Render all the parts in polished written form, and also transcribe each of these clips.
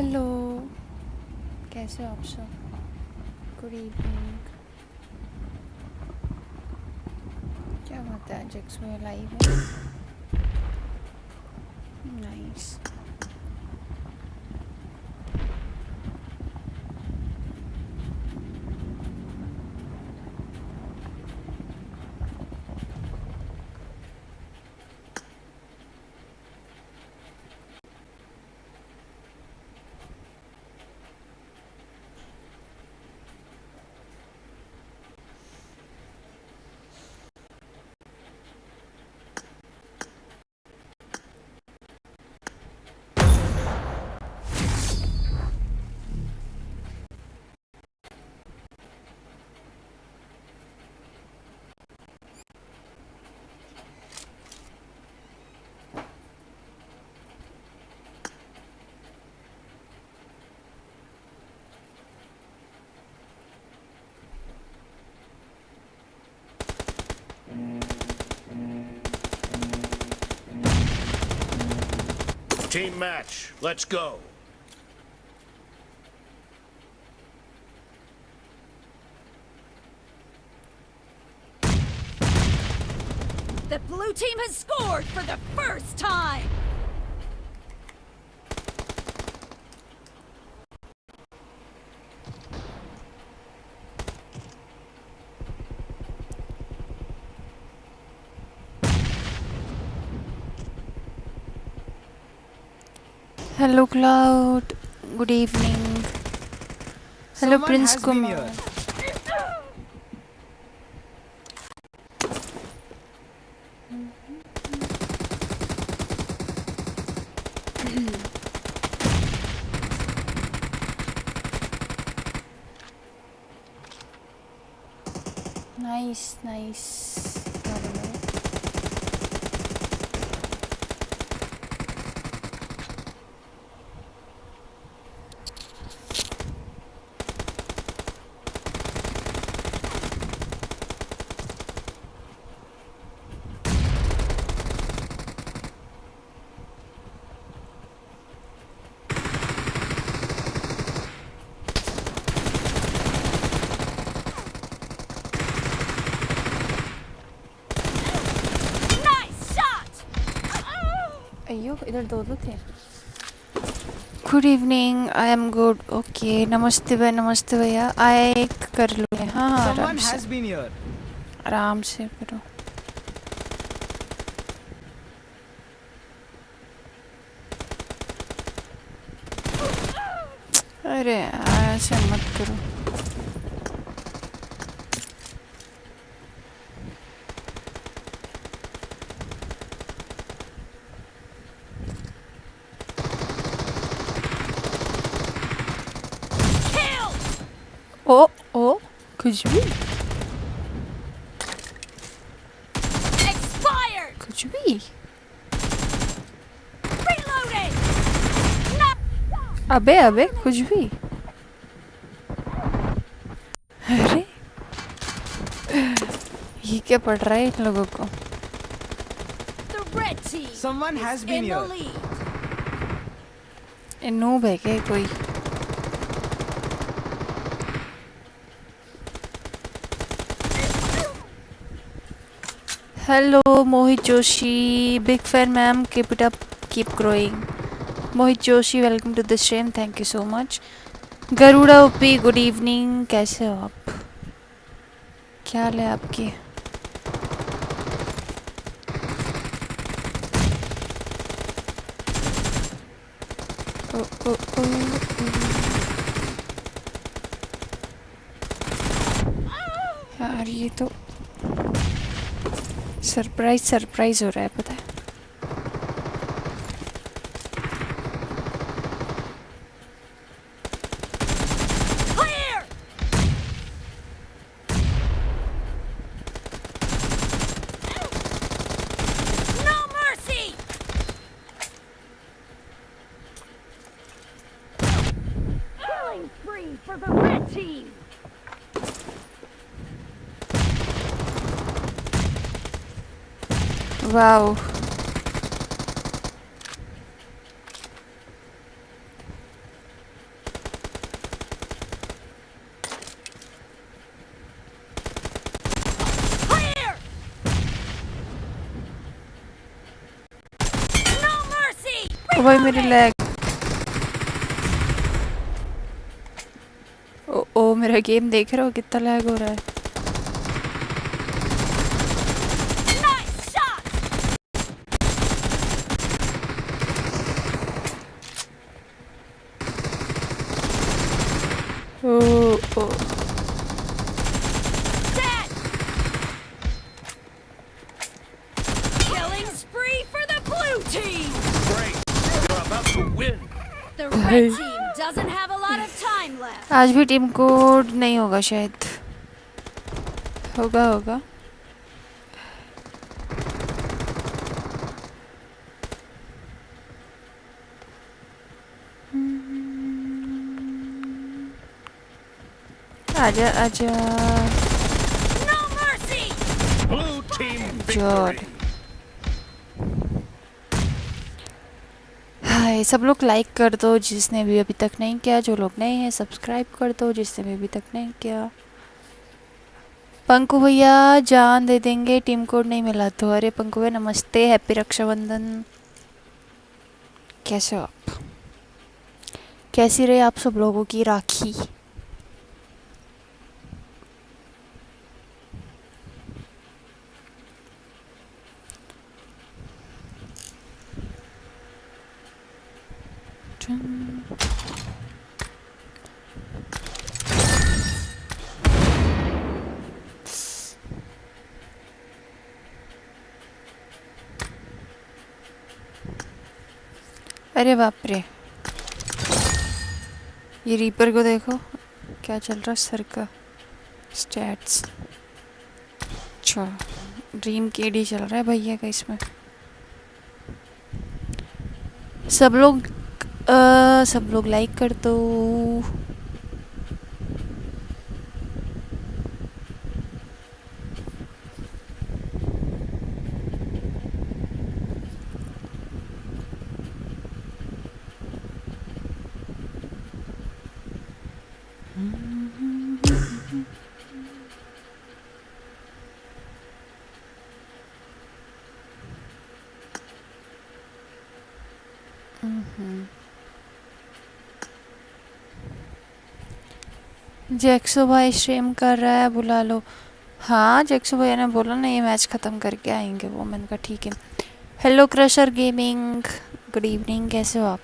Hello, कैसे हो आप सब? Good evening. क्या बात है, आज एक्सपो लाइव है? Nice. Team match, let's go. The blue team has scored for the first time! Hello cloud, good evening. Hello Prince Kumar. Nice nice. अयो, इधर दो थे। Good evening, I am good. Okay, नमस्ते भैया। आए कर लो। हाँ हाँ, आराम से आराम से करो। अरे ऐसे मत करो। ओ ओ कुछ भी कुछ भी। अबे अबे कुछ भी। अरे ये क्या पड़ रहा है इन लोगों को? Someone has been here. Noob है क्या कोई? Hello, Mohit Joshi. Big fan, ma'am. Keep it up. Keep growing. Mohit Joshi, welcome to the stream. Thank you so much. Garuda Uppi, good evening. कैसे हो आप? क्या हाल है आपकी? यार ये तो सरप्राइज हो रहा है, पता है? वाओ, ओ भाई मेरी लैग। ओ मेरा गेम देख रहे हो कितना लैग हो रहा है। Nice shot! O Dead! Killing spree for the blue team! Great! You're about to win! The red team doesn't have a lot of time left. आज भी टीम कोड नहीं होगा शायद। होगा। आजा आजा। No mercy! Blue team God. victory! हाय सब लोग लाइक कर दो जिसने भी अभी तक नहीं किया, जो लोग नए हैं सब्सक्राइब कर दो जिसने भी अभी तक नहीं किया। पंकु भैया जान दे देंगे टीम कोड नहीं मिला तो। अरे पंकु भैया नमस्ते, हैप्पी रक्षाबंधन। कैसे हो आप? कैसी रही आप सब लोगों की राखी? अरे बाप रे, ये रीपर को देखो क्या चल रहा है सर का स्टैट्स। अच्छा ड्रीम केडी चल रहा है भैया का इसमें। सब लोग लाइक कर दो। जैक्सो भाई स्ट्रीम कर रहा है, बुला लो। हाँ जैक्सो भैया ने बोला ना ये मैच ख़त्म करके आएंगे वो, मैंने कहा ठीक है। Hello crusher gaming, good evening, कैसे हो आप?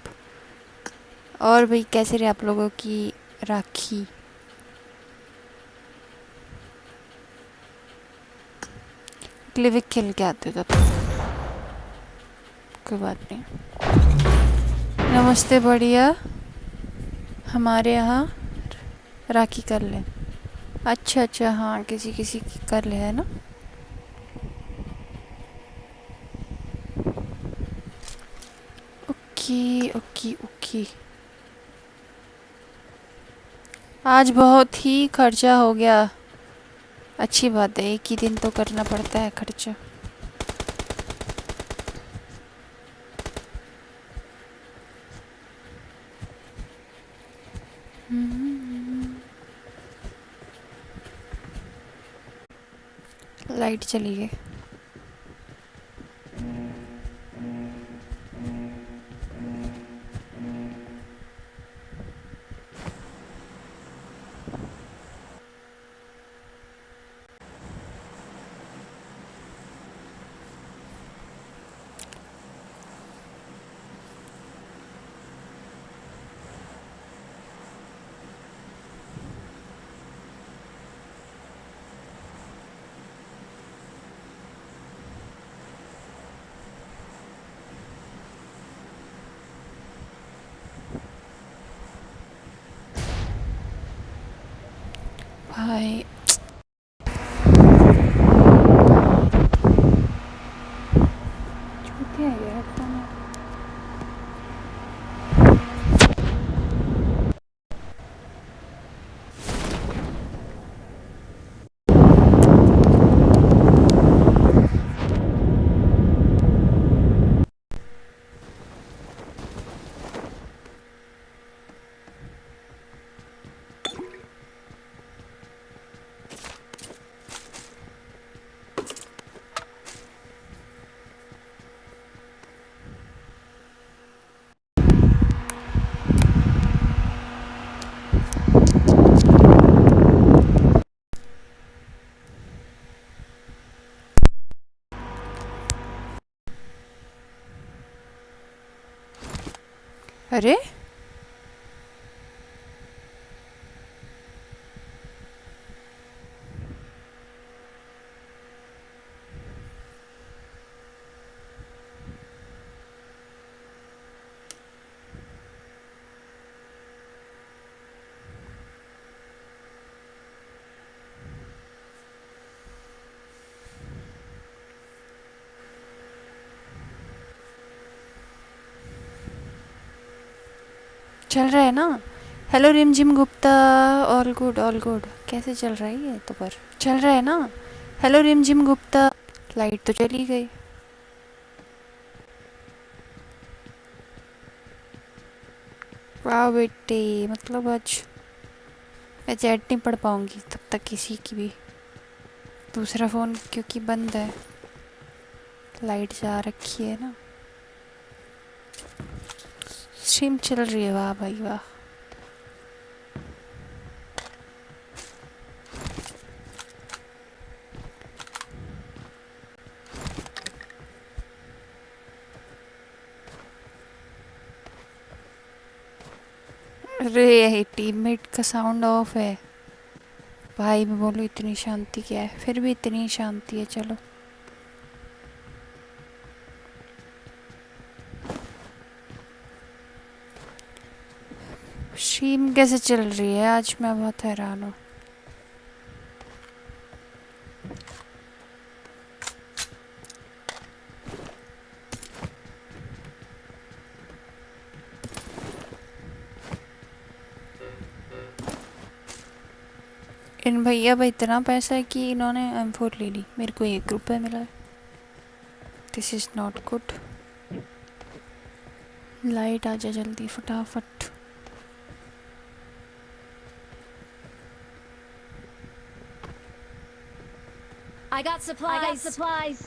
और भाई कैसे रहे आप लोगों की राखी? क्लिविक खेल के आते हो तब कोई बात नहीं। नमस्ते, बढ़िया। हमारे यहाँ राखी कर ले। अच्छा हाँ किसी किसी की कर ले है ना। ओके। आज बहुत ही खर्चा हो गया। अच्छी बात है, एक ही दिन तो करना पड़ता है खर्चा। लाइट चली गई। भाई छूटे हैं ये हेडफोन। अरे चल रहा है ना। हेलो रिमझिम Gupta, all good all good. कैसे चल रहा है ये तो? पर चल रहा है ना। हेलो रिमझिम गुप्ता। लाइट तो चली गई। वाह बेटे, मतलब आज मैं चैट नहीं पढ़ पाऊँगी तब तक किसी की भी। दूसरा फ़ोन क्योंकि बंद है, लाइट जा रखी है ना। स्ट्रीम चल रही है, वाह भाई वाह। अरे टीममेट का साउंड ऑफ है भाई। मैं बोलूँ इतनी शांति क्या है, फिर भी इतनी शांति है। चलो स्ट्रीम कैसे चल रही है आज? मैं बहुत हैरान हूँ। इन भैया भाई इतना पैसा है कि इन्होंने M4 ले ली, मेरे को 1 रुपये मिला है। This is not good. Light आ जा जल्दी फटाफट। I got supplies. I got supplies.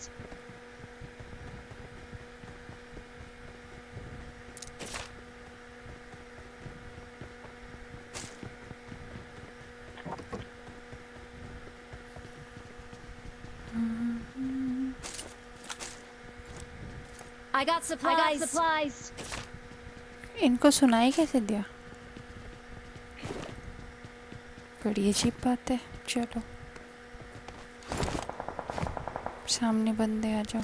I got supplies. I got supplies. इनको सुनाई कैसे दिया? बड़ी अजीब बात है। चलो सामने बंदे आ जाओ।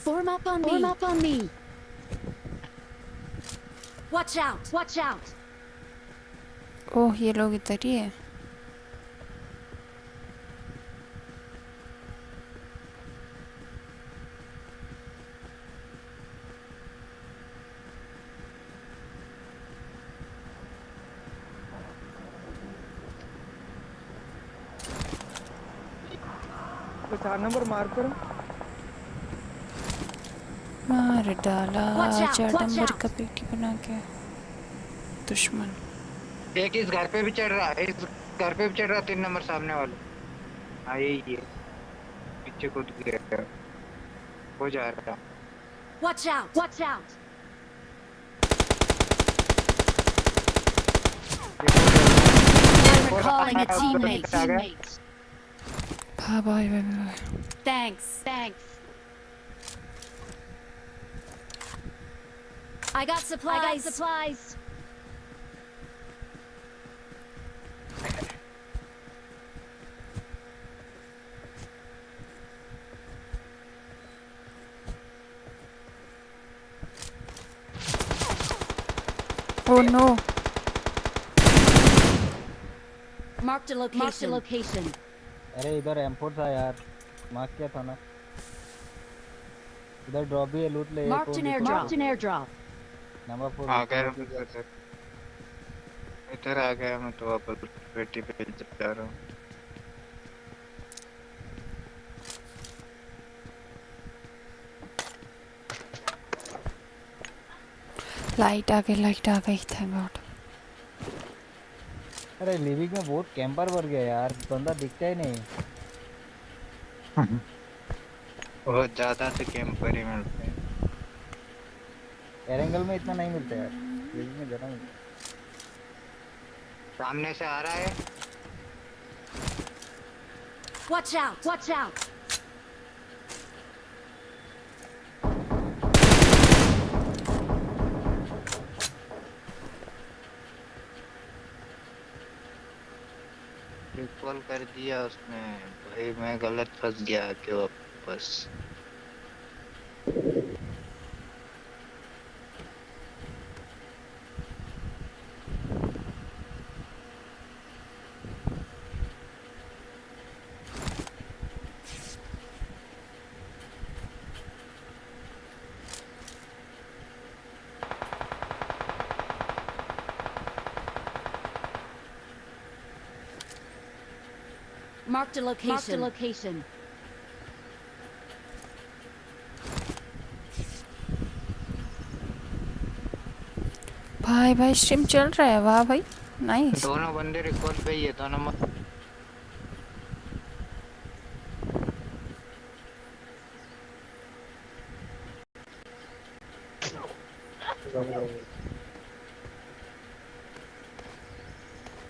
Form up on me. Form up on me. Watch out. Watch out. ओह ये लोग इधर ही है। तो 4 नंबर मार्क करो। मार डाला Watch out, 4 watch number out. का पेटी बना के दुश्मन। एक इस घर पे भी चढ़ रहा है, इस घर पे भी चढ़ रहा, 3 नंबर सामने वाला। हाँ यही है, पीछे कूद गया, हो जा रहा। Watch out. Watch out. Recalling a teammate. हाँ भाई भाई भाई। Thanks. Thanks. I got supplies. I got supplies. Oh no. Marked a location. Marked a location. अरे इधर M4 था यार, मार्क किया था ना। इधर ड्रॉप भी है, लूट ले। Marked an airdrop. Marked an airdrop. Number 4 आ गया मैं इधर आ गया, मैं तो वापस पेटी पे जा रहा हूँ। लाइट आ गई थैंक गॉड। अरे लिविंग में बहुत कैंपर भर गया यार, बंदा दिखता ही नहीं। बहुत ज्यादा से कैंपर ही मिलते हैं। एरेंगल में इतना नहीं मिलता यार, लिविंग में ज्यादा मिलता है। सामने से आ रहा है। Watch out. Watch out. Recall कर दिया उसने। भाई मैं गलत फंस गया कि वापस। Marked a location. Marked a location. भाई भाई स्ट्रीम चल रहा है, वाह भाई, नाइस। दोनों बंदे रिकॉल पे ही है, दोनों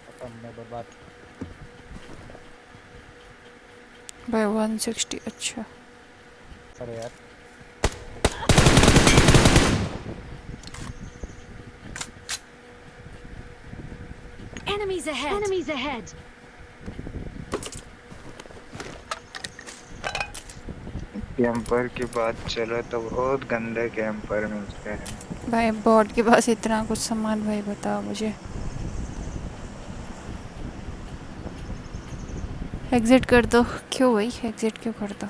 खत्म मैं बर्बाद। भाई 160, अच्छा। अरे यार Enemies ahead. Enemies ahead. Camper की बात चलो तो बहुत गंदे कैंपर मिलते हैं। भाई बॉट के पास इतना कुछ सामान, भाई बताओ मुझे। एग्जिट कर दो। क्यों भाई एग्जिट क्यों कर दो?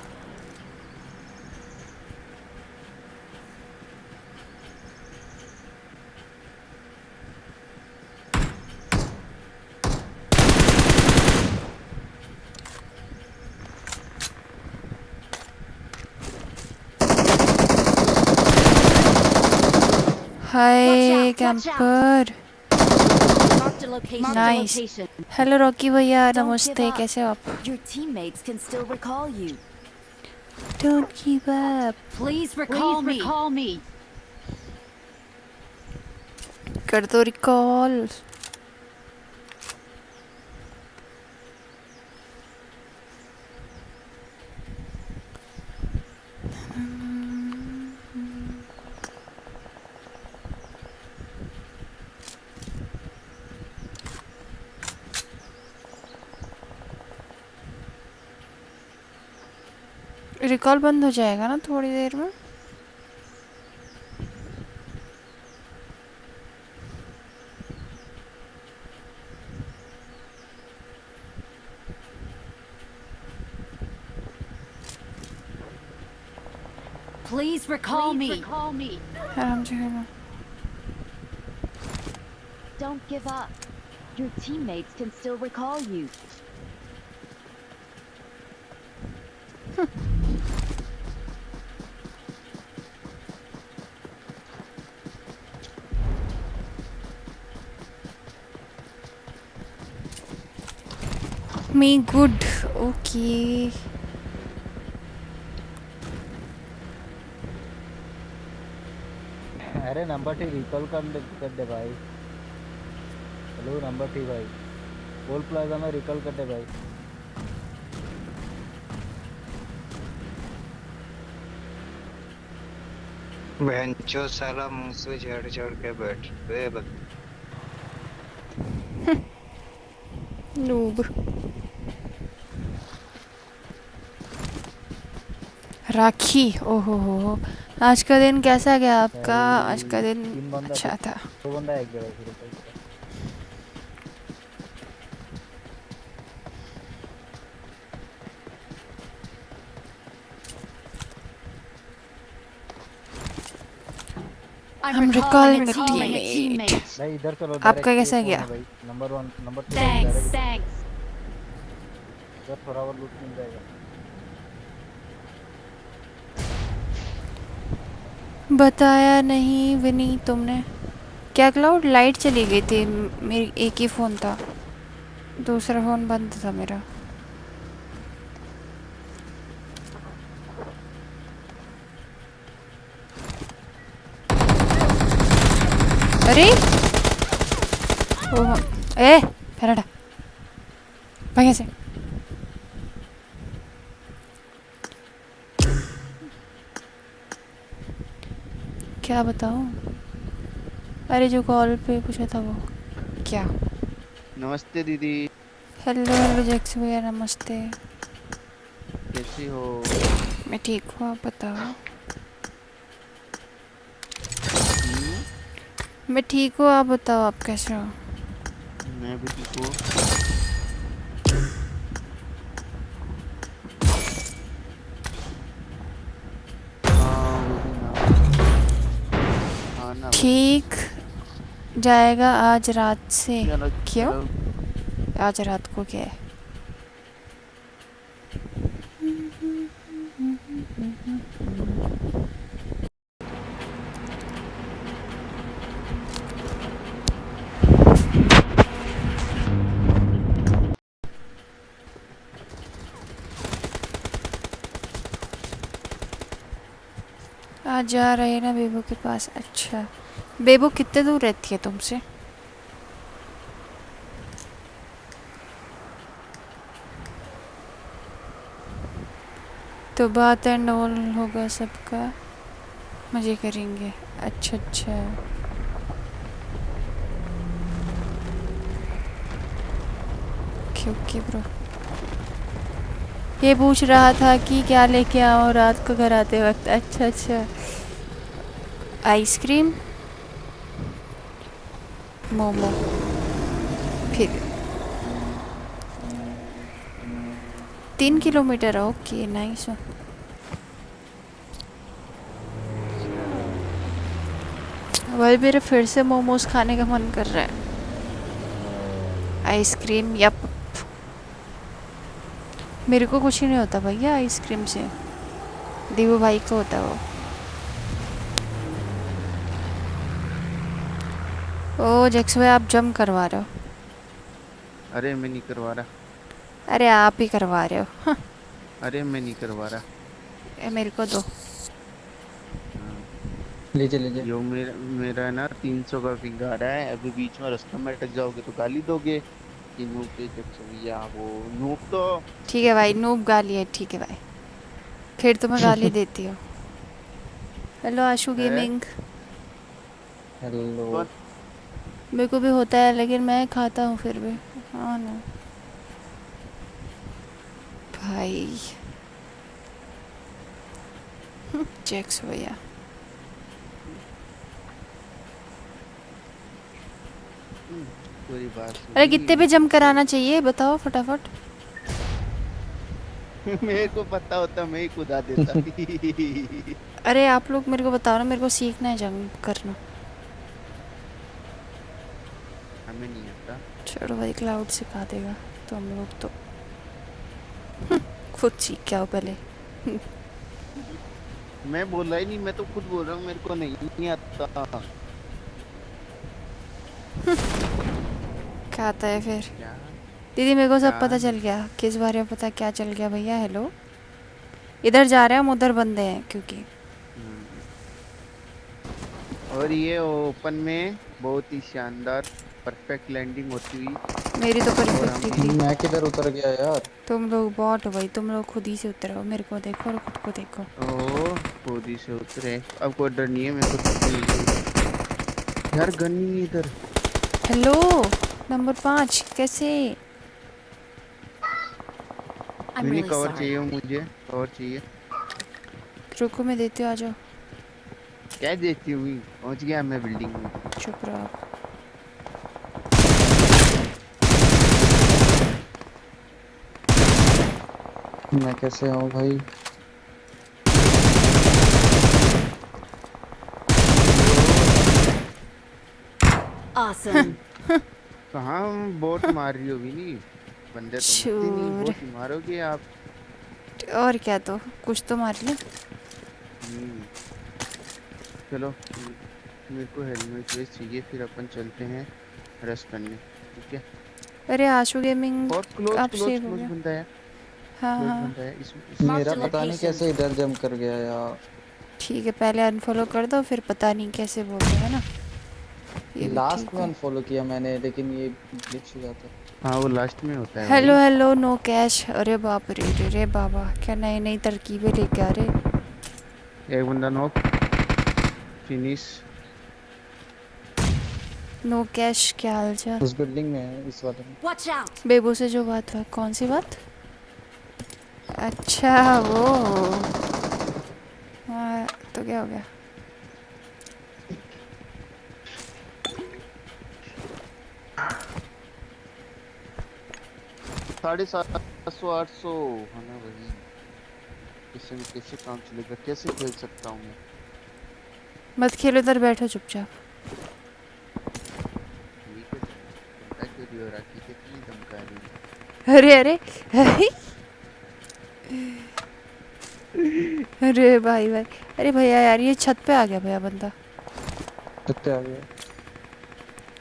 Hi camper, Marked a location. Nice. Hello Rocky भैया, Don't नमस्ते, give up. कैसे हो आप? Your teammates can still recall you. Don't give up. Please recall me. Recall me. कर दो रिकॉल। रिकॉल बंद हो जाएगा ना थोड़ी देर में? Please recall me. Recall me. आराम से खेलो। Don't give up. Your teammates can still recall you. Me good, okay. अरे नंबर टी रिकॉल कर दे भाई। हेलो नंबर टी भाई, टोल प्लाजा में रिकॉल कर दे भाई। बहनचोद साला मुंह से झड़ झड़ के बैठ बे नूब। राखी, ओहो हो। आज का दिन कैसा गया आपका? आज का दिन तीन बंदा अच्छा था। दो बंदा एक जगह शुरू कर। I'm recalling a teammate. भाई इधर चलो। आपका कैसा गया? भाई नंबर 1 नंबर 2 Thanks. Thanks. इधर थोड़ा और लूट मिल जाएगा। बताया नहीं विनी तुमने। क्या क्लाउड लाइट चली गई थी, मेरी एक ही फ़ोन था, दूसरा फ़ोन बंद था मेरा। अरे ओह ए फेरडा भाग ऐसे। क्या बताऊं? अरे जो कॉल पे पूछा था वो क्या? नमस्ते दीदी। हेलो हेलो जैक्स भैया नमस्ते। कैसे हो? मैं ठीक हूँ, आप बताओ। मैं ठीक हूँ, आप बताओ आप कैसे हो। मैं भी ठीक हूँ। बेबी नाउ खाना ठीक जाएगा आज रात से। चलो क्यों? चलो। आज रात को क्या है? आज जा रहे हैं ना बेबू के पास। अच्छा, बेबू कितने दूर रहती है तुमसे? तो बात एंड ऑल होगा सबका, मज़े करेंगे। अच्छा अच्छा, ओके ओके ब्रो। ये पूछ रहा था कि क्या लेके आओ रात को घर आते वक्त। अच्छा अच्छा, आइसक्रीम, मोमो, फिर 3 किलोमीटर। Okay nice. वही मेरे फिर से मोमोज खाने का मन कर रहा है। Ice cream, yup. मेरे को कुछ ही नहीं होता भैया आइसक्रीम से, दीवू भाई को होता है वो। ओ जैक्स भाई आप जम करवा रहे हो। अरे मैं नहीं करवा रहा। अरे आप ही करवा रहे हो। हाँ, अरे मैं नहीं करवा रहा। ये मेरे को दो। हाँ। लीजिए लीजिए। यो मेरा मेरा ना 300 का पिंग आ रहा है। अभी बीच में रास्ते में अटक जाओगे तो गाली दोगे कि नूब पे भैया वो नूब तो। ठीक है भाई, नूब गाली है, ठीक है भाई, फिर तो मैं गाली देती हूँ। हेलो आशु है गेमिंग। हेलो। कौन? मेरे को भी होता है लेकिन मैं खाता हूँ फिर भी। हाँ ना भाई। जैक्स भैया पूरी बात अरे सुनी कितने पे जम कराना चाहिए बताओ फटाफट। मेरे को पता होता मैं ही कुदा देता। अरे आप लोग मेरे को बताओ ना, मेरे को सीखना है जम करना। हमें नहीं आता। छोड़ो भाई, क्लाउड सिखा देगा तो हम लोग तो खुद सीख के आओ पहले। मैं बोला ही नहीं, मैं तो खुद बोल रहा हूँ मेरे को नहीं आता। क्या आता है फिर? क्या दीदी मेरे को सब क्या पता चल गया, किस बारे में पता क्या चल गया भैया। हेलो, इधर जा रहे हैं हम, उधर बंदे हैं क्योंकि। हम्म। और ये ओपन में बहुत ही शानदार परफेक्ट लैंडिंग होती हुई। मेरी तो और परफेक्ट हम ही भी थी। मैं किधर उतर गया यार? तुम लोग बॉट हो भाई, तुम लोग खुद ही से उतरे हो। मेरे को देखो और खुद को देखो। ओ खुद ही से उतरे। अब कोई डर नहीं है मेरे को तो यार गन नहीं है इधर। हेलो नंबर 5 कैसे? I'm mini really cover sorry. चाहिए मुझे, कवर चाहिए। रुको मैं देती हूँ, आ जाओ। क्या देती हुई पहुंच गया मैं बिल्डिंग में। चुप रहो आप। मैं कैसे आऊँ भाई? Awesome. कहाँ बोट मार रही हो भी नहीं? बंदे तो मरते नहीं, चूर, बोट ही मारोगे आप। और क्या, तो कुछ तो मार ले। हम्म। चलो मेरे को हेलमेट वेस्ट चाहिए, फिर अपन चलते हैं रश करने। ठीक है। अरे आशु गेमिंग और क्लोज आप क्लोज सेव हो क्लोज गया। बंदा है। हाँ क्लोज हाँ बंदा है इस मेरा Marked a पता नहीं location. कैसे इधर जंप कर गया यार। ठीक है, पहले अनफॉलो कर दो फिर पता नहीं कैसे बोल रहे है ना। ये भी लास्ट ठीक में है। अनफॉलो किया मैंने, लेकिन ये ग्लिच हो जाता है। हाँ वो लास्ट में होता है हेलो भाई। Hello no cash. अरे बाप रे रे रे बाबा, क्या नई नई तरकीबें लेके आ रहे। एक बंदा नॉक, फिनिश। नो कैश क्या हाल चाल? उस बिल्डिंग में है, इस वाले में। Watch out! बेबू से जो बात हुआ, कौन सी बात? अच्छा वो। हाँ, तो क्या हो गया? साढ़े 700 800 है ना वही। इससे में कैसे काम चलेगा, कैसे खेल सकता हूँ मैं? मत खेलो, इधर बैठो चुपचाप। ठीक है चलो, चिंता क्यों रही हो राखी, कितनी धमका रही है? अरे अरे अरे भाई भाई, अरे भैया यार, ये छत पे आ गया भैया बंदा। कितने आ गया?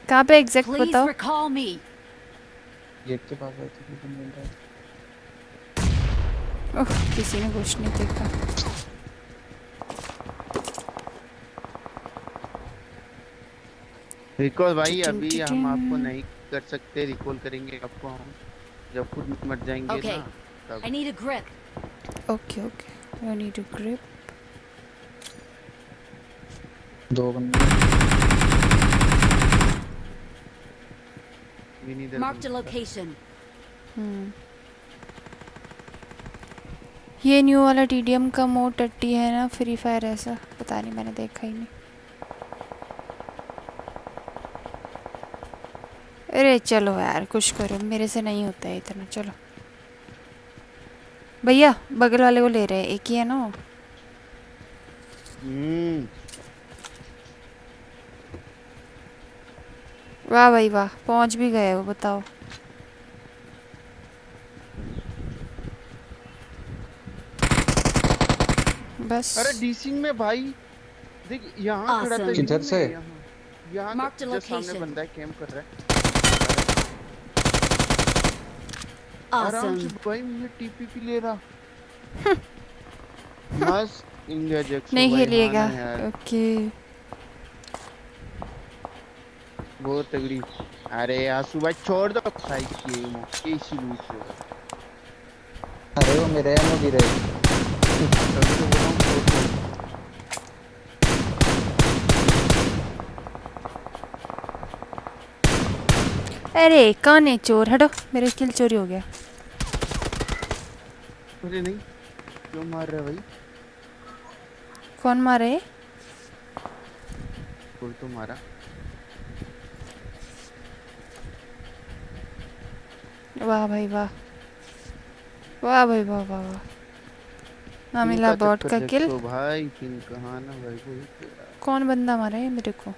कहाँ पे एग्जैक्ट Please बताओ। recall me. गेट के पास बैठे थे तुम, मिल रहा है। ओह, किसी ने कुछ नहीं देखा। रिकॉल भाई टिटिन अभी हम आपको टिटिन। नहीं कर सकते, रिकॉल करेंगे आपको हम जब खुद मर जाएंगे Okay. ना तब। I need a grip. Okay okay, I need a grip. 2 बंदे। विनी इधर Marked a बंदा। location. ये न्यू वाला टीडीएम का मोड टट्टी है ना, फ्री फायर ऐसा? पता नहीं, मैंने देखा ही नहीं। अरे चलो यार, कुछ करो, मेरे से नहीं होता है इतना। चलो भैया, बगल वाले को ले रहे हैं, एक ही है ना वो। वाह भाई वाह, पहुंच भी गए हो, बताओ। बस। अरे डीसिंग में भाई देख, यहाँ खड़ा था Awesome. किधर विनी से? में, यहाँ Marked a जो सामने location. बंदा है, कैंप कर रहा है आराम से Awesome. भाई, मुझे टीपीपी ले रहा। मस्त इंडिया जैक्सो नहीं भाई, हाँ खेलिएगा? ना यार, ओके। बहुत तगड़ी। अरे यार सुबह छोड़ दो भाई, की इसी लूट से अरे वो मेरे एमओ गिरे। तभी तो बोल रहा हूँ, छोड़ दो। अरे कौन है चोर? हटो, मेरे किल चोरी हो गया। अरे नहीं, क्यों मार रहा है भाई? कौन मारे? कोई तो मारा। वाह भाई वाह, वाह भाई वाह वाह वाह। हाँ, मिला बॉट का किल। तो भाई पिन कहाँ ना भाई, कोई तेरा। कौन बंदा मारा है मेरे को?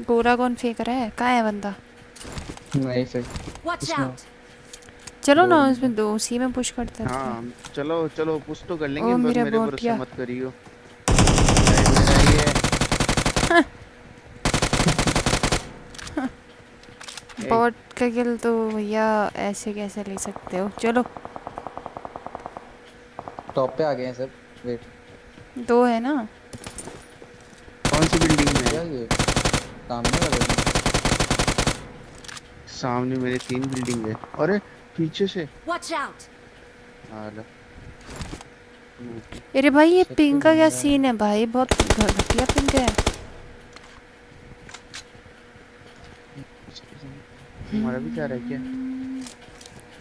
गोरा कौन फेंक रहा है? कहाँ है बंदा? नहीं सही। Watch इसमें out. चलो ना, दो उसमें दो, उसी में पुश करते हैं। हाँ चलो चलो, पुश तो कर लेंगे, ओ, बस मेरा मेरे बॉट भरोसे गया। मत करियो भाई, मेरा ही है। ए, बॉट का किल तो भैया ऐसे कैसे ले सकते हो? चलो, टॉप पे आ गए हैं सब। वेट, दो है ना। कौन सी बिल्डिंग में क्या है? ये सामने वाले में? सामने मेरे 3 बिल्डिंग है। अरे पीछे से Watch out. आला। अरे भाई, ये छत पे पिंग का क्या बंदा है। सीन है भाई? बहुत घटिया पिंग है। तुम्हारा भी जा रहा है क्या?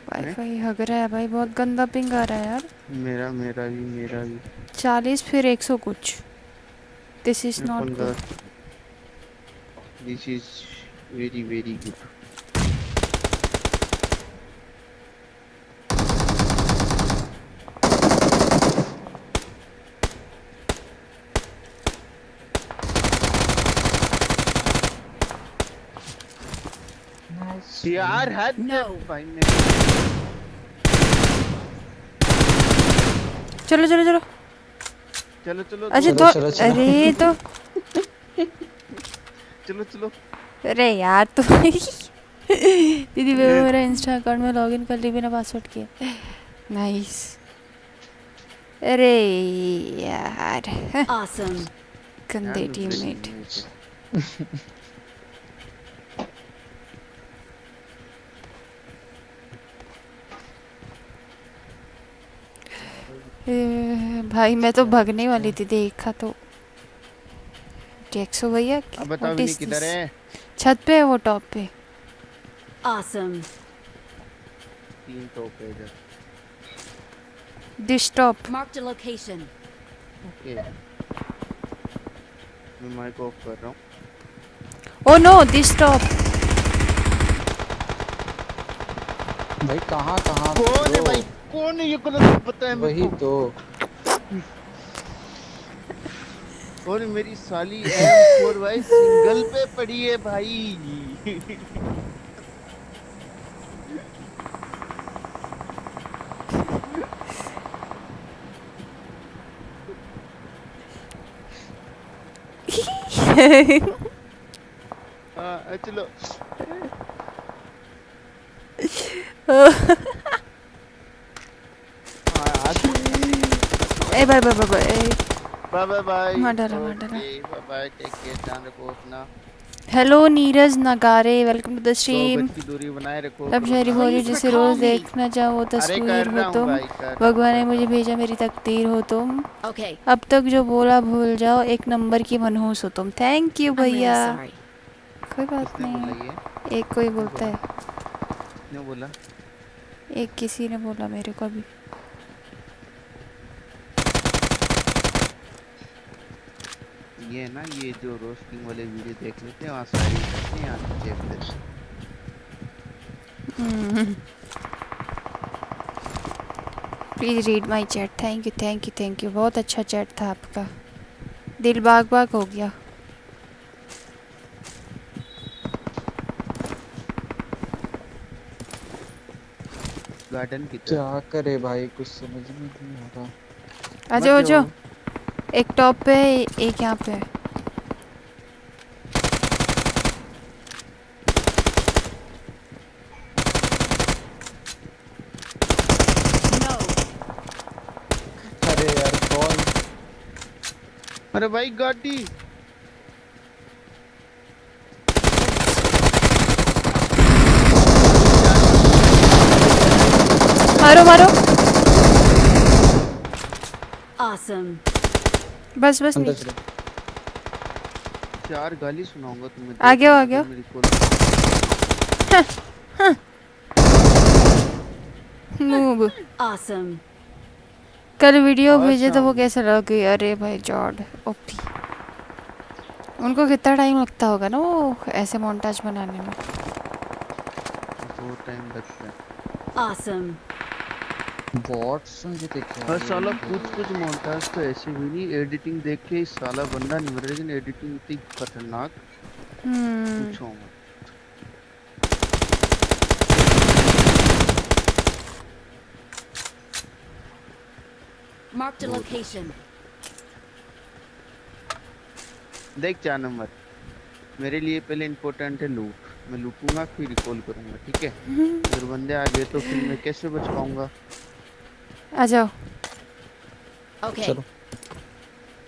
वाईफाई हग रहा है भाई, बहुत गंदा पिंग आ रहा है यार। मेरा भी 40 फिर 100 कुछ। This is not good. This is very very good. यार हद No. भाई ने। चलो चलो चलो। चलो चलो अच्छा चलो, तो चलो, चलो। अरे तो चलो चलो। अरे यार तो दीदी वे मेरा इंस्टा अकाउंट में लॉगिन कर ली बिना पासवर्ड के। नाइस। अरे यार, Awesome. गंदे टीममेट। भाई मैं तो भागने वाली थी, देखा तो। एक्सो भैया अब बताओ what विनी is किधर this? है? छत पे है वो, टॉप पे। Awesome. 3 टॉप है इधर। This top. Marked a location. Okay, मैं माइक ऑफ कर रहा हूँ। Oh no, this top. भाई कहाँ कहाँ कौन है bro? भाई? कौन है ये? गलत पता है मेरे वही को। तो। और मेरी साली M4 भाई सिंगल पे पड़ी है भाई। चलो। ए bye bye bye bye. Bye bye bye. मार डाला, मार डाला। Okay bye bye, take care, ध्यान रखो अपना। Hello Neeraj Nagare, welcome to the 2 stream. गज की दूरी बनाए रखो, अब शायरी कोरोना बोली Please जिसे recall रोज me. देखना चाहो, अरे तस्वीर कर हो रहा हूँ तुम, भाई, कर भगवान ने रहा मुझे हूँ। भेजा, मेरी तकदीर हो तुम, Okay, अब तक जो बोला भूल जाओ, एक नंबर की मनहूस हो तुम। थैंक यू I'm really भैया। sorry. कोई बात किसने नहीं बोला है। ये? एक कोई किसने बोलता बोला? है, किसने बोला? एक किसी ने बोला मेरे को भी। ये है ना, ये जो रोस्टिंग वाले वीडियो देख लेते हैं, वहाँ सारी करते हैं, यहाँ चेप देते हैं। Please read my chat. Thank you thank you thank you, बहुत अच्छा चैट था आपका, दिल बाग बाग हो गया। गार्डन की तरफ। क्या करे भाई, कुछ समझ में नहीं आ रहा। आ मत जाओ आ जाओ। जाओ, एक टॉप पे है, एक यहाँ पे है। No. अरे यार कौन? अरे भाई गाड़ी। मारो मारो, Awesome. बस बस अंदर नीचे। चलो। 4 गाली सुनाऊंगा तुम्हें, आ देख गया, लेना आ गया। अगर मेरी कॉल। नूब। Awesome. कल वीडियो भेजे तो वो Awesome. कैसा लगा कि अरे भाई जॉड ओपी। उनको कितना टाइम लगता होगा ना वो ऐसे मोन्टाज बनाने में। बहुत टाइम लगता है। Awesome. बॉट्स मुझे देखे और यार ये साला तो। कुछ मोन्टाज तो ऐसे भी नहीं, एडिटिंग देख के इस साला बंदा नहीं मर रहा, लेकिन एडिटिंग इतनी खतरनाक, पूछो मत। Marked a location. देख 4 नंबर, मेरे लिए पहले इम्पोर्टेंट है लूट। मैं लूटूंगा फिर रिकॉल करूंगा, ठीक है? अगर बंदे आ गए तो फिर मैं कैसे बच पाऊंगा? आ जाओ। Okay. चलो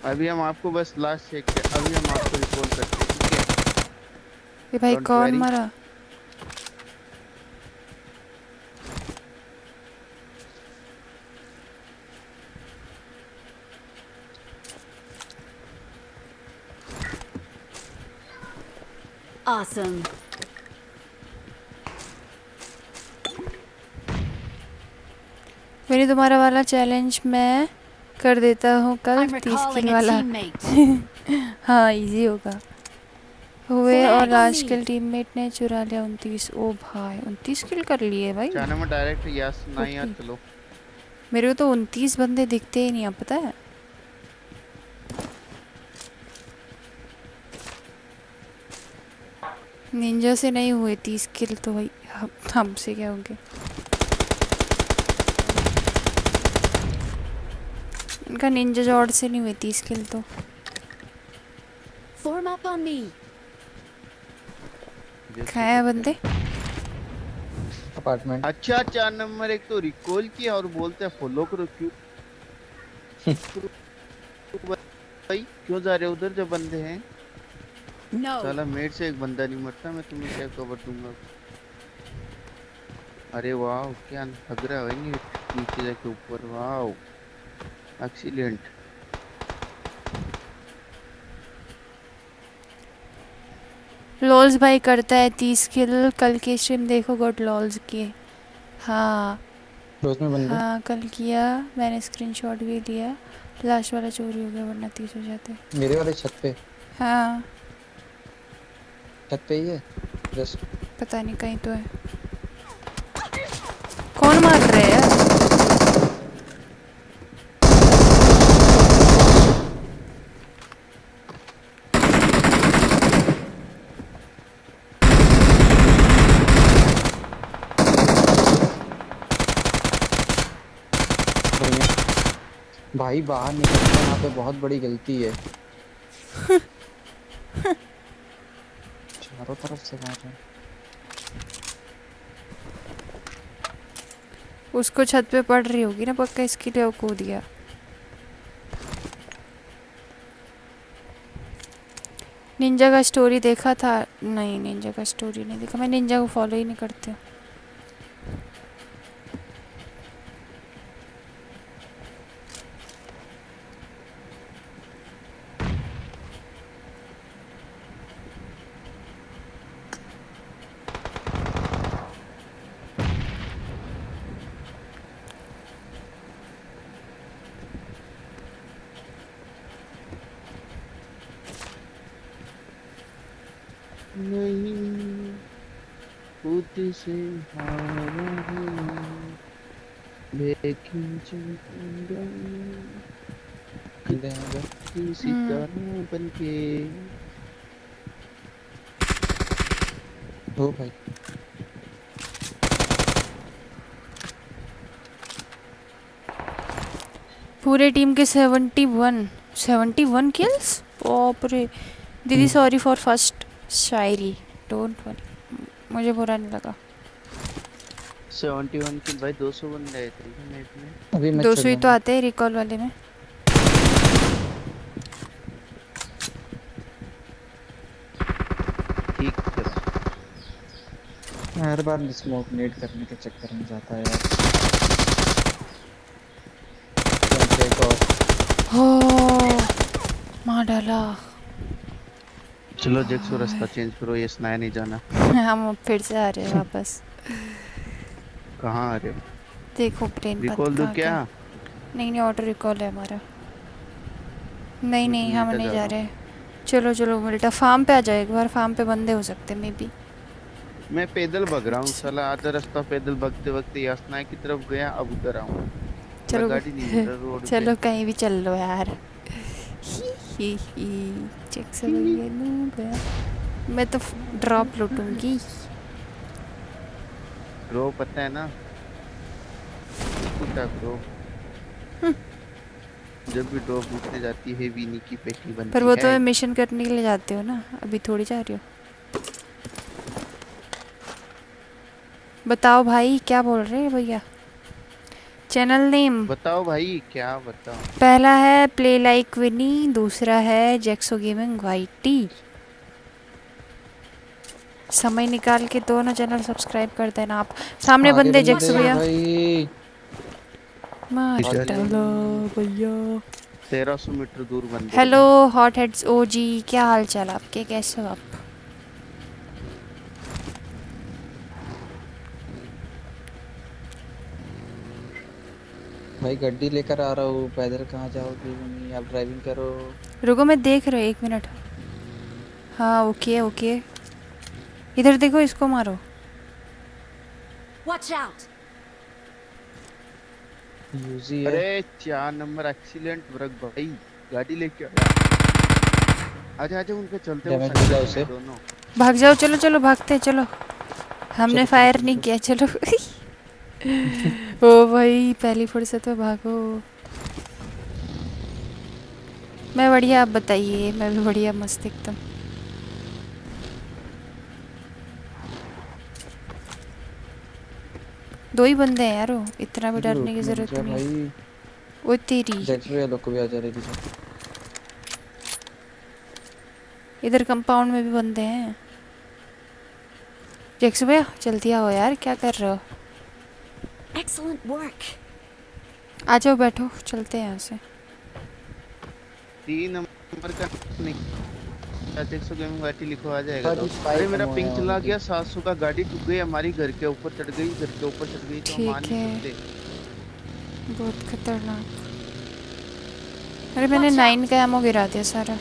अभी हम आपको बस लास्ट चेक है, अभी हम आपको रिकॉल करते हैं, ठीक है? ये भाई Don't कौन worry. मरा? Awesome. मेरी तुम्हारा वाला चैलेंज मैं कर देता हूँ कल, I'm 30 recalling किल a वाला। teammate. हाँ इजी होगा। हुए और Flag on last me. Kill teammate ने चुरा लिया 29। ओ भाई 29 किल कर लिए भाई। 4 नंबर डायरेक्ट यस ना यार, ओके। चलो। मेरे को तो 29 बंदे दिखते ही नहीं, अब पता है। निंजा से नहीं हुए 30 किल तो भाई हमसे क्या होंगे। इनका निंजा जॉर्ड से नहीं हुए 30 किल तो। Form up on me. खाया बंदे। अपार्टमेंट। अच्छा 4 नंबर, एक तो रिकॉल किया और बोलते हैं फॉलो करो। क्यों भाई, क्यों जा रहे हो उधर जब बंदे हैं? No. साला मेट से एक बंदा नहीं मरता, मैं तुम्हें क्या कवर दूंगा? अरे वाह, क्या लग रहा है नीचे जाके ऊपर। वाह एक्सीलेंट। लॉल्स भाई करता है 30 किल। कल की स्ट्रीम देखो गुड लॉल्स की। हाँ क्लोज में बंदे। हाँ कल किया मैंने, स्क्रीनशॉट भी लिया। लास्ट वाला चोरी हो गया वरना 30 हो जाते। मेरे वाले छत पे। हाँ छत पे ही है जस्ट। पता नहीं कहीं तो है। कौन मार रहे हैं यार? बढ़िया भाई, बाहर निकलना वहाँ पे बहुत बड़ी गलती है। चारों तरफ से मार रहे हैं। उसको छत पे पड़ रही होगी ना पक्का, इसके लिए वो कूद गया। निंजा का स्टोरी देखा था? नहीं निंजा का स्टोरी नहीं देखा, मैं निंजा को फॉलो ही नहीं करती हूँ। नहीं खुद से हारा हूँ, लेकिन चलूंगा बंदे हैं उधर। किसी तरह बनके। हो भाई पूरे टीम के 71 किल्स। बाप रे। दीदी sorry for first Shayari, don't worry, मुझे बुरा नहीं लगा। 71 किल भाई, 200 बंदे आए थे मैच में। अभी मैं 200 चल ही रहा तो हूँ। आते हैं रिकॉल वाले में। ठीक है हर बार स्मोक नेट करने के चक्कर में जाता है यार। एक और हो मार डाला। चलो जैक्सो रास्ता चेंज करो, ये स्नाया नहीं जाना। हम अब फिर से आ रहे हैं वापस। कहाँ आ रहे हो? देखो प्लेन पत रिकॉल दूं कहाँ क्या? क्या। नहीं ऑटो रिकॉल है हमारा। नहीं हम मिलता नहीं जा जा रहा रहे। चलो चलो मिल्टा फार्म पे आ जाओ एक बार, फार्म पे बंदे हो सकते मे बी। हूँ। मैं पैदल भाग रहा हूँ साला, आधा रास्ता पैदल भागते वक्त ये स्नाया की तरफ गया, अब उधर आऊँ। साला चलो गाड़ी नहीं मिल रहा रोड पे। चलो कहीं भी चल लो यार। ही चेक से भैया नूब है। मैं तो ड्रॉप लूटूंगी। ब्रो पता है ना, कुत्ता ब्रो जब भी ड्रॉप उठने जाती है वीनी की पेटी बनती पर वो तो है। मैं मिशन करने के लिए जाते हो ना, अभी थोड़ी जा रही हो। बताओ भाई क्या बोल रहे हैं भैया। चैनल नेम बताओ भाई क्या बताओ। पहला है प्ले लाइक विनी, दूसरा है जैक्सो गेमिंग वाईटी। समय निकाल के दोनों चैनल सब्सक्राइब कर देना आप। सामने आगे बंदे बंदे जैक्सो हैं भैया। भाई। मार इधर डालो भैया। 1300 मीटर दूर बंदे हेलो हैं। हॉट हेड्स ओजी, क्या हाल चाल आपके, कैसे हो आप? भाई गड्डी लेकर आ रहा हूँ, पैदल कहाँ जाओगे मम्मी, आप ड्राइविंग करो। रुको मैं देख रहा हूँ 1 मिनट। हाँ ओके ओके। इधर देखो इसको मारो। Watch out! यूजी है। अरे 4 नंबर एक्सीलेंट वर्क भाई, गाड़ी लेके आजा आजा उनके चलते हैं, वो डैमेज मिला संगत उसे। में दोनों। भाग जाओ, चलो चलो भागते हैं, चलो। हमने चलो, फायर चलो, नहीं चलो। किया, चलो। ओ भाई पहली फुर्सत में भागो। मैं बढ़िया, आप बताइए। मैं भी बढ़िया मस्त एकदम। दो ही बंदे हैं यार, इतना भी डरने की लूट मिल जरूरत जा नहीं है। भाई। वो तेरी जैक्स भैया लोग को भी आ जा रही थी। इधर कंपाउंड में भी बंदे हैं। जैक्स भैया जल्दी आओ यार, क्या कर रहे हो? Excellent work. आ जाओ बैठो, चलते हैं यहाँ से। 3 नंबर का नहीं 100 गेमिंग वाटी लिखो आ जाएगा भाजी तो। स्पाई अरे कम मेरा हुए पिंग हैं चला उनके। गया 700 का, गाड़ी टूट गई हमारी, घर के ऊपर चढ़ गई, घर के ऊपर चढ़ गई तो हम आ ठीक नहीं है, सकते। बहुत खतरनाक। अरे मैंने Watch 9 out! का एमो गिरा दिया सारा।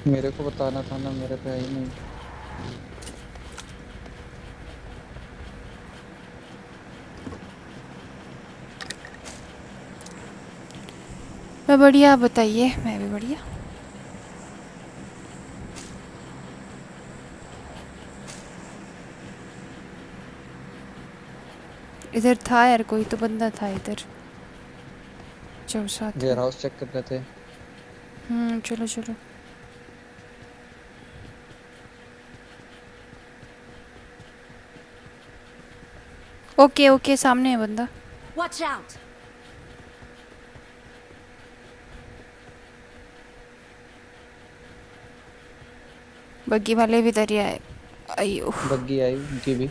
मेरे को बताना था ना, मेरे पे है ही नहीं। मैं बढ़िया, आप बताइए। मैं भी बढ़िया। इधर था यार, कोई तो बंदा था इधर जो साथ वेयर में। हाउस चेक कर रहे थे। चलो चलो। ओके ओके, सामने है बंदा। Watch out! बग्गी वाले भी इधर ही आए। अयो। बग्गी आई उनकी भी।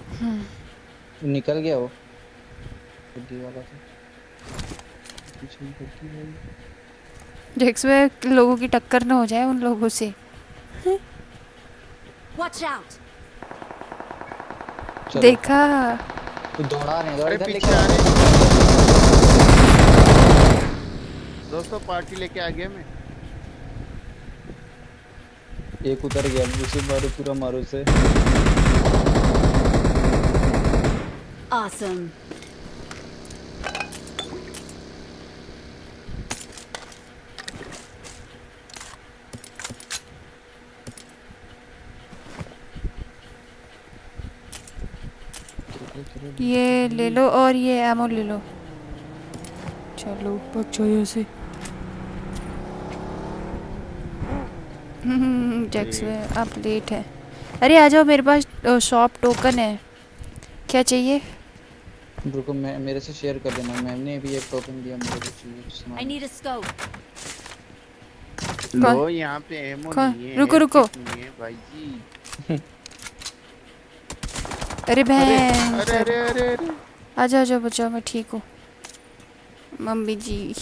निकल गया वो बग्गी वाला तो। पीछे बग्गी आई। जेक्स में लोगों की टक्कर ना हो जाए उन लोगों से। Watch out! चलो देखा। तो दौड़ा रहे हैं, अरे इधर पीछे लेके आ आ। रहे हैं। दोस्तों पार्टी लेके आ गया मैं। एक उतर गया, उसे मारो, पूरा मारो उसे। Awesome! ये ले लो और ये एमो ले लो। चलो बच्चों ये से। जेक्स में आप लेट है। अरे आ जाओ, मेरे पास शॉप टोकन है। क्या चाहिए? रुको, मैं मेरे से शेयर कर देना। मैंने भी एक टोकन दिया, मेरे को चाहिए I सामान। need a scope. लो यहाँ पे एमो कौन? नहीं है, रुको हेल्थ रुको। किट नहीं है भाई जी। अरे अरे बहन अरे अरे अरे अरे आ जाओ, आ जाओ बच्चों, मैं ठीक हूँ। मम्मी जी।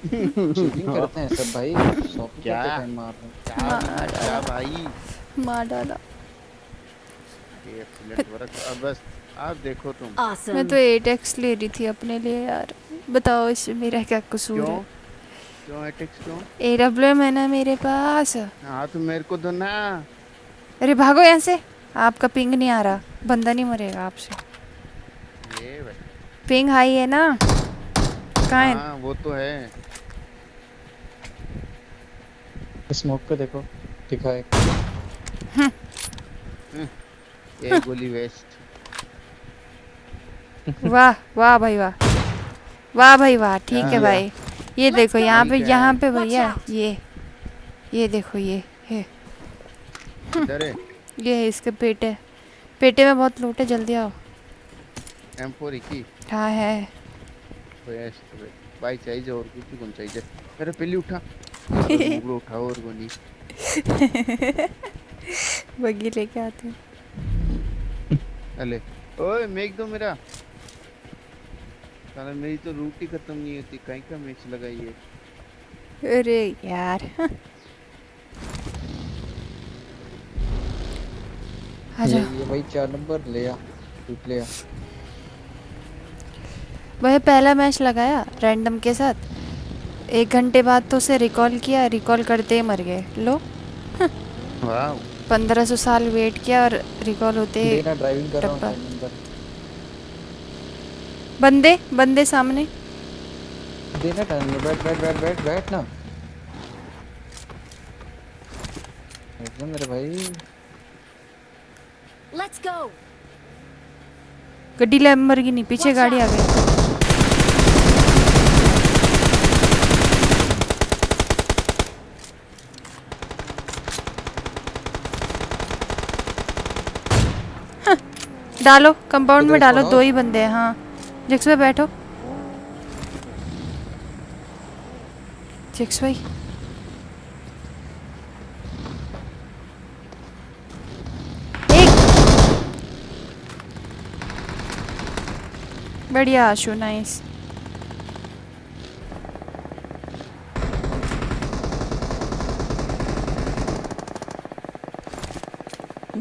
चीटिंग करते हैं सब भाई, शॉपिंग क्या? करते टाइम मार रहे हैं। क्या भाई? मार डाला। Excellent work. अब बस आप देखो तुम। मैं Awesome! तो 8x ले रही थी अपने लिए यार। बताओ इसमें मेरा क्या कसूर क्यों? है? क्यों एटेक्स क्यों? AWM है ना मेरे पास। हाँ तो मेरे को दो ना। अरे भागो यहाँ से। आपका पिंग नहीं आ रहा, बंदा नहीं मरेगा आपसे। ये भाई। पिंग हाई है ना? कहाँ है? हाँ वो तो है। स्मोक पे देखो, दिखा है। ये गोली वेस्ट। वाह वाह भाई वाह। वाह भाई वाह, ठीक है हाँ। भाई। ये देखो यहाँ पे, ठीक है। यहाँ पे Watch भैया out! ये देखो ये इधर है ये है इसके पेटे। पेटे में बहुत लूट है, जल्दी आओ। M4 की हाँ है। वेस्ट भाई चाहिए और कुछ कौन चाहिए? अरे पहले उठा। मुगलो उठा और को नहीं। बग्गी लेके आती हूँ। अले ओए मेक दो मेरा। साला मेरी तो रूट ही खत्म नहीं होती, कहीं का मैच लगाइए। अरे यार। आजा। ये भाई 4 नंबर ले आ, टूट ले आ। वह पहला मैच लगाया रैंडम के साथ, 1 घंटे बाद तो उसे रिकॉल किया, रिकॉल करते ही मर गए। लो वाह 1500 साल वेट किया और रिकॉल होते ही देना, ड्राइविंग कर रहा हूँ टप्पा। 4 नंबर। बंदे बंदे सामने। देना टाइम में, बैठ बैठ बैठ बैठ बैठ ना। एकदम मेरे भाई। Let's go! गड्डी लैम्बोर्गिनी, पीछे Watch गाड़ी आ out. गई। डालो कंपाउंड में किधर डालो, छोड़ा? 2 ही बंदे हैं। हाँ जिक्स पे बैठो। जिक्स भाई एक बढ़िया आशु, नाइस।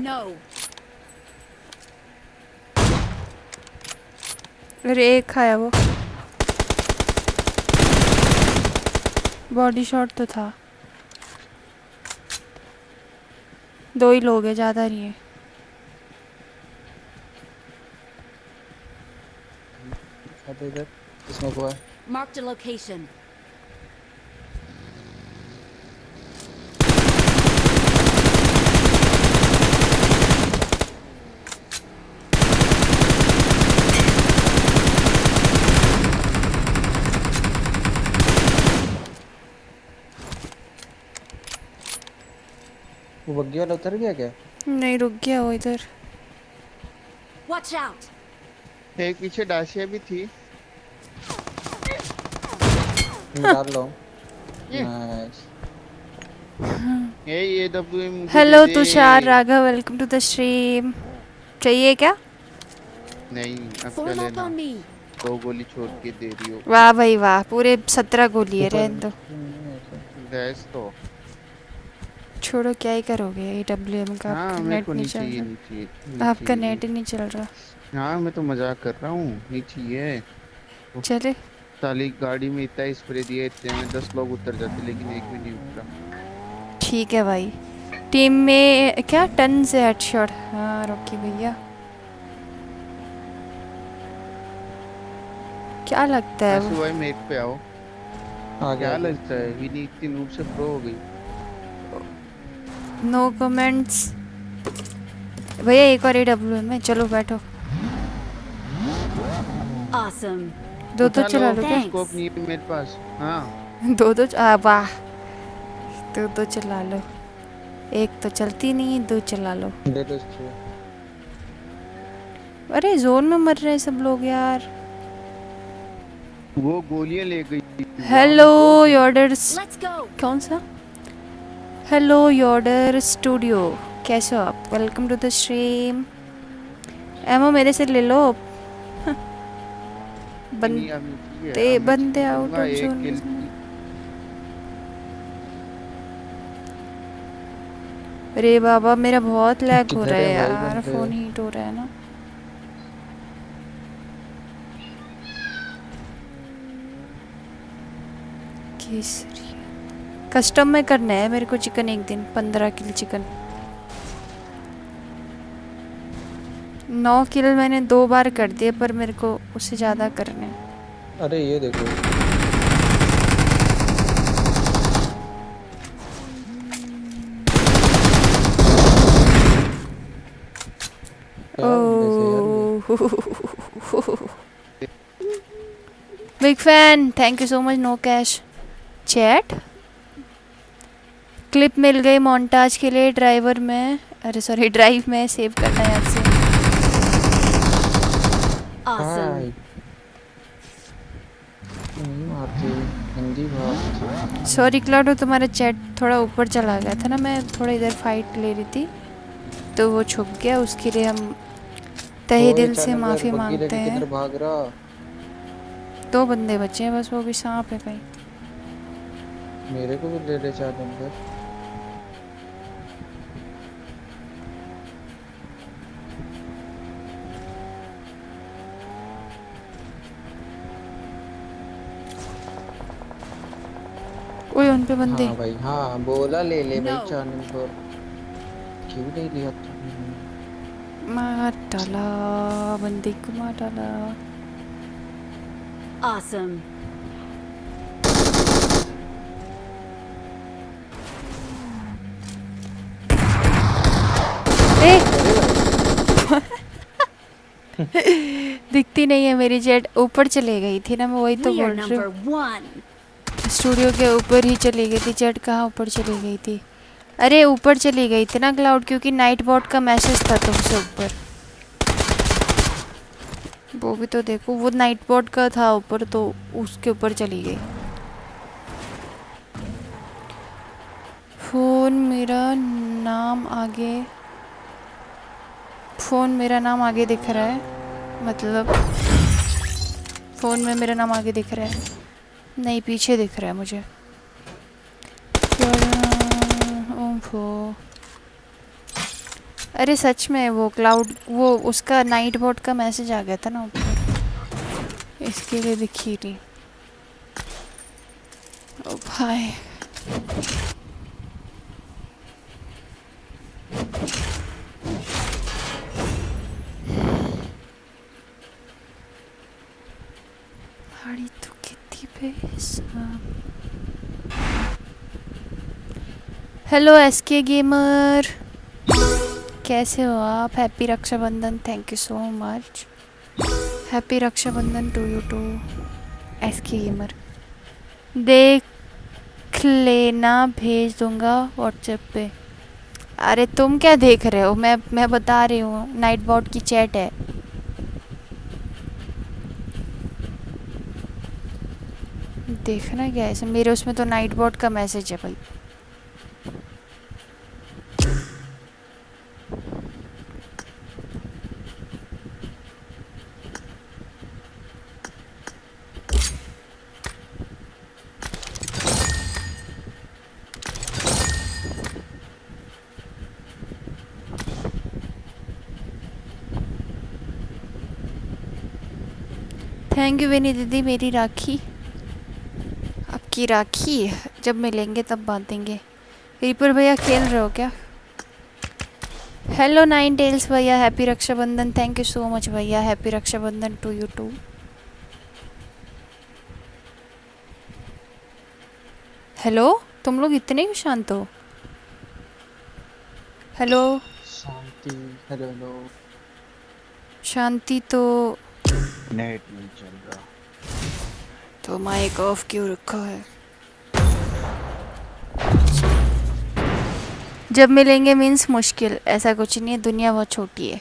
No. अरे एक खाया वो, बॉडी शॉट तो था। 2 ही लोग हैं, ज़्यादा नहीं है। आते इधर स्मोक हुआ है। Marked a location. वो बग्गी वाला उतर गया क्या? नहीं, रुक गया वो इधर। Watch out. एक पीछे डाशिया भी थी। मैं डाल लो। ये नाइस। ये डब्ल्यू मुझे हेलो दे दे। Tushar Raghav, welcome to the stream. चाहिए क्या? नहीं अब क्या Form up लेना, on me. 2 गोली छोड़ के दे रही हो। वाह भाई वाह, पूरे 17 गोली है, ऊपर रहने दो। गैस तो छोड़ो, क्या ही करोगे AWM का, हाँ आपका मेरे नेट को नहीं नहीं चल चाहिए, रहा। नहीं चाहिए, नहीं आपका चाहिए। नेट ही नहीं चल रहा। हाँ मैं तो मजाक कर रहा हूँ, नहीं चाहिए। चले, साली गाड़ी में इतना स्प्रे दिया, इतने में 10 लोग उतर जाते लेकिन एक भी नहीं उतरा। ठीक है भाई। टीम में क्या टन से हेडशॉट? हाँ रॉकी भैया, क्या लगता है ऐसे वो? भाई मेक पे आओ। आ क्या गया। लगता है विनी इतनी नूब से प्रो हो गई? नो कमेंट्स भैया। एक और AWM में, चलो बैठो। Awesome. 2 उठा चला लो क्या? Thanks. स्कोप नहीं है मेरे पास। हाँ 2 वाह, 2 चला लो। एक तो चलती नहीं, 2 चला लो। दे दो इसको। अरे जोन में मर रहे हैं सब लोग यार। वो गोलियां ले गई। हेलो योर्डर्स, Let's go. कौन सा? हेलो योर्डर स्टूडियो, कैसे हो आप? Welcome to the stream. MO मेरे से ले लो। बंदे आउट ऑफ जोन। अरे बाबा मेरा बहुत लैग हो किधर रहा है है भाई यार, बंदे? फोन हीट हो रहा है ना। केसरी कस्टम में करना है मेरे को चिकन, एक दिन 15 किलो चिकन। 9 किलो मैंने 2 बार कर दिए, पर मेरे को उससे ज़्यादा करने हैं। अरे ये देखो। क्या बंदे से यार ये। Big fan, thank you so much. No cash chat. Clip मिल गई मोन्टाज के लिए ड्राइवर में, अरे सॉरी ड्राइव में सेव करना है याद से। Awesome. हाय। नहीं मारती हिंदी भाषा। सॉरी क्लाउडो, तुम्हारा चैट थोड़ा ऊपर चला गया था ना, मैं थोड़ा इधर फाइट ले रही थी तो वो छुप गया, उसके लिए हम तहे दिल से माफ़ी मांगते हैं। किधर भाग रहा? 2 बंदे बचे हैं बस, वो भी सांप है कहीं। मेरे को भी ले ले 4 नंबर। ओए उन पे बंदे। हाँ भाई हाँ, बोला ले ले भाई No. 4 नंबर। क्यों नहीं लिया तूने? मार डाला, बंदे को मार डाला। Awesome. दिखती नहीं है मेरी जेट, ऊपर चली गई थी ना, मैं वही तो We are बोल रही हूँ। number 1. स्टूडियो के ऊपर ही चली गई थी जेट, कहाँ ऊपर चली गई थी? अरे ऊपर चली गई थी ना क्लाउड, क्योंकि नाइट बॉट का मैसेज था तुमसे ऊपर। वो भी तो देखो, वो नाइट बॉट का था ऊपर, तो उसके ऊपर चली गई। फोन मेरा नाम आगे दिख रहा है, मतलब फ़ोन में मेरा नाम आगे दिख रहा है, नहीं पीछे दिख रहा है मुझे। अरे सच में वो क्लाउड वो उसका नाइट बोट का मैसेज आ गया था ना ऊपर, इसके लिए दिखी रही। ओ भाई हाड़ी तो कितनी बेसम। हेलो एसके गेमर, कैसे हो आप? Happy Rakshabandhan, thank you so much. Happy Rakshabandhan to you too SK gamer. देख लेना, भेज दूंगा व्हाट्सएप पे। अरे तुम क्या देख रहे हो? मैं बता रही हूँ, नाइट बॉट की चैट है। देखना क्या है, मेरे उसमें तो नाइट बॉट का मैसेज है भाई। थैंक यू विनी दीदी, मेरी राखी आपकी राखी जब मिलेंगे तब बांधेंगे। रिपर भैया खेल रहे हो क्या? हेलो नाइन टेल्स भैया, happy Rakshabandhan, thank you so much भैया, happy Rakshabandhan to you too. Hello, तुम लोग इतने क्यों शांत हो? Hello Shanti. Hello hello. Shanti तो नेट नहीं चल रहा। माइक ऑफ क्यों रखा है? जब मिलेंगे मीन्स मुश्किल, ऐसा कुछ नहीं है, दुनिया बहुत छोटी है,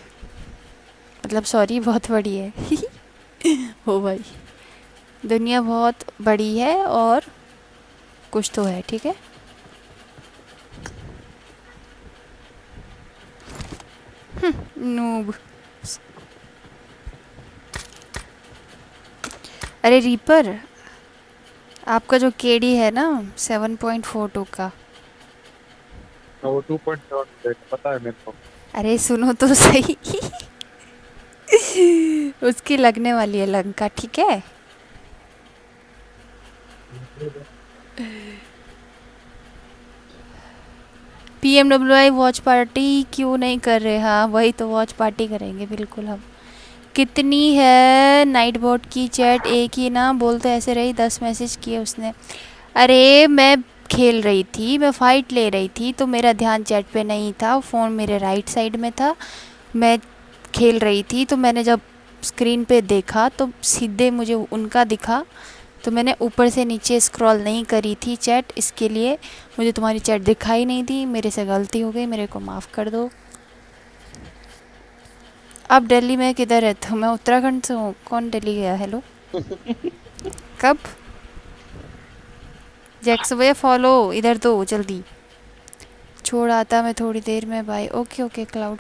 मतलब सॉरी बहुत बड़ी है। हो भाई, दुनिया बहुत बड़ी है और कुछ तो है, ठीक है। नूब। अरे रीपर, आपका जो केडी है ना 7.42 का, वो 2.7 पता है मेरे को। अरे सुनो तो सही। उसकी लगने वाली है लंका, ठीक है। PMWI वॉच पार्टी क्यों नहीं कर रहे? हाँ वही तो, वॉच पार्टी करेंगे बिल्कुल हम। कितनी है नाइट बोट की चैट? एक ही ना, बोल तो ऐसे रही, 10 मैसेज किए उसने। अरे मैं खेल रही थी, मैं फ़ाइट ले रही थी, तो मेरा ध्यान चैट पे नहीं था, फ़ोन मेरे राइट साइड में था, मैं खेल रही थी, तो मैंने जब स्क्रीन पे देखा तो सीधे मुझे उनका दिखा, तो मैंने ऊपर से नीचे स्क्रॉल नहीं करी थी चैट, इसके लिए मुझे तुम्हारी चैट दिखाई नहीं दी, मेरे से गलती हो गई, मेरे को माफ़ कर दो। आप दिल्ली में किधर रहते हो? मैं उत्तराखंड से हूँ। कौन दिल्ली गया? हेलो। कब? जैक्स भैया फॉलो इधर दो जल्दी। छोड़ आता मैं थोड़ी देर में, बाय। Okay okay cloud.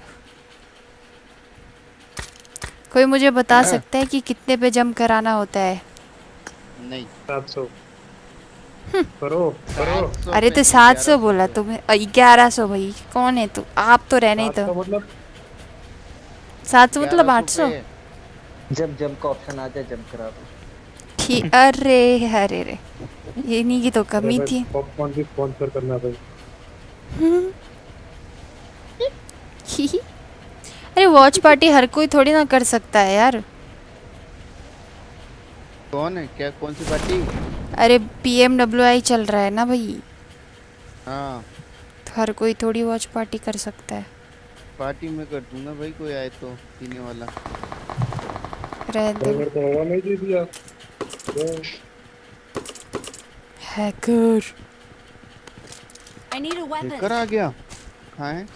कोई मुझे बता सकता है कि कितने पे जंप कराना होता है? नहीं 700 करो करो। 700 अरे पे तो नहीं, 700 1100 बोला पे। तुम्हें? 1100 भाई, कौन है तू? आप तो रहने ही तो। 700 मतलब 700 मतलब 1100 पे 800? जब जंप का ऑप्शन आ जाए जंप करा दो। ठीक। अरे अरे रे, ये नहीं की तो अरे कमी भाई थी। पॉपकॉर्न भी स्पॉन्सर करना भाई। अरे वॉच पार्टी हर कोई थोड़ी ना कर सकता है यार। कौन है क्या? कौन सी पार्टी? अरे PMWI चल रहा है ना भाई, हाँ तो हर कोई थोड़ी वॉच पार्टी कर सकता है। पार्टी में कर दूंगा भाई, कोई आए तो पीने वाला। रह दो। ड्राइवर तो हवा नहीं दे दिया। Hacker. I need a weapon. Hacker आ गया? कहाँ है?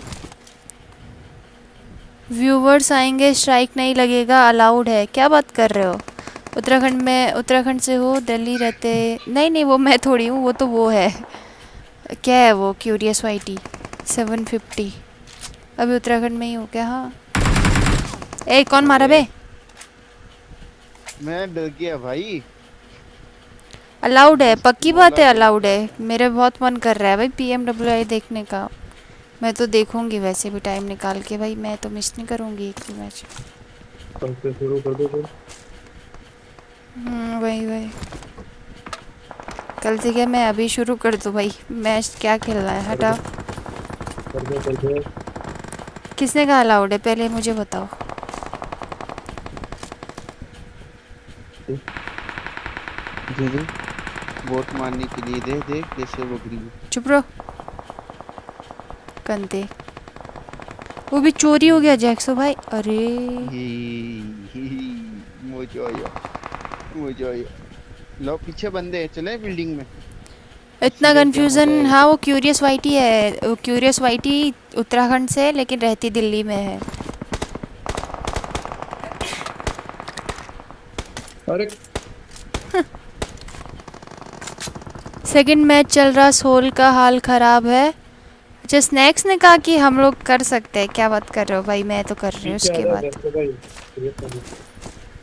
व्यूवर्स आएंगे, स्ट्राइक नहीं लगेगा, अलाउड है। क्या बात कर रहे हो? उत्तराखंड में, उत्तराखंड से हो, दिल्ली रहते? नहीं नहीं, वो मैं थोड़ी हूँ, वो तो वो है, क्या है वो, क्यूरियस YT 750। अभी उत्तराखंड में ही हो क्या? हाँ। ए कौन मारा बे? मैं डर गया भाई। अलाउड है, पक्की बात है बोला तो अलाउड है। मेरे बहुत मन कर रहा है भाई PMWI देखने का, मैं तो देखूंगी वैसे भी टाइम निकाल के भाई, मैं तो मिस नहीं करूंगी एक भी मैच। कल से शुरू कर दो फिर। वही वही, कल से क्या, मैं अभी शुरू कर दूं भाई? मैच क्या खेलना है, हटा। कर दो। किसने कहा अलाउड है, पहले मुझे बताओ। जी जी। वोट मारने के लिए दे दे कैसे बकरी है। चुप रहो कंते, वो भी चोरी हो गया जैक्सो भाई, अरे मजा आया, मजा आया। लो पीछे बंदे हैं, चले बिल्डिंग में। इतना सीधा क्या मजा कंफ्यूजन। हाँ आएगा। वो क्यूरियस वाइटी है, क्यूरियस वाइटी उत्तराखंड से है लेकिन रहती दिल्ली में है। अरे सेकंड मैच चल रहा, सोल का हाल खराब है। अच्छा स्नैक्स ने कहा कि हम लोग कर सकते हैं, क्या बात कर रहे हो भाई? मैं तो कर रही हूँ पीछे आ उसके जा बाद। देखो भाई, ये तो नहीं।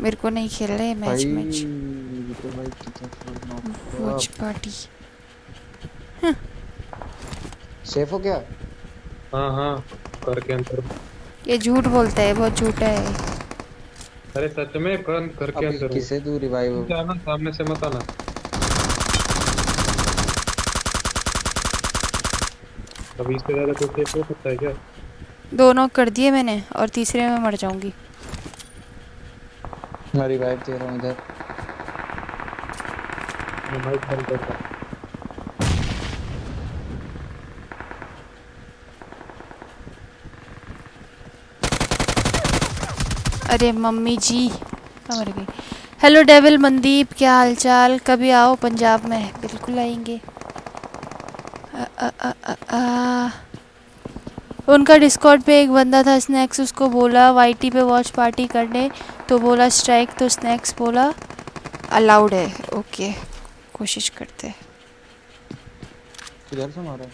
मेरे को नहीं खेल रहे मैच भाई मैच। ये तो भाई कितना छोड़ना वॉच पार्टी। सेफ हो क्या? हाँ हाँ, करके अंदर। ये झूठ बोलता है, बहुत झूठा है। अरे सच में घर के अभी अंदर हूँ। किसे तू रिवाइव? पीछे आना, सामने से मत आना। अभी इससे ज्यादा कुछ सेफ हो सकता है क्या? दो नॉक कर दिए मैंने और तीसरे में मर जाऊंगी। मैं रिवाइव दे रहा हूँ इधर। मैं माइक बंद करता हूँ। अरे मम्मी जी कहाँ मर गई। हेलो डेविल मनदीप, क्या हालचाल? कभी आओ पंजाब में, बिल्कुल आएंगे। उनका डिस्कॉर्ड पे एक बंदा था स्नैक्स, उसको बोला वाईटी पे वॉच पार्टी करने, तो बोला स्ट्राइक, तो स्नैक्स बोला अलाउड है। ओके कोशिश करते हैं। किधर से मारा है?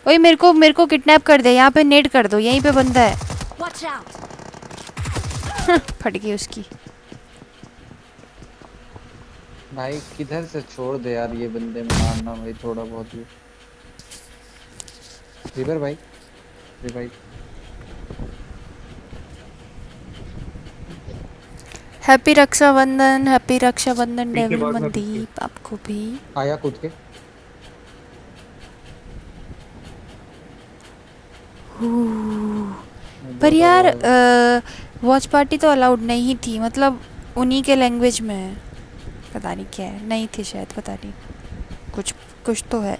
ओए मेरे को किडनैप कर दे, यहाँ पे नेट कर दो, यहीं पे बंदा है। Watch out! फट गई उसकी। भाई किधर से छोड़ दे यार, ये बंदे मारना भाई थोड़ा बहुत भी। रिवर भाई revive. Happy Rakshabandhan, happy Rakshabandhan पीछे डेविल भागना पीछे। मनदीप, आपको भी। आया कूद के। पर यार वॉच पार्टी तो अलाउड नहीं थी, मतलब उन्हीं के लैंग्वेज में है, पता नहीं क्या है, नहीं थी शायद, पता नहीं, कुछ कुछ तो है।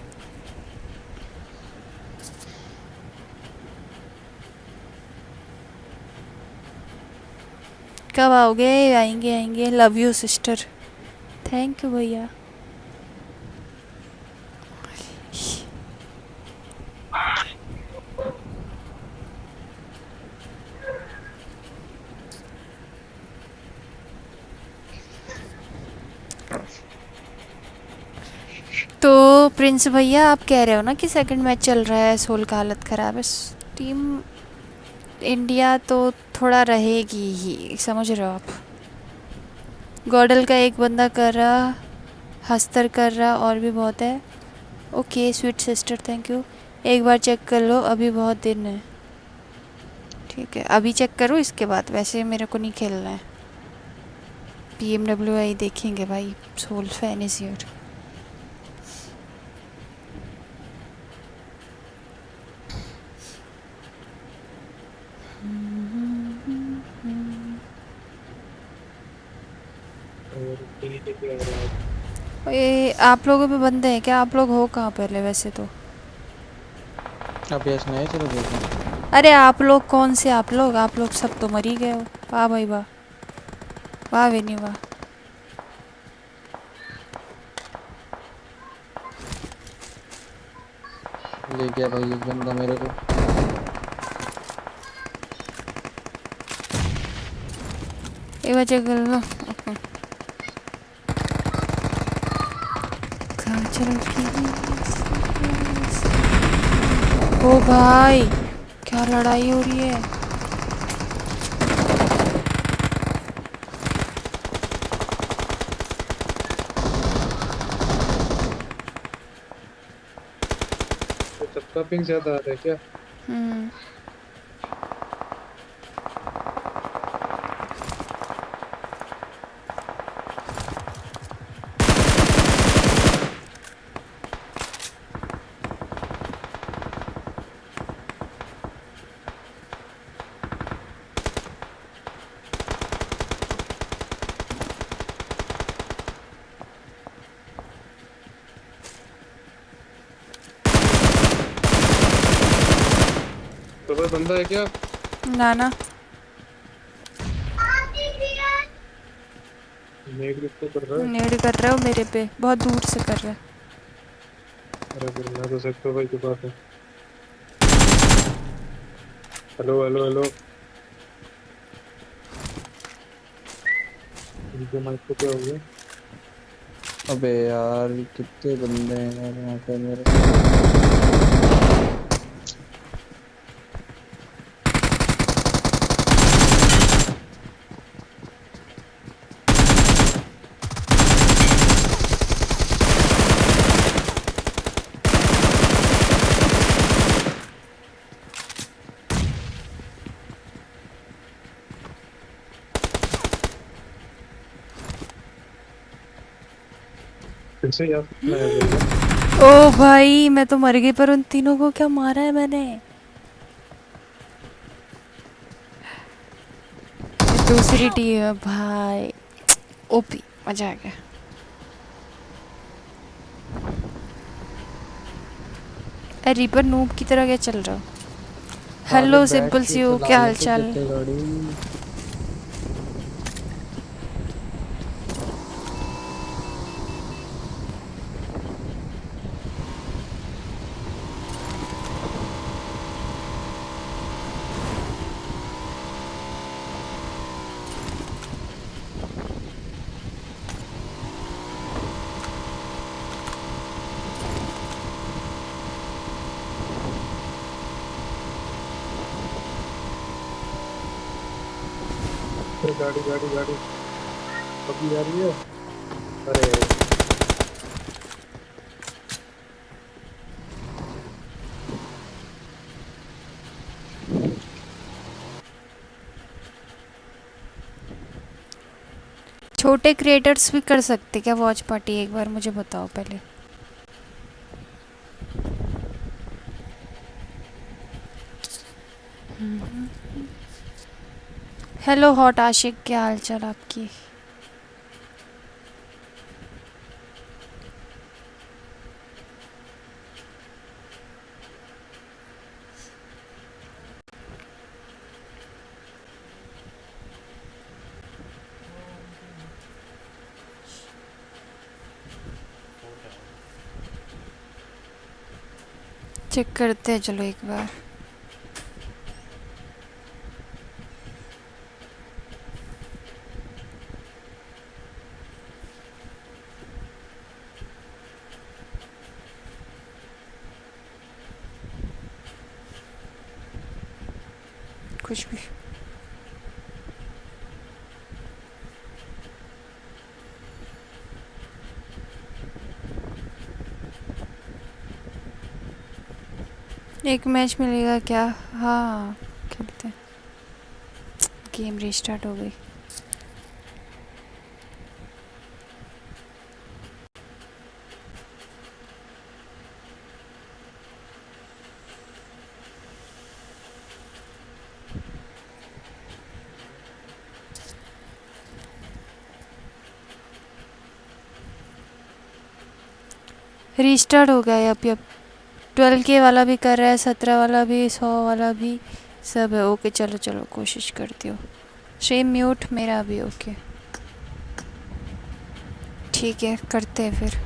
कब आओगे? आएंगे आएंगे, love you sister. Thank you भैया। तो प्रिंस भैया आप कह रहे हो ना कि सेकंड मैच चल रहा है, सोल का हालत ख़राब है, टीम इंडिया तो थोड़ा रहेगी ही, समझ रहे हो आप? गॉडल का एक बंदा कर रहा, हस्तर कर रहा, और भी बहुत है। Okay sweet sister thank you. एक बार चेक कर लो, अभी बहुत दिन है। ठीक है अभी चेक करो, इसके बाद वैसे मेरे को नहीं खेलना है। PMWI देखेंगे भाई, सोल फैन इज हियर। ये आप लोगों पे बंदे हैं क्या? आप लोग हो कहाँ पहले वैसे तो? अब यस नहीं, चलो देखो। अरे आप लोग कौन से आप लोग सब तो मर ही गए हो। वाह भाई वाह, वाह विनी वाह। ले गया भाई एक बंदा मेरे को। एक बार चेक कर लो। ओ भाई क्या लड़ाई हो रही है। तो सबका पिंग ज्यादा आ रहा है क्या? हम्म। तो भाई बंदा है क्या? ना ना। नेट किसको कर रहा है? नेड कर रहे हो मेरे पे, बहुत दूर से कर रहे हो। अरे फिर मैं तो सेक्टर भाई के पास हूँ। Hello hello hello. इनके माइक को क्या हो गया? अबे यार कितने बंदे हैं यार यहाँ पे मेरे। फिर से यार मैं आ गया। ओ भाई मैं तो मर गई, पर उन तीनों को क्या मारा है मैंने। दूसरी टीम है भाई। ओपी, मजा आ गया। अरे रीपर नूब की तरह क्या चल रहा हो? आगे हेलो बैठ सिंपल के सी हो, चला क्या हाल लेते चाल? जितने गाड़ी। अरे गाड़ी गाड़ी गाड़ी अभी आ रही है। अरे छोटे क्रिएटर्स भी कर सकते क्या वॉच पार्टी? एक बार मुझे बताओ पहले। हेलो हॉट आशिक, क्या हाल चाल आपकी? चेक करते हैं चलो एक बार। कुछ भी। एक मैच मिलेगा क्या? हाँ खेलते हैं। गेम रीस्टार्ट हो गई। रीस्टार्ट हो गया है अब 12K वाला भी कर रहा है, 17 वाला भी, 100 वाला भी, सब है। ओके चलो चलो कोशिश करती हूँ। स्ट्रीम म्यूट मेरा भी। ओके ठीक है, करते हैं फिर।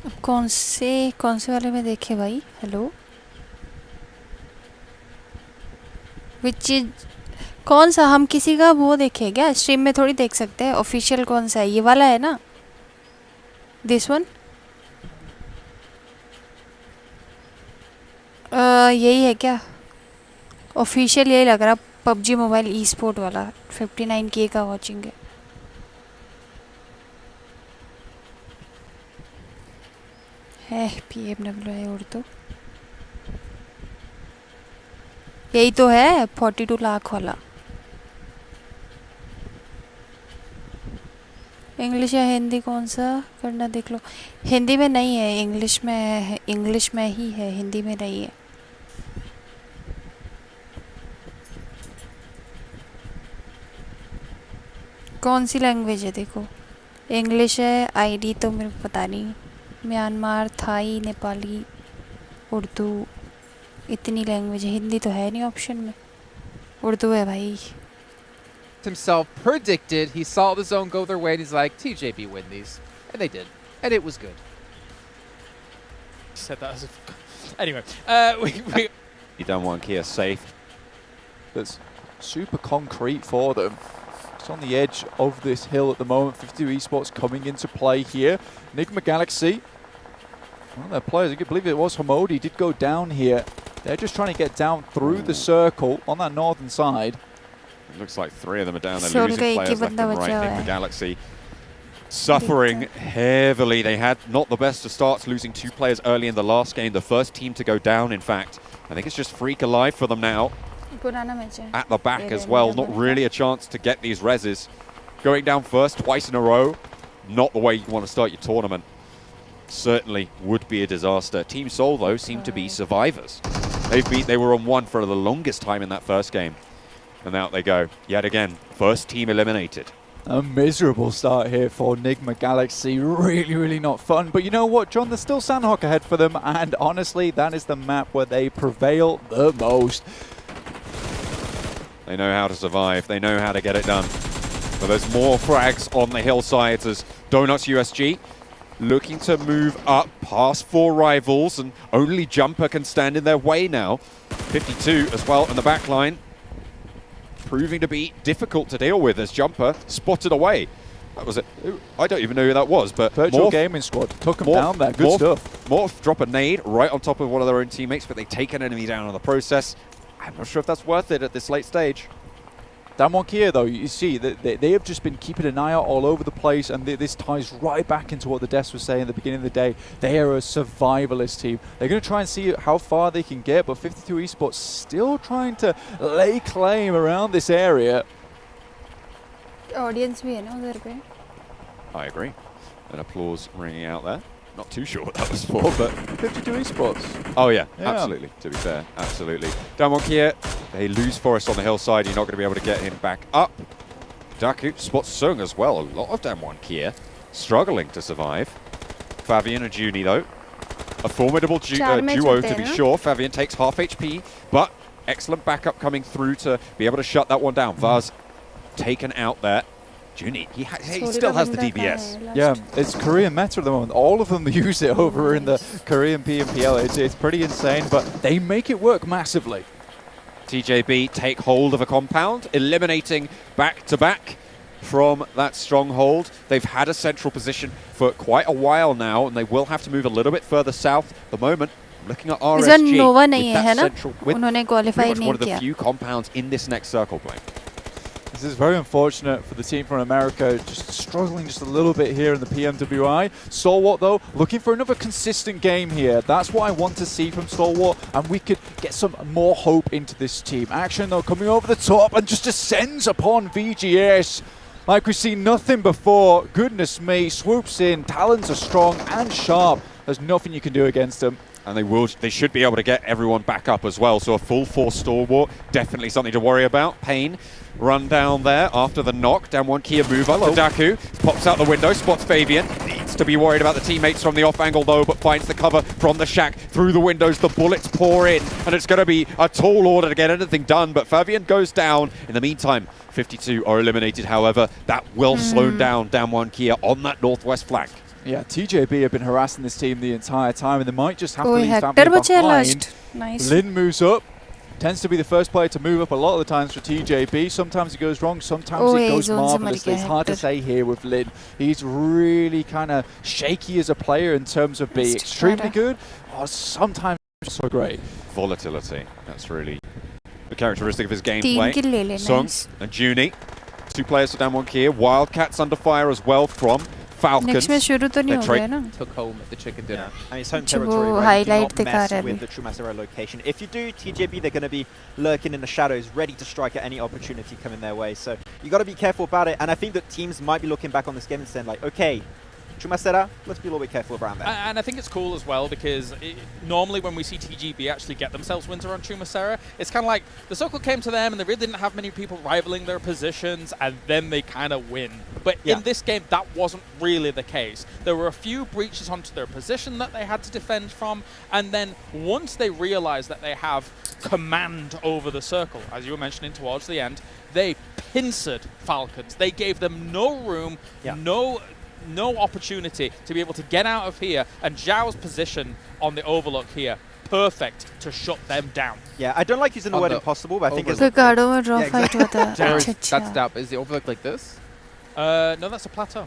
अब कौन से वाले में देखे भाई? हेलो विच इज कौन सा? हम किसी का वो देखे क्या? स्ट्रीम में थोड़ी देख सकते हैं। ऑफिशियल कौन सा है? ये वाला है ना, दिस वन। यही है क्या? ऑफिशियल यही लग रहा। PUBG मोबाइल ई स्पोर्ट वाला 59K का वॉचिंग है PMWI उर्दू यही तो है 42 लाख वाला। इंग्लिश या हिंदी कौन सा करना देख लो। हिंदी में नहीं है, इंग्लिश में है, इंग्लिश में ही है, हिंदी में नहीं है। कौन सी लैंग्वेज है देखो, इंग्लिश है, आईडी तो मेरे को पता नहीं, म्यांमार, थाई, नेपाली, उर्दू, इतनी लैंग्वेज है, हिंदी तो है नहीं ऑप्शन में, उर्दू है भाई। Himself predicted, he saw the zone go their way and he's like, TJB win these. And they did. And it was good. Said that as if... Anyway, You don't want Kia safe. That's super concrete for them. It's on the edge of this hill at the moment. 52 Esports coming into play here. Enigma Galaxy, one of their players, I believe it was Hamodi, did go down here. They're just trying to get down through the circle on that northern side. It looks like 3 of them are down. They're losing players left and right. Enigma Galaxy suffering heavily. They had not the best of starts, losing 2 players early in the last game. The first team to go down, in fact. I think it's just Freak alive for them now. At the back as well, not really a chance to get these reses. Going down first twice in a row, not the way you want to start your tournament. Certainly would be a disaster. Team Seoul, though, seem to be survivors. They were on 1 for the longest time in that first game. And out they go, yet again. First team eliminated. A miserable start here for Enigma Galaxy. Really, really not fun. But you know what, John? There's still Sandhawk ahead for them. And honestly, that is the map where they prevail the most. They know how to survive. They know how to get it done. But there's more frags on the hillsides as Donuts USG looking to move up past 4 rivals, and only Jumper can stand in their way now. 52 as well in the back line, proving to be difficult to deal with as Jumper spotted away. That was it. I don't even know who that was, but Virtual Gaming Squad took him down there. Good stuff. Morph drop a nade right on top of one of their own teammates, but they take an enemy down in the process. I'm not sure if that's worth it at this late stage. Damwon Kia, though, you see that they have just been keeping an eye out all over the place, and this ties right back into what the Des was saying at the beginning of the day. They are a survivalist team. They're going to try and see how far they can get, but 52 Esports still trying to lay claim around this area. Audience bhi hai na udhar pe. I agree. An applause ringing out there. Not too sure what that was for, but 52 Esports. Oh yeah, absolutely. To be fair, absolutely. Damwon Kia, they lose Forest on the hillside. You're not going to be able to get him back up. Daku spots Sung as well. A lot of Damwon Kia struggling to survive. Fabian and Junie though, a formidable duo to be sure. Fabian takes half HP, but excellent backup coming through to be able to shut that one down. Vaz taken out there. Junie, he still has the DBS. Yeah, it's Korean meta at the moment. All of them use it over in the Korean PMPL. It's pretty insane, but they make it work massively. TJB take hold of a compound, eliminating back-to-back from that stronghold. They've had a central position for quite a while now, and they will have to move a little bit further south at the moment. Looking at RSG, Nova with that central, with pretty much one of the few compounds in this next circle play. This is very unfortunate for the team from America, just struggling just a little bit here in the PMWI. Stalwart, though, looking for another consistent game here. That's what I want to see from Stalwart, and we could get some more hope into this team. Action, though, coming over the top and just descends upon VGS. Like we've seen nothing before. Goodness me, swoops in. Talons are strong and sharp. There's nothing you can do against them. And they should be able to get everyone back up as well. So a full force Stalwart, definitely something to worry about. Payne run down there after the knock. Damwon Kia move up to Daku. Pops out the window, spots Fabian. Needs to be worried about the teammates from the off angle though, but finds the cover from the shack. Through the windows, the bullets pour in. And it's going to be a tall order to get anything done. But Fabian goes down. In the meantime, 52 are eliminated, however. That will slow down Damwon Kia on that northwest flank. Yeah, TJB have been harassing this team the entire time, and they might just have to leave Fabian behind. Nice. Lin moves up, tends to be the first player to move up a lot of the times for TJB. Sometimes it goes wrong, sometimes it goes marvellously. It's hard to say here with Lin. He's really kind of shaky as a player in terms of being extremely good, or sometimes so great. Volatility, that's really characteristic of his तीन gameplay. kill ले लेना Sung and Junie. 2 players are down 1 here. Wildcats under fire as well from Falcons. Next में शुरू तो नहीं हो गया ना Took home the chicken dinner. I mean, it's home जो वो territory, right? You do highlight not दिखा mess रहा है with अभी the Chumasero location. If you do, TJB, they're going to be lurking in the shadows, ready to strike at any opportunity coming their way. So you got to be careful about it. And I think that teams might be looking back on this game and saying, like, okay, Chumasera, let's be a little bit careful around that. And I think it's cool as well because normally when we see TGB actually get themselves wins around Chumasera, it's kind of like the circle came to them and they really didn't have many people rivaling their positions and then they kind of win. But in this game, that wasn't really the case. There were a few breaches onto their position that they had to defend from, and then once they realized that they have command over the circle, as you were mentioning towards the end, they pincered Falcons. They gave them no room, no opportunity to be able to get out of here, and Zhao's position on the overlook here, perfect to shut them down. Yeah, I don't like using the word impossible, but I think it's... Ricardo में draw fight होता है That's doubt. Is the overlook like this? No, that's a plateau.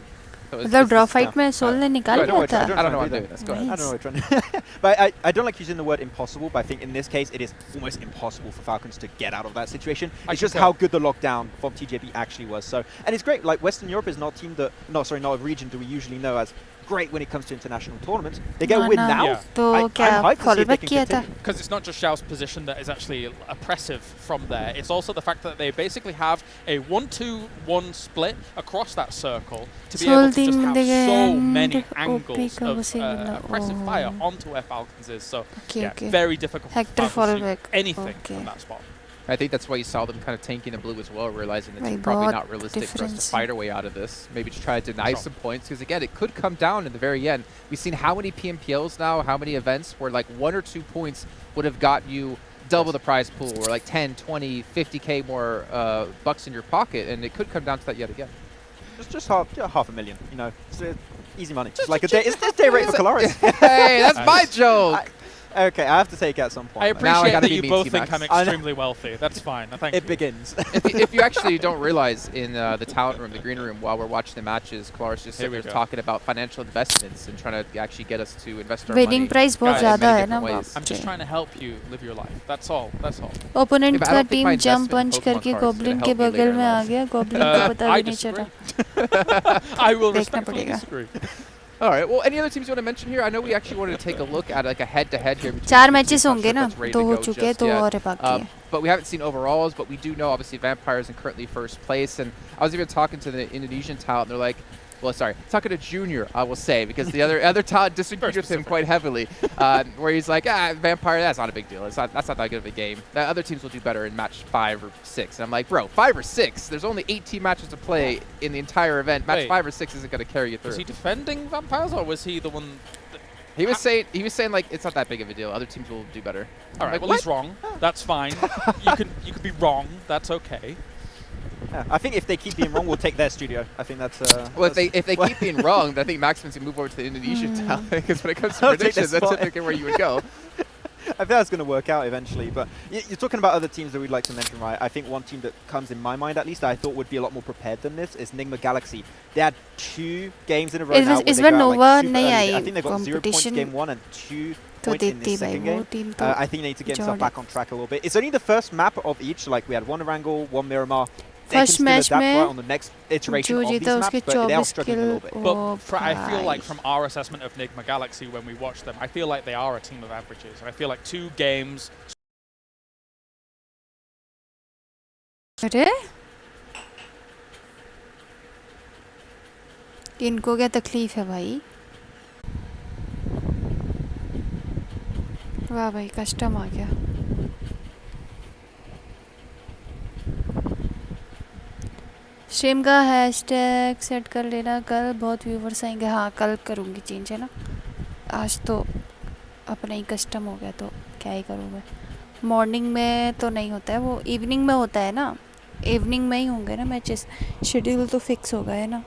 मतलब draw fight में soul ने निकाल लिया था I don't know what I'm doing. Let's go ahead. I don't know what I'm trying. But I don't like using the word impossible, but I think in this case it is almost impossible for Falcons to get out of that situation. It's just how good the lockdown from TJB actually was. So, and it's great. Like Western Europe is not a team that, not a region that we usually know as great when it comes to international tournaments. They get a win now. तो क्या fallback किया था? Because it's not just Zhao's position that is actually oppressive from there. It's also the fact that they basically have a 1-2-1 split across that circle to be able to just have so many angles of oppressive fire onto where Falcons is. So very difficult for Falcons to do anything from that spot. I think that's why you saw them kind of tanking the blue as well, realizing that it's probably not realistic for us to fight our way out of this. Maybe to try to deny some points, because again, it could come down in the very end. We've seen how many PMPLs now, how many events where like 1 or 2 points would have got you double the prize pool, or like 10, 20, 50K more bucks in your pocket, and it could come down to that yet again. Just half a million, you know, it's easy money. Just like a day, it's a day rate for Colaris. Hey, that's my joke. Okay, I have to take it at some point. I appreciate that you both think I'm extremely wealthy. That's fine. Thank you. It begins. If you actually don't realize, in the talent room, the green room, while we're watching the matches, Colaris just sitting there talking about financial investments and trying to actually get us to invest our money. Winning price बहुत ज़्यादा है ना. I'm just trying to help you live your life. That's all. That's all. Opponent का team jump punch करके goblin के बगल में आ गया. Goblin को पता भी नहीं चला. I will respectfully disagree. All right. Well, any other teams you want to mention here? I know we actually wanted to take a look at like a head-to-head here. 4 matches होंगे ना, 2 हो चुके हैं, 2 और बाकी है. But we haven't seen overalls, but we do know obviously Vampires are currently first place. And I was even talking to the Indonesian talent, and they're like, well, sorry, talking to Junior, I will say, because the other talent disagreed with him quite heavily, where he's like, Vampire, that's not a big deal. That's not that good of a game. The other teams will do better in match 5 or 6. And I'm like, bro, 5 or 6? There's only 18 matches to play in the entire event. Match 5 or 6 isn't going to carry you through. Was he defending Vampires, or was he the one? He was saying like it's not that big of a deal. Other teams will do better. All right, like, well, he's wrong. That's fine. you could be wrong. That's okay. Yeah, I think if they keep being wrong, we'll take their studio. I think that's... well, if they keep being wrong, then I think Maximus can move over to the Indonesian talent, because when it comes to predictions, that's typically where you would go. I think that's going to work out eventually. But you're talking about other teams that we'd like to mention, right? I think one team that comes in my mind, at least, that I thought would be a lot more prepared than this is Nigma Galaxy. They had 2 games in a row now. Is when Nova नहीं आई I think they got 0 points game 1 and 2 points in this second game. I think they need to get themselves back on track a little bit. It's only the first map of each. Like we had 1 Erangel, 1 Miramar. First match में on the next iteration of these maps, but they are struggling a little bit. But I feel like from our assessment of Nigma Galaxy when we watch them, I feel like they are a team of averages. I feel like 2 games. अरे इनको क्या तकलीफ है भाई? वाह भाई custom आ गया. Stream का हैशटैग सेट कर लेना, कल बहुत व्यूवर्स आएंगे. हाँ कल करूँगी चेंज, है ना. आज तो अपना ही कस्टम हो गया, तो क्या ही करूँ मैं. मॉर्निंग में तो नहीं होता है, वो इवनिंग में होता है ना. इवनिंग में ही होंगे ना मैचेस. शेड्यूल तो फिक्स हो गया है ना.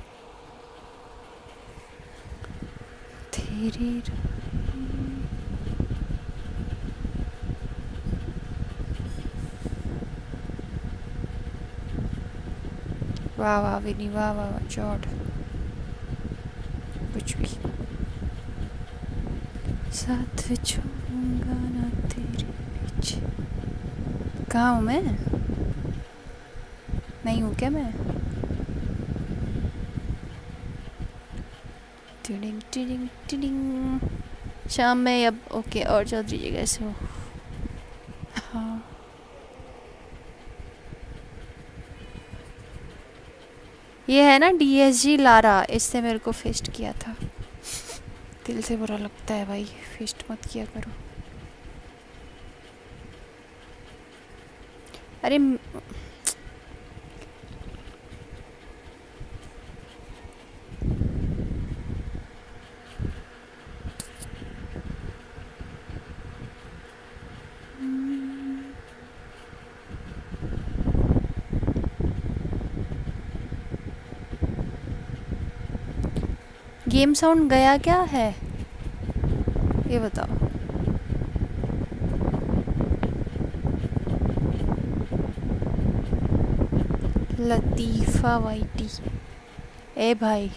वाह वाह विनी, वाह वाह वाह जॉर्ड. कुछ भी साथ छोड़ूंगा ना तेरे पीछे, कहाँ हूँ मैं? नहीं हूँ क्या मैं? Tiding tiding tiding. शाम में अब ओके और चल दीजिएगा ऐसे हो। हाँ ये है ना DSG लारा, इससे मेरे को फेस्ट किया था। दिल से बुरा लगता है भाई, फेस्ट मत किया करो। अरे गेम साउंड गया क्या है ये बताओ। लतीफ़ा वाईटी ए भाई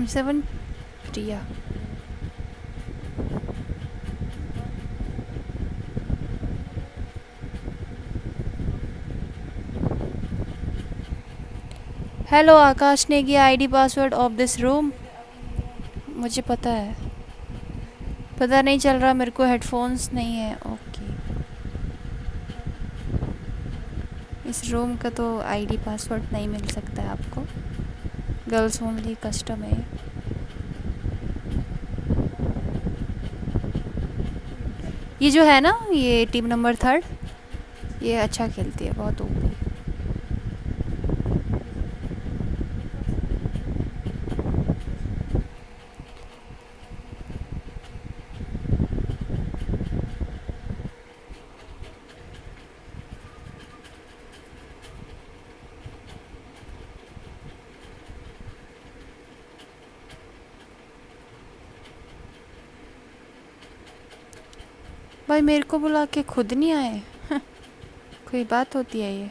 M7 Priya hello Akash Negi ID password of this room. मुझे पता है, पता नहीं चल रहा मेरे को, हेडफोन्स नहीं है। ओके इस रूम का तो आईडी पासवर्ड नहीं मिल सकता है आपको, गर्ल्स ओनली कस्टम है। ये जो है ना, ये टीम नंबर 3 ये अच्छा खेलती है, बहुत ओपी। भाई मेरे को बुला के खुद नहीं आए। कोई बात होती है ये?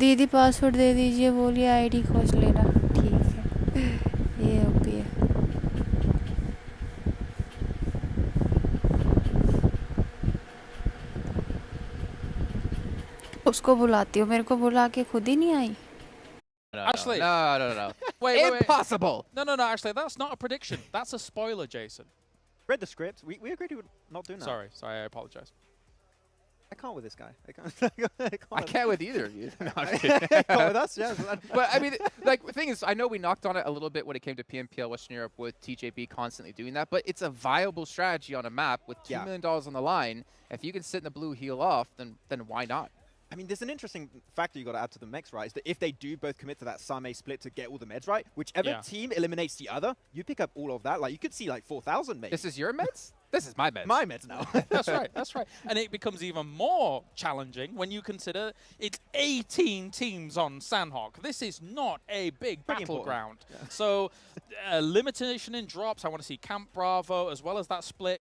दीदी पासवर्ड दे दीजिए, बोलिए आईडी खोज लेना। ठीक है ये ओपी है। उसको बुलाती हूँ, मेरे को बुला के खुद ही नहीं आई। Actually, no. Wait. Impossible. No. Actually, that's not a prediction. That's a spoiler, Jason. Read the script. We agreed to not doing that. Sorry, I apologize. I can't with this guy. I can't with either of you. No, I'm I kidding. can't with us, yeah. But I mean, like the thing is, I know we knocked on it a little bit when it came to PMPL Western Europe with TJB constantly doing that, but it's a viable strategy on a map with $2 million on the line. If you can sit in the blue, heal off, then why not? I mean, there's an interesting factor you got to add to the mix, right? Is that if they do both commit to that Same split to get all the meds right, whichever team eliminates the other, you pick up all of that. Like, you could see like 4,000 maybe. This is your meds? This is my meds. My meds now. That's right. And it becomes even more challenging when you consider it's 18 teams on Sandhawk. This is not a big battleground. Yeah. So, limitation in drops. I want to see Camp Bravo as well as that split.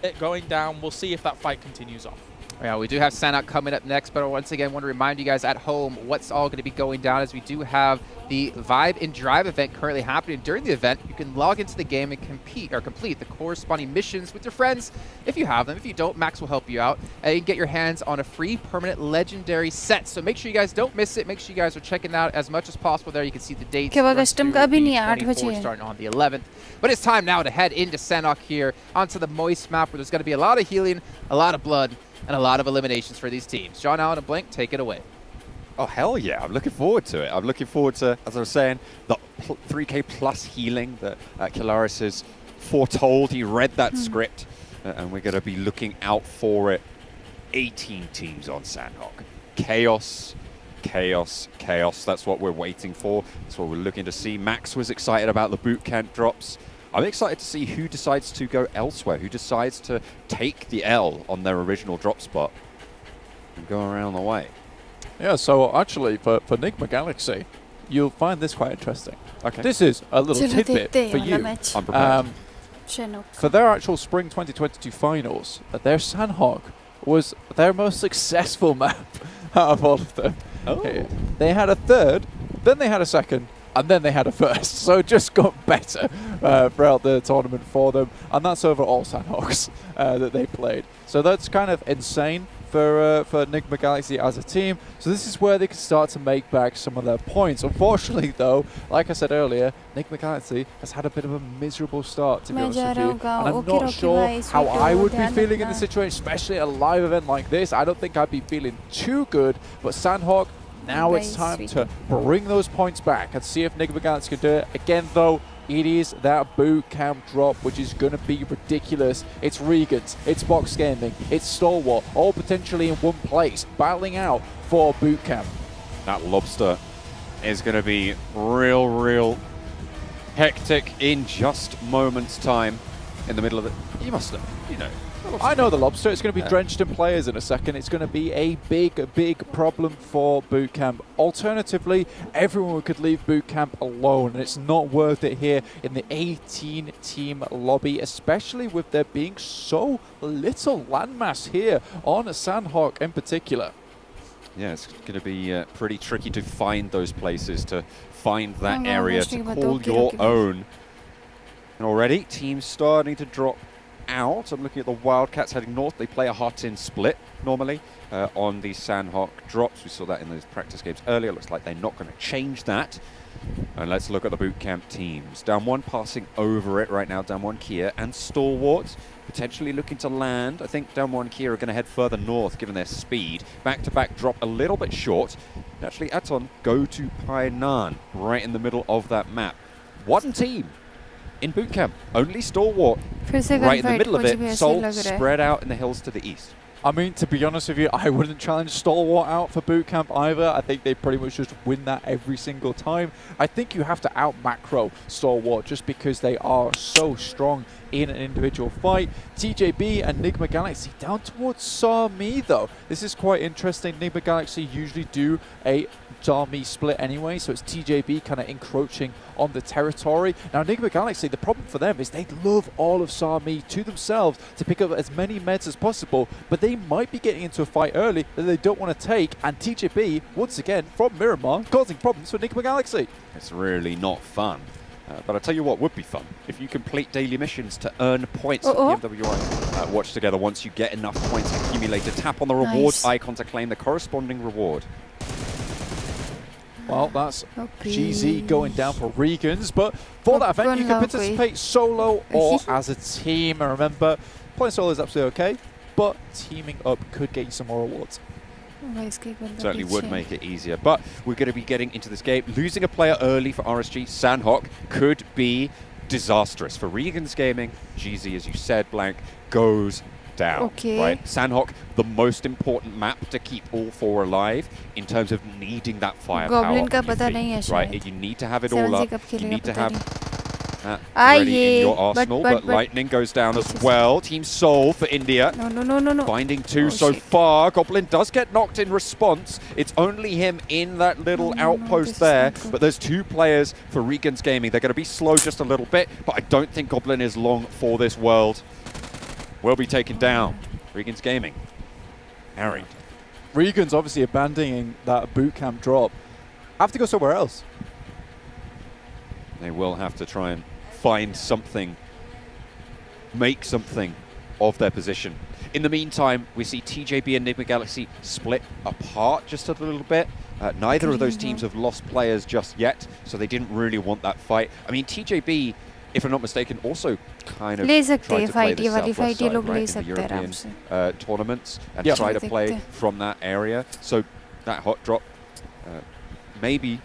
It going down. We'll see if that fight continues on. Yeah, we do have Sandhawk coming up next, but once again, I want to remind you guys at home what's all going to be going down as we do have the Vibe and Drive event currently happening. During the event, you can log into the game and complete the corresponding missions with your friends if you have them. If you don't, Max will help you out. And you can get your hands on a free permanent legendary set. So make sure you guys don't miss it. Make sure you guys are checking out as much as possible there. You can see the dates. Custom का भी नहीं 8 बजे starting on the 11th. But it's time now to head into Sandhawk here onto the Moist map where there's going to be a lot of healing, a lot of blood, and a lot of eliminations for these teams. John Allen and Blink, take it away. Oh, hell yeah. I'm looking forward to it. I'm looking forward to, as I was saying, the 3k plus healing that Kilaris has foretold. He read that script, and we're going to be looking out for it. 18 teams on Sandhawk. Chaos, chaos, chaos. That's what we're waiting for. That's what we're looking to see. Max was excited about the boot camp drops. I'm excited to see who decides to go elsewhere, who decides to take the L on their original drop spot and go around the way. Yeah, so actually for Enigma Galaxy, you'll find this quite interesting. Okay. This is a little tidbit for you. I'm prepared. For their actual Spring 2022 finals, their Sandhawk was their most successful map out of all of them. Oh. They had a third, then they had a second, and then they had a first. So it just got better throughout the tournament for them. And that's over all Sandhawks that they played. So that's kind of insane for Enigma Galaxy as a team. So this is where they can start to make back some of their points. Unfortunately, though, like I said earlier, Enigma Galaxy has had a bit of a miserable start, to be honest with you. And I'm not sure how I would be feeling in the situation, especially at a live event like this. I don't think I'd be feeling too good. But Sandhawk, now it's time to bring those points back and see if Enigma Galaxy can do it. Again, though, it is that boot camp drop, which is going to be ridiculous. It's Regan's, it's Box Gaming, it's Stalwart, all potentially in one place, battling out for boot camp. That lobster is going to be real hectic in just moments' time in the middle of it. You must have, you know. I know the lobster. It's going to be drenched in players in a second. It's going to be a big problem for boot camp. Alternatively, everyone could leave boot camp alone, and it's not worth it here in the 18-team lobby, especially with there being so little landmass here on Sandhawk in particular. Yeah, it's going to be pretty tricky to find those places, to find that area to call your own. And already, teams starting to drop out. I'm looking at the Wildcats heading north. They play a hot-in split normally on the Sandhawk drops. We saw that in those practice games earlier. Looks like they're not going to change that. And let's look at the boot camp teams. Down one passing over it right now. Down one Kia and Stalwart potentially looking to land. I think Down one Kia are going to head further north given their speed. Back-to-back drop a little bit short. Actually, Aton go to Painan right in the middle of that map. One team in boot camp, only Stalwart right in the middle of it. Soul spread out in the hills to the east. I mean, to be honest with you, I wouldn't challenge Stalwart out for boot camp either. I think they pretty much just win that every single time. I think you have to out-macro Stalwart just because they are so strong in an individual fight. TJB and Enigma Galaxy down towards Sami, though. This is quite interesting. Enigma Galaxy usually do a Sami split anyway, so it's TJB kind of encroaching on the territory. Now, Enigma Galaxy, the problem for them is they love all of Sami to themselves to pick up as many meds as possible, but they might be getting into a fight early that they don't want to take, and TJB, once again, from Miramar, causing problems for Enigma Galaxy. It's really not fun. But I'll tell you what would be fun. If you complete daily missions to earn points at PMWI Watch Together, once you get enough points accumulated, tap on the rewards icon to claim the corresponding reward. Well, that's GZ going down for Regans, but for that event, you can participate solo or as a team. And remember, playing solo is absolutely okay, but teaming up could get you some more rewards. Certainly would make it easier, but we're going to be getting into this game. Losing a player early for RSG Sandhawk could be disastrous. For Regan's Gaming, GZ, as you said, Blank, goes down. Right? Sandhawk, the most important map to keep all four alive in terms of needing that firepower. Right? You need to have it all up. You need to have that ready in your arsenal, but Lightning goes down as well. Team Soul for India. No. Finding two so far. Goblin does get knocked in response. It's only him in that little outpost there, but there's two players for Regan's Gaming. They're going to be slow just a little bit, but I don't think Goblin is long for this world. Will be taken down. Regan's Gaming. Harry. Regan's obviously abandoning that boot camp drop. Have to go somewhere else. They will have to try and find something, make something of their position. In the meantime, we see TJB and Enigma Galaxy split apart just a little bit. Neither of those teams have lost players just yet, so they didn't really want that fight. I mean, TJB, if I'm not mistaken, also kind of tried to play the Southwest side, right, in the European tournaments and try to play from that area. So that hot drop maybe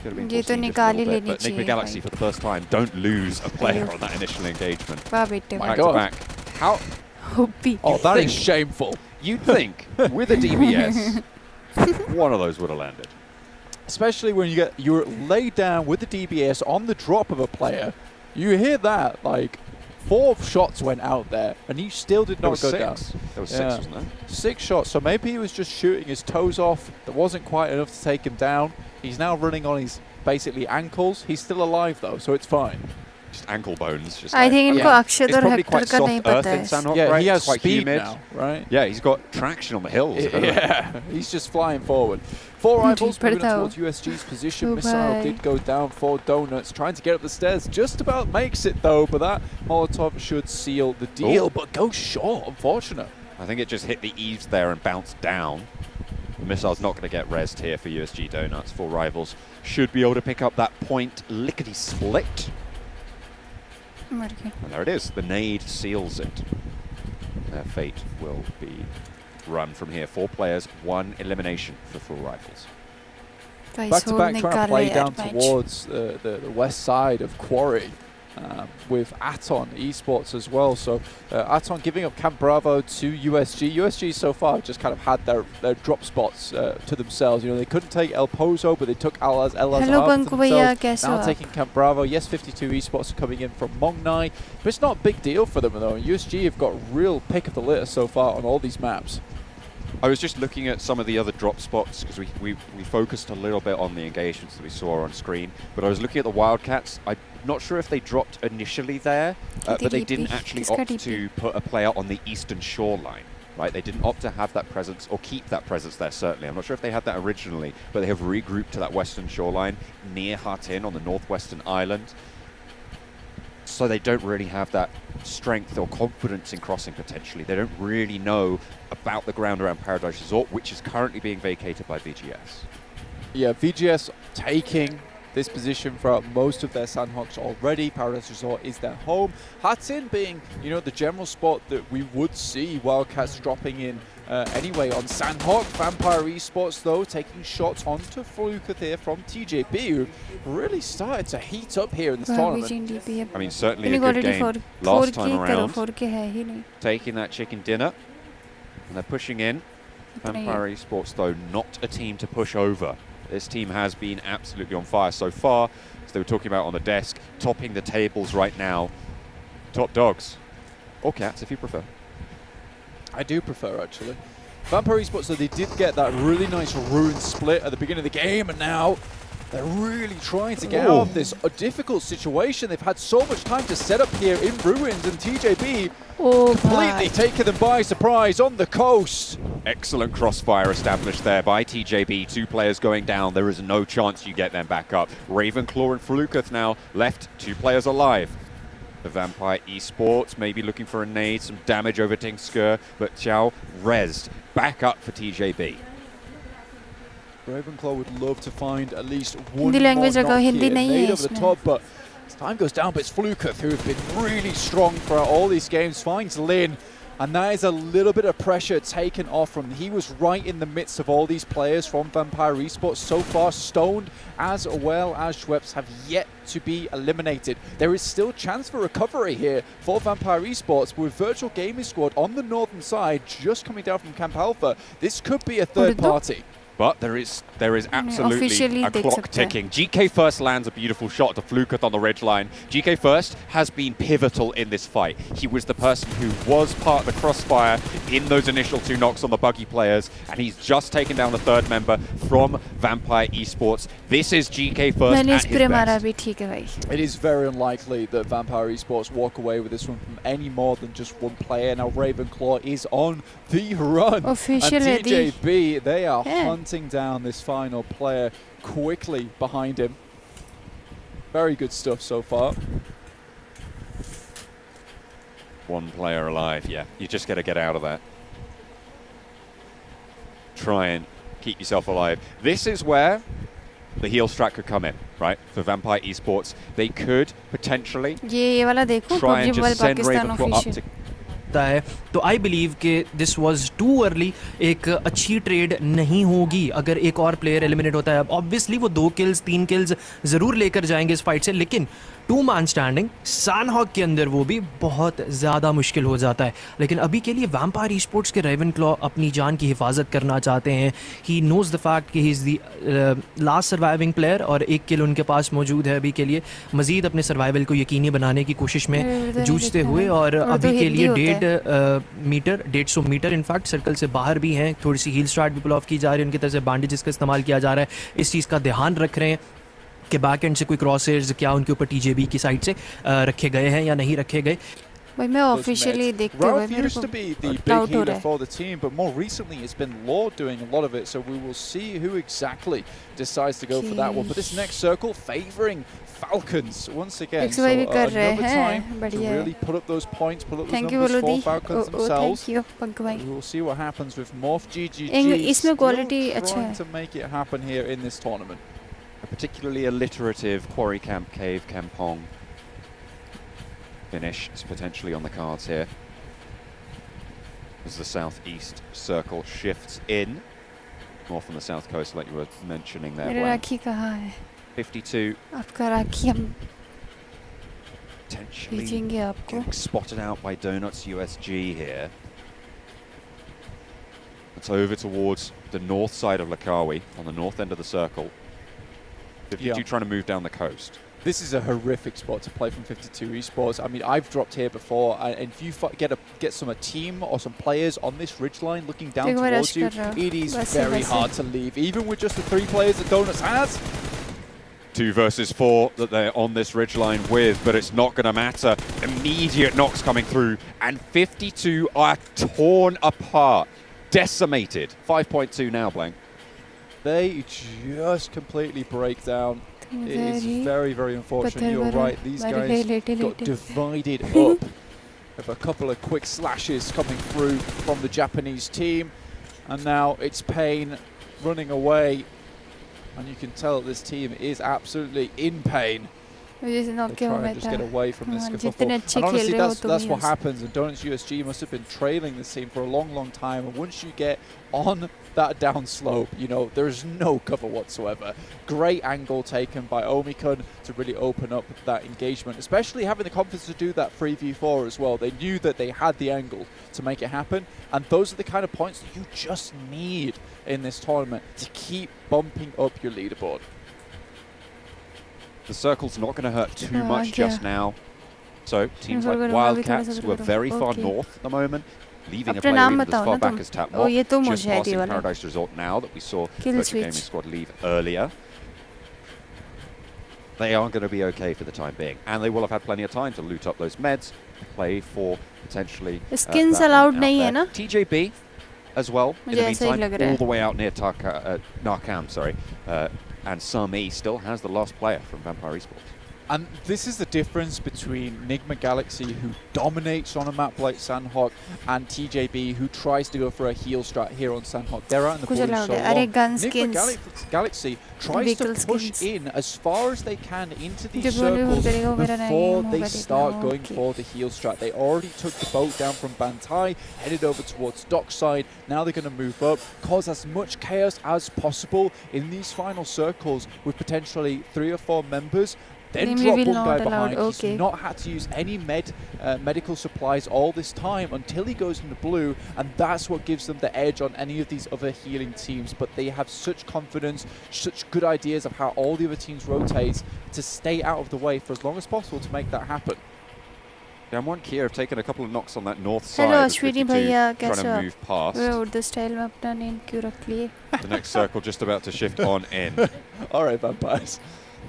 could have been foreseen just a little bit, but Enigma Galaxy for the first time don't lose a player on that initial engagement. Back to back. How? Oh, that is shameful. You'd think with a DBS, one of those would have landed. Especially when you're laid down with the DBS on the drop of a player. You hear that, like, 4 shots went out there, and he still did not go down. There was 6, wasn't there? 6 shots, so maybe he was just shooting his toes off. That wasn't quite enough to take him down. He's now running on his, basically, ankles. He's still alive, though, so it's fine. just ankle bones. Just I think इनको Akshay it's और probably Hector quite का नहीं soft earth पता in है. Sanhok, Yeah, right? he has It's quite speed humid now, right? Yeah, he's got traction on the hills. I don't know. Yeah, he's just flying forward. 4 rivals moving पड़ता towards USG's position. Oh, Missile bye. did go down for Donuts, trying to get up the stairs. Just about makes it though, but that Molotov should seal the deal, but goes short, unfortunate. I think it just hit the eaves there and bounced down. The missile's not going to get rezzed here for USG Donuts. 4 rivals should be able to pick up that point lickety-split. मर गया. And there it is. The nade seals it. Their fate will be run from here. 4 players, 1 elimination for 4 rivals. Guys, Back to hold back, trying to निकाल play रहे down यार match. towards the west side of Quarry. With Aton Esports as well. So Aton giving up Camp Bravo to USG. USG so far just kind of had their drop spots to themselves. You know, they couldn't take El Pozo, but they took Elas Hello, to Banku भैया, themselves. कैसे Now हो taking Camp Bravo. Yes, 52 Esports are coming in from Mongnai, but it's not a big deal for them though. USG have got real pick of the litter so far on all these maps. I was just looking at some of the other drop spots because we focused a little bit on the engagements that we saw on screen, but I was looking at the Wildcats. I'm not sure if they dropped initially there, but they didn't actually opt to put a player on the eastern shoreline. Right, they didn't opt to have that presence or keep that presence there, certainly. I'm not sure if they had that originally, but they have regrouped to that western shoreline near Hatin on the northwestern island. So they don't really have that strength or confidence in crossing potentially. They don't really know about the ground around Paradise Resort, which is currently being vacated by VGS. Yeah, VGS taking this position throughout most of their Sandhawks already. Paradise Resort is their home. Hatin being, you know, the general spot that we would see Wildcats dropping in anyway on Sandhawk. Vampire Esports, though, taking shots onto Flukathir from TJB, who really started to heat up here in this tournament. I mean, certainly a good game last time around. Taking that chicken dinner, and they're pushing in. Vampire Esports, though, not a team to push over. This team has been absolutely on fire so far, as they were talking about on the desk, topping the tables right now. Top dogs, or cats if you prefer. I do prefer, actually. Vampire Esports, so they did get that really nice ruin split at the beginning of the game, and now they're really trying to get out of this difficult situation. They've had so much time to set up here in Ruins, and TJB completely taken them by surprise on the coast. Excellent crossfire established there by TJB. 2 players going down. There is no chance you get them back up. Ravenclaw and Flukath now left, 2 players alive. The Vampire Esports maybe looking for a nade, some damage over Tingsker, but Xiao rezzed back up for TJB. Ravenclaw would love to find at least one Hindi more language knock लगा, here, Hindi नहीं nade है over the इसमें. top, but as time goes down, but it's Flukath who have been really strong throughout all these games, finds Lin, and that is a little bit of pressure taken off from him. He was right in the midst of all these players from Vampire Esports. So far, Stoned as well as Schweppes have yet to be eliminated. There is still chance for recovery here for Vampire Esports, but with Virtual Gaming Squad on the northern side, just coming down from Camp Alpha, this could be a third party. But there is absolutely a clock ticking. GK First lands a beautiful shot to Flukath on the ridgeline. GK First has been pivotal in this fight. He was the person who was part of the crossfire in those initial 2 knocks on the buggy players, and he's just taken down the 3rd member from Vampire Esports. This is GK First at his best. It is very unlikely that Vampire Esports walk away with this one from any more than just 1 player. Now Ravenclaw is on the run. Official and TJB, they are hunting down this final player quickly behind him. Very good stuff so far. 1 player alive, yeah. You just got to get out of that. Try and keep yourself alive. This is where the heal strat could come in, right? For Vampire Esports, they could potentially try and just send Ravenclaw up to है तो I believe कि this was too early एक अच्छी trade नहीं होगी अगर एक और प्लेयर एलिमिनेट होता है. ऑब्वियसली वो 2 किल्स 3 किल्स ज़रूर लेकर जाएंगे इस फाइट से, लेकिन 2 मैन स्टैंडिंग सैनहॉक के अंदर वो भी बहुत ज़्यादा मुश्किल हो जाता है. लेकिन अभी के लिए वैम्पायर ईस्पोर्ट्स के रेवनक्लॉ अपनी जान की हिफाजत करना चाहते हैं. ही नोज़ द फैक्ट कि he is the last surviving player और 1 किल उनके पास मौजूद है अभी के लिए. मज़ीद अपने सर्वाइवल को यकीनी बनाने की कोशिश में जूझते हुए और अभी के लिए 150 मीटर इनफैक्ट सर्कल से बाहर भी हैं. थोड़ी सी हील स्टार्ट भी पुल ऑफ की जा रही है, उनकी तरफ से बैंडेजेस का इस्तेमाल किया जा रहा है. इस चीज़ का ध्यान रख रहे हैं कि बैक एंड से कोई क्रॉसर्स क्या उनके ऊपर टीजेबी की साइड से रखे गए हैं या नहीं रखे गए. भाई मैं ऑफिशियली देखते हुए मेरे used to be the big doubt हो healer रहा है. for the team, but more recently it's been Lord doing a lot of it, so we will see who exactly decides to go for that one. But this next circle favouring Falcons once again, so XY भी कर रहे another हैं, time to बढ़िया है. really put up those points, put up those Thank you numbers for बोलो दी. Falcons themselves. Thank you Bgmi. We will see what happens with Morph GGG. इसमें still quality अच्छा trying है. to make it happen here in this tournament. A particularly alliterative Quarry Camp Cave Kampong finish is potentially on the cards here as the southeast circle shifts in more from the south coast, like you were mentioning there. मेरा राखी कहाँ है? 52 आपका राखी हम potentially भेजेंगे आपको. getting spotted out by Donuts USG here. It's over towards the north side of Lakawi on the north end of the circle. 52 trying to move down the coast. This is a horrific spot to play from 52 Esports. I mean, I've dropped here before, and if you get some team or some players on this ridgeline looking down towards you, it is very hard to leave, even with just the 3 players that Donuts has. 2 versus 4 that they're on this ridgeline with, but it's not going to matter. Immediate knocks coming through, and 52 are torn apart, decimated. 5.2 now, Blank. They just completely break down. It is very, very unfortunate. You're right. These guys got divided up. With a couple of quick slashes coming through from the Japanese team. And now it's Pain running away. And you can tell this team is absolutely in pain. They try and just get away from this kerfuffle. And honestly, that's what happens. And Donuts USG must have been trailing this team for a long, long time. And once you get on that down slope, you know, there's no cover whatsoever. Great angle taken by Omikun to really open up that engagement, especially having the confidence to do that 3v4 as well. They knew that they had the angle to make it happen, and those are the kind of points that you just need in this tournament to keep bumping up your leaderboard. The circle's not going to hurt too much just now. So teams like Wildcats, who are very far north at the moment, leaving a player even as far back as Timeout, just passing Paradise Resort now that we saw Virtual Gaming Squad leave earlier. They are going to be okay for the time being, and they will have had plenty of time to loot up those meds, play for potentially skins allowed nahi hai na? TJB as well, in the meantime, all the way out near Narkam, sorry. And Sami still has the last player from Vampire Esports. And this is the difference between Nigma Galaxy, who dominates on a map like Sandhawk, and TJB, who tries to go for a heal strat here on Sandhawk. They're out in the blue so long. Nigma Galaxy tries to push in as far as they can into these circles before they start going for the heal strat. They already took the boat down from Bantai, headed over towards dockside. Now they're going to move up, cause as much chaos as possible in these final circles with potentially 3 or 4 members. Then drop one guy behind. He's not had to use any medical supplies all this time until he goes into blue, and that's what gives them the edge on any of these other healing teams. But they have such confidence, such good ideas of how all the other teams rotate to stay out of the way for as long as possible to make that happen. Damwon Kia have taken a couple of knocks on that north side. Hello, Ashwini Bhaiya, trying to move past. The style में अपना name क्यों रख लिए? The next circle just about to shift on in. All right, vampires.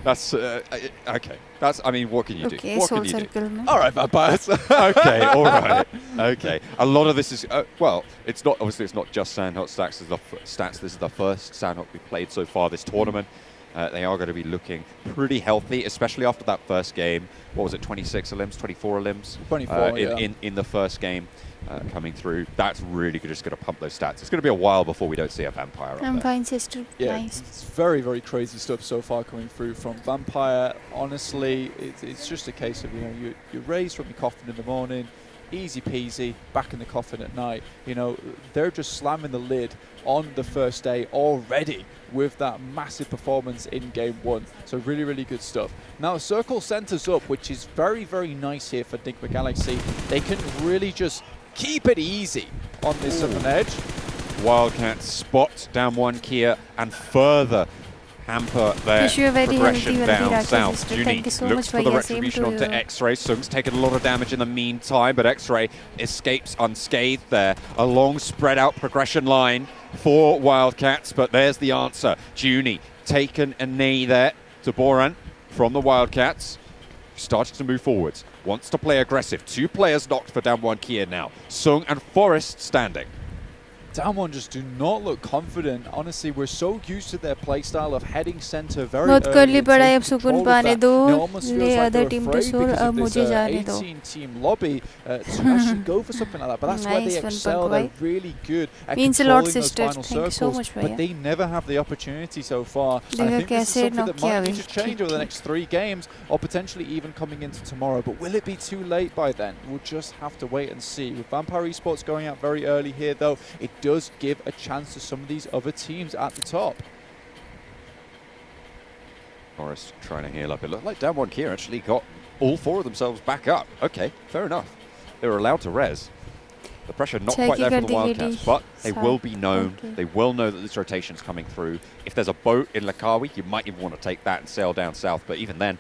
That's okay. That's, I mean, what can you do? What can you do? All right, vampires. Okay, all right. Okay. A lot of this is well, it's not obviously it's not just Sandhawk stats. This is the first Sandhawk we've played so far this tournament. They are going to be looking pretty healthy, especially after that first game. What was it? 26 limbs, 24 limbs. 24 in the first game. Coming through, that's really just going to pump those stats. It's going to be a while before we don't see a Vampire. I'm fine, sister. Yeah, nice. It's very, very crazy stuff so far coming through from Vampire. Honestly, it's just a case of, you know, you're raised from your coffin in the morning, easy peasy, back in the coffin at night. You know, they're just slamming the lid on the first day already with that massive performance in game 1. So really, really good stuff. Now, Circle centers up, which is very, very nice here for Nigma Galaxy. They can really just keep it easy on this southern edge. Wildcat spot down one Kia and further hamper their progression down south. Junie looks for the retribution onto X-Ray. Sung's taken a lot of damage in the meantime, but X-Ray escapes unscathed there. A long spread out progression line for Wildcats, but there's the answer. Junie taken a knee there. to Boran from the Wildcats. Started to move forwards. Wants to play aggressive. 2 players knocked for Damwon Kia now. Sung and Forrest standing. Damwon just do not look confident. Honestly, we're so used to their playstyle of heading center very बहुत कर ली early. पढ़ाई अब सुकून पाने दो ले other team to soul अब मुझे जाने दो 18-team lobby to actually go for something like that, but that's where they Nice one, excel. They're Pankwai. really good at Means a lot, controlling those sister. final Thank you so circles, much, but भैया. they never have the opportunity so far. And I देखो think this is कैसे something knock that किया might need अभी. to change over the next 3 games, or potentially even coming into tomorrow. But will it be too late by then? We'll just have to wait and see. With Vampire Esports going out very early here, though, it does give a chance to some of these other teams at the top. Forrest trying to heal up. It looked like Damwon Kia actually got all 4 of themselves back up. Okay, fair enough. They were allowed to res. The pressure not quite there from the Wildcats, but they will be known. Okay. They will know that this rotation's coming through. If there's a boat in Lakawi, you might even want to take that and sail down south. But even then,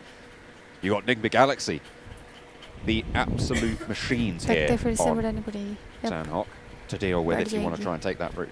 you got Nigma Galaxy. The absolute machines here तकते फिर से on बढ़ानी पड़ेगी. Yep. Sanhok to deal with बढ़ if you want to जाएगी. try and take that route.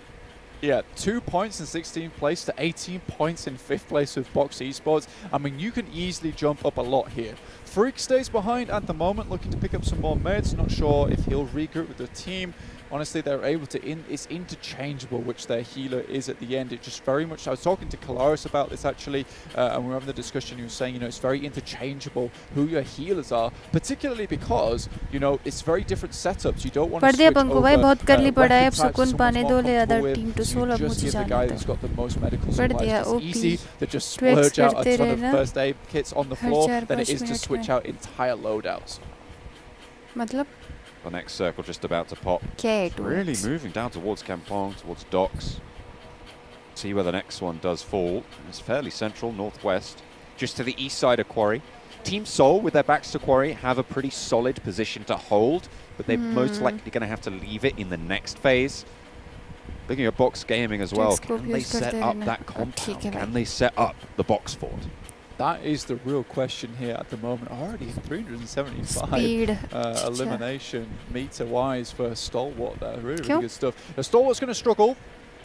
Yeah, 2 points in 16th place to 18 points in 5th place with Box Esports. I mean, you can easily jump up a lot here. Freak stays behind at the moment, looking to pick up some more meds. Not sure if he'll regroup with the team. Honestly, they're able to, it's interchangeable which their healer is at the end. It just very much, I was talking to Kalaris about this actually, and we were having the discussion. He was saying, you know, it's very interchangeable who your healers are, particularly because, you know, it's very different setups. You don't want to पढ़ दिया switch Panku भाई over बहुत कर ली पढ़ाई अब weapon types सुकून that पाने someone's दो more ले other comfortable team to with. सोल You अब just मुझे give the जाना guy था. who's got the most medical पढ़ supplies. दिया It's OP easy to just 2x splurge out a करते ton रहे of ना first aid kits on the her floor 4-5 than it is to minute switch में. out entire loadouts. मतलब The next circle just about to pop. क्या है Really moving down towards Kampong, towards docks. See where the next one does fall. It's fairly central, northwest, just to the east side of Quarry. Team Seoul, with their backs to Quarry, have a pretty solid position to hold, but they're most likely going to have to leave it in the next phase. Looking at Box Gaming as well, can they set up that compound? Can they set up the box fort? That is the real question here at the moment. Already 375 Speed. elimination meter-wise for Stalwart there. Really, Kyun? really good stuff. Now, Stalwart's going to struggle,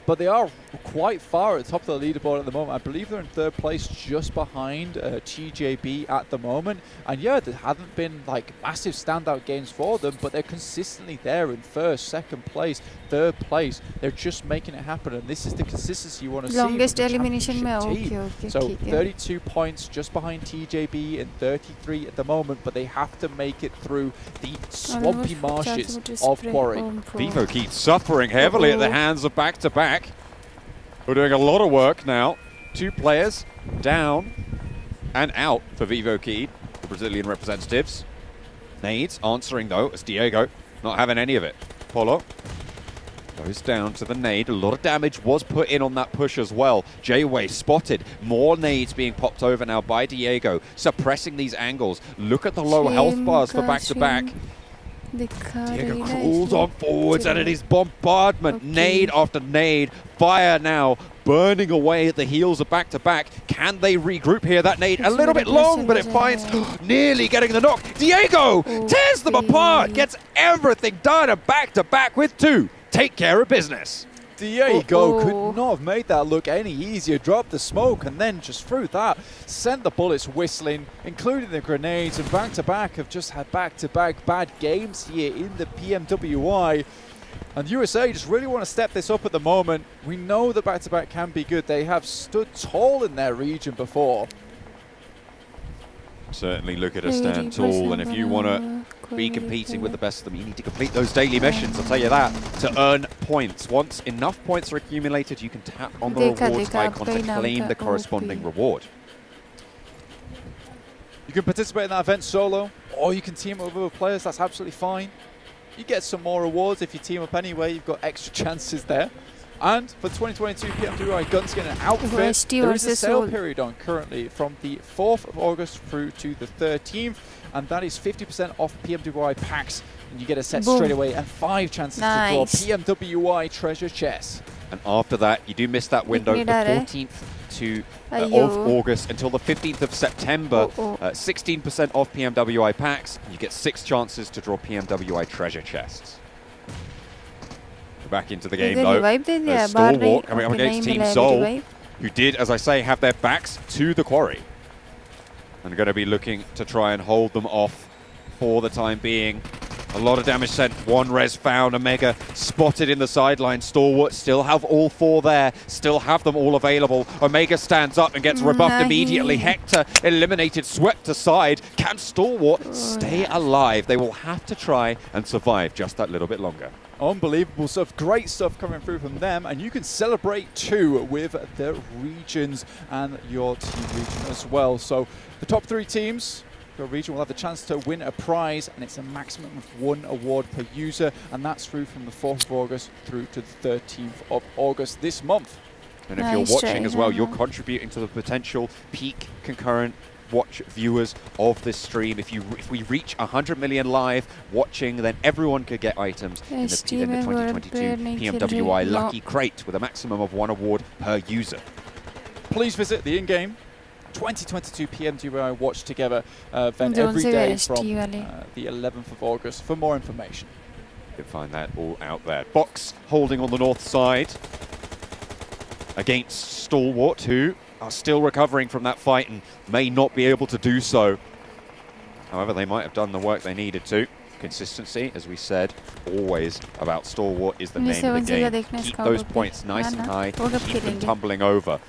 but they are quite far at the top of the leaderboard at the moment. I believe they're in 3rd place, just behind TJB at the moment. And yeah, there haven't been like massive standout games for them, but they're consistently there in 1st, 2nd place, 3rd place. They're just making it happen, and this is the consistency you want to see. Longest from the elimination championship में team. okay, So ठीक है. 32 points just behind TJB and 33 at the moment, but they have to make it through the swampy marshes of Quarry. Vivo keeps suffering heavily at the hands of back-to-back. We're doing a lot of work now. 2 players down and out for Vivo Key, the Brazilian representatives. Nades answering though, as Diego not having any of it. Polo goes down to the nade. A lot of damage was put in on that push as well. J-Way spotted. More nades being popped over now by Diego, suppressing these angles. Look at the low health bars for back-to-back. Diego crawls on forwards, and it is bombardment. Nade after nade. Fire now burning away at the heels of back-to-back. Can they regroup here? That nade a little bit long, but it finds nearly getting the knock. Diego tears them apart, gets everything done, and back-to-back with 2. Take care of business. Diego could not have made that look any easier. Dropped the smoke and then just through that sent the bullets whistling, including the grenades, and back-to-back have just had back-to-back bad games here in the PMWI. And USA just really want to step this up at the moment. We know that back-to-back can be good. They have stood tall in their region before. Certainly look at a stand tall, and if you want to be competing with the best of them, you need to complete those daily missions, I'll tell you that, to earn points. Once enough points are accumulated, you can tap on the rewards icon to claim the corresponding reward. You can participate in that event solo, or you can team up with other players. That's absolutely fine. You get some more rewards if you team up anyway. You've got extra chances there. And for 2022 PMWI Gunskin and Outfit, there is a sale period on currently from the 4th of August through to the 13th, and that is 50% off PMWI packs, and you get a set straight away and 5 chances to draw PMWI treasure chests. And after that, you do miss that window, the 14th of August until the 15th of September. 16% off PMWI packs. You get 6 chances to draw PMWI treasure chests. Back into the game though. Stalwart coming up against Team Seoul, who did, as I say, have their backs to the Quarry. and going to be looking to try and hold them off for the time being. A lot of damage sent, one res found, Omega spotted in the sideline. Stalwart still have all four there, still have them all available. Omega stands up and gets rebuffed immediately. Hector eliminated, swept aside. Can Stalwart stay alive? They will have to try and survive just that little bit longer. Unbelievable stuff, great stuff coming through from them, and you can celebrate too with the regions and your team region as well. So the top 3 teams, your region, will have the chance to win a prize, and it's a maximum of 1 award per user, and that's through from the 4th of August through to the 13th of August this month. And if you're watching as well, you're contributing to the potential peak concurrent watch viewers of this stream. If we reach 100 million live watching, then everyone could get items in the 2022 PMWI Lucky Crate with a maximum of 1 award per user. Please visit the in-game 2022 PMWI Watch Together event every day from the 11th of August for more information. You can find that all out there. Box holding on the north side against Stalwart, who are still recovering from that fight and may not be able to do so. However, they might have done the work they needed to. Consistency, as we said, always about Stalwart is the name of the game. Keep those points nice and high, keep them tumbling over.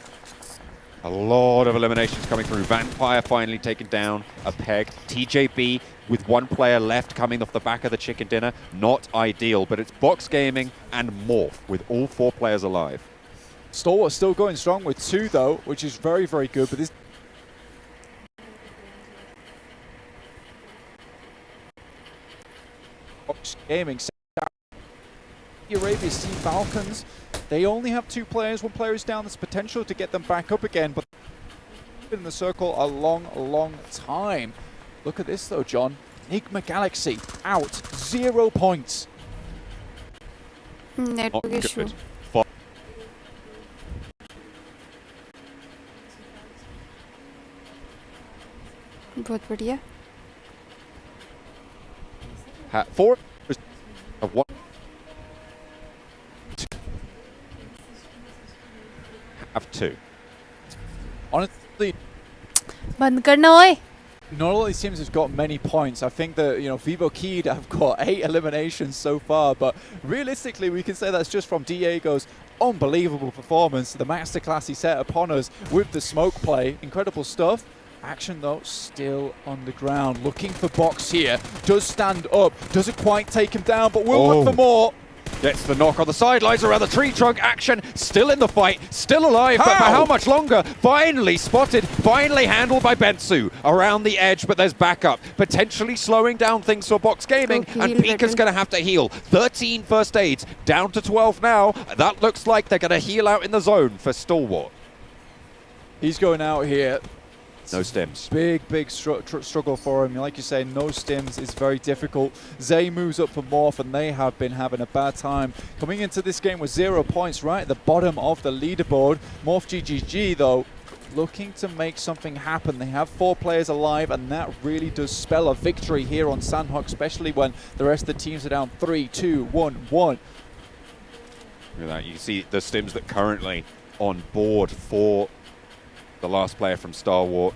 A lot of eliminations coming through. Vampire finally taken down a peg. TJB with 1 player left coming off the back of the chicken dinner. Not ideal, but it's Box Gaming and Morph with all 4 players alive. Stalwart still going strong with 2 though, which is very, very good. But this Box Gaming, Saudi Arabia Sea Falcons, they only have 2 players. 1 player is down. There's potential to get them back up again, but in the circle a long, long time. Look at this though, John. Enigma Galaxy out, 0 points. Network issue. बहुत बढ़िया. 4 of 1 have 2. Honestly, बंद करना ओए. not all these teams have got many points. I think that, Vivo Keyed have got 8 eliminations so far, but realistically we can say that's just from Diego's unbelievable performance. The masterclass he set upon us with the smoke play. Incredible stuff. Action though still on the ground. Looking for Box here. Does stand up. Doesn't quite take him down, but will look for more. Gets the knock on the sidelines around the tree trunk. Action still in the fight, still alive, but for how much longer? Finally spotted, finally handled by Bensu around the edge, but there's backup. Potentially slowing down things for Box Gaming, and Pika's going to have to heal. 13 first aids, down to 12 now. That looks like they're going to heal out in the zone for Stalwart. He's going out here. No stims. Big struggle for him. Like you say, no stims is very difficult. Zay moves up for Morph, and they have been having a bad time. Coming into this game with 0 points, right at the bottom of the leaderboard. Morph GGG, though, looking to make something happen. They have 4 players alive, and that really does spell a victory here on Sandhawk, especially when the rest of the teams are down 3, 2, 1, 1. Look at that. You see the stims that currently on board for the last player from Stalwart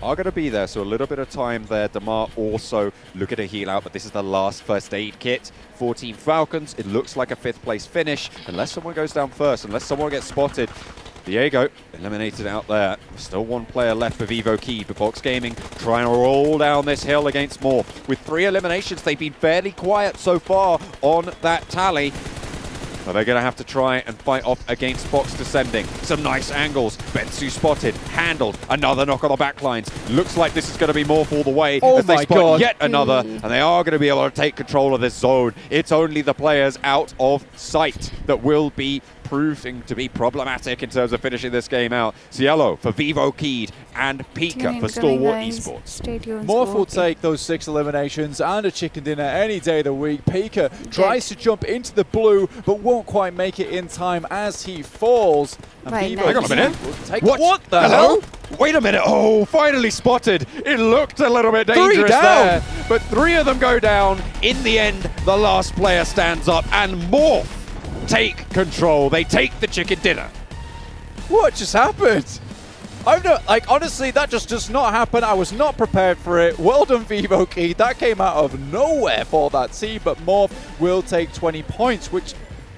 are going to be there, so a little bit of time there. Damar also looking to heal out, but this is the last first aid kit for Team Falcons. It looks like a 5th place finish, unless someone goes down first, unless someone gets spotted. Diego eliminated out there. Still 1 player left for Vivo Key, but Box Gaming trying to roll down this hill against Morph. With 3 eliminations, they've been fairly quiet so far on that tally. But they're going to have to try and fight off against Box descending. Some nice angles. Bensu spotted, handled. Another knock on the backlines. Looks like this is going to be Morph all the way as they spot yet another. And they are going to be able to take control of this zone. It's only the players out of sight that will be proving to be problematic in terms of finishing this game out. Cielo for Vivo Keyed and Pika for Stalwart Esports. Morph will take those 6 eliminations and a chicken dinner any day of the week. Pika tries to jump into the blue, but won't quite make it in time as he falls. And Vivo hang on a minute. What the hell? Wait a minute. Oh, finally spotted. It looked a little bit 3 dangerous down. there. But 3 of them go down. In the end, the last player stands up, and Morph take control. They take the chicken dinner. What just happened? I've no, like, honestly, that just does not happen. I was not prepared for it. Well done, Vivokey. That came out of nowhere for that team, but Morph will take 20 points, which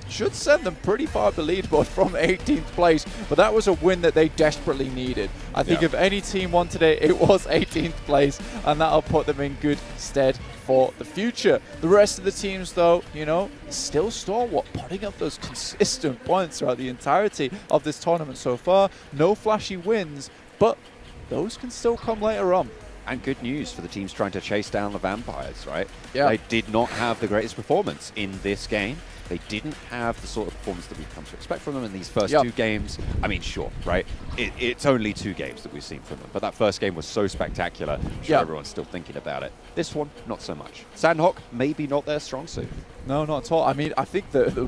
should send them pretty far up the leaderboard from 18th place, but that was a win that they desperately needed. I think if any team wanted it, it was 18th place, and that'll put them in good stead for the future. The rest of the teams, though, you know, still stalwart, putting up those consistent points throughout the entirety of this tournament so far. No flashy wins, but those can still come later on. And good news for the teams trying to chase down the vampires, right? Yeah. They did not have the greatest performance in this game. They didn't have the sort of performance that we've come to expect from them in these first two games. I mean, sure, right? It's only 2 games that we've seen from them, but that first game was so spectacular. I'm sure everyone's still thinking about it. This one, not so much. Sandhawk, maybe not their strong suit. No, not at all. I mean, I think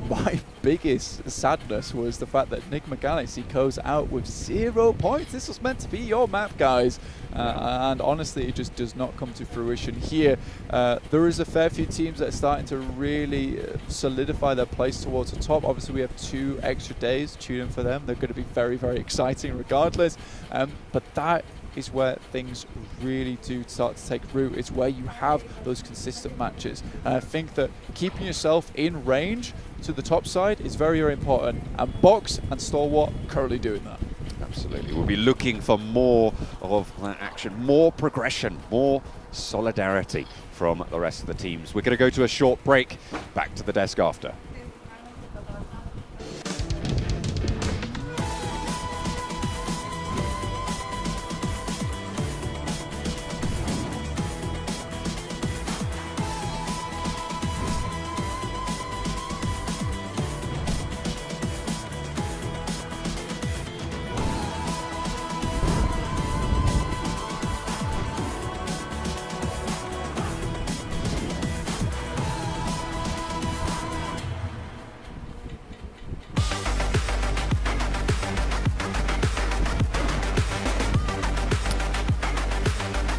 my biggest sadness was the fact that Enigma Galaxy goes out with 0 points. This was meant to be your map, guys. And honestly, it just does not come to fruition here. There is a fair few teams that are starting to really solidify their place towards the top. Obviously, we have 2 extra days. Tune in for them. They're going to be very, very exciting regardless. But that is where things really do start to take root. It's where you have those consistent matches. And I think that keeping yourself in range to the top side is very, very important. And Box and Stalwart currently doing that. Absolutely. We'll be looking for more of that action, more progression, more solidarity from the rest of the teams. We're going to go to a short break. Back to the desk after.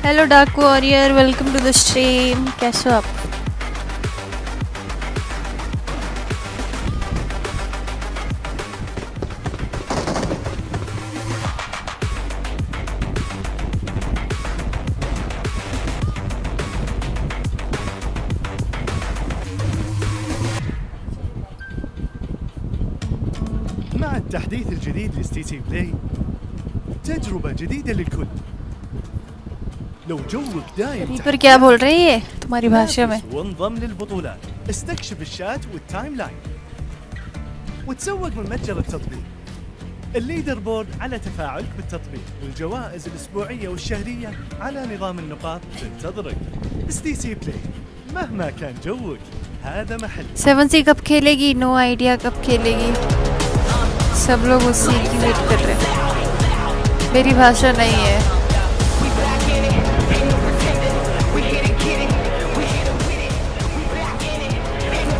Hello Dark Warrior, welcome to the stream. कैसे हो आप? مع التحديث الجديد لستي تي بلاي تجربة جديدة للكل. لو جوك دايم पर क्या बोल रही है तुम्हारी भाषा में? وانضم للبطولات، استكشف الشات والتايم لاين وتسوق من متجر التطبيق. الليدر بورد على تفاعلك بالتطبيق، والجوائز الأسبوعية والشهرية على نظام النقاط تنتظرك. ستي تي بلاي مهما كان جوك هذا محل. 7C कब खेलेगी? नो आइडिया कब खेलेगी. सब लोग उसी की वेट कर रहे हैं. मेरी भाषा नहीं है.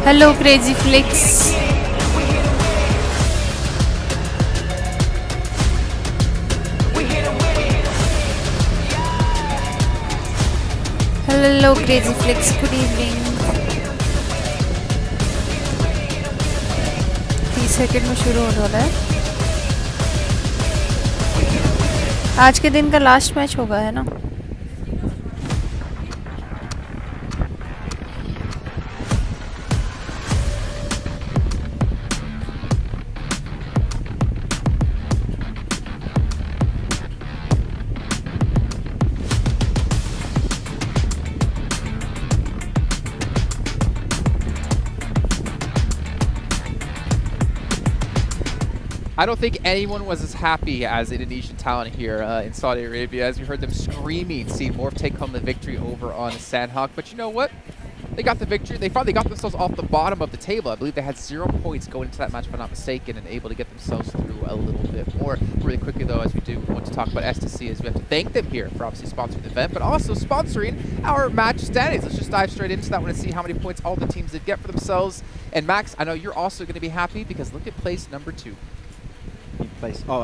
Hello Crazy Flix. Hello Crazy Flix, good evening. 30 second में शुरू होने वाला है. आज के दिन का लास्ट मैच होगा, है ना? I don't think anyone was as happy as Indonesian talent here in Saudi Arabia as we heard them screaming, seeing Morph take home the victory over on Sandhawk. But you know what? They got the victory. They finally got themselves off the bottom of the table. I believe they had 0 points going into that match, if I'm not mistaken, and able to get themselves through a little bit more. Really quickly, though, as we do want to talk about STC, is we have to thank them here for obviously sponsoring the event, but also sponsoring our match standings. Let's just dive straight into that one and see how many points all the teams did get for themselves. And Max, I know you're also going to be happy because look at place number 2. Place. Oh,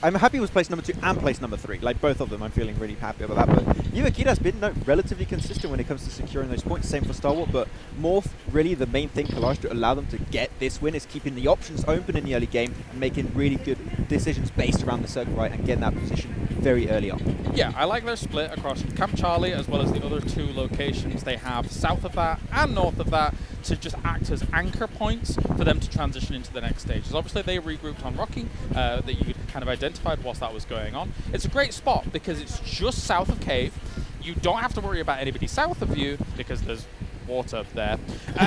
I'm happy with place number 2 and place number 3. Like both of them, I'm feeling really happy about that. But Yuakita's been relatively consistent when it comes to securing those points. Same for Stalwart, but Morph, really the main thing Collage to allow them to get this win is keeping the options open in the early game and making really good decisions based around the circle, right, and getting that position very early on. Yeah, I like their split across Camp Charlie as well as the other 2 locations they have south of that and north of that to just act as anchor points for them to transition into the next stages. Obviously, they regrouped on Rocky that you kind of identified whilst that was going on. It's a great spot because it's just south of Cave. You don't have to worry about anybody south of you because there's water there.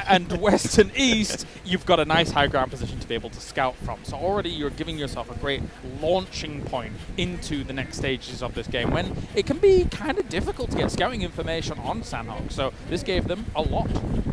And west and east, you've got a nice high ground position to be able to scout from. So already you're giving yourself a great launching point into the next stages of this game when it can be kind of difficult to get scouting information on Sandhawk. So this gave them a lot.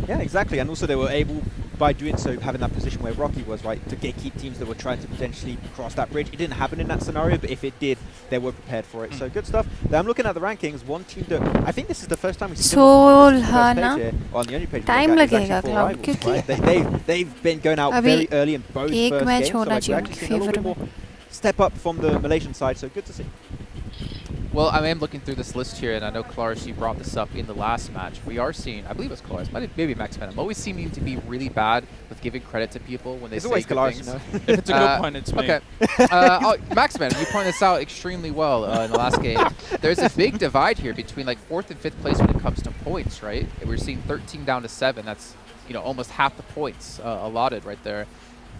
Yeah, exactly. And also they were able, by doing so, having that position where Rocky was, right, to gatekeep teams that were trying to potentially cross that bridge. It didn't happen in that scenario, but if it did, they were prepared for it. So good stuff. Now I'm looking at the rankings. One team that I think this is the first time we've seen on the only page. Time लगेगा cloud क्योंकि they've been going out very early in both first games. So like we're actually seeing a little bit more step up from the Malaysian side. So good to see. Well, I am looking through this list here, and I know Claris, you brought this up in the last match. We are seeing, I believe it's Claris, maybe Maxman. I'm always seeming to be really bad with giving credit to people when they say good Claris, things. you know? If it's a good point, it's me. Okay. Maxman, you pointed this out extremely well in the last game. There's a big divide here between like 4th and 5th place when it comes to points, right? We're seeing 13 down to 7. That's almost half the points allotted right there.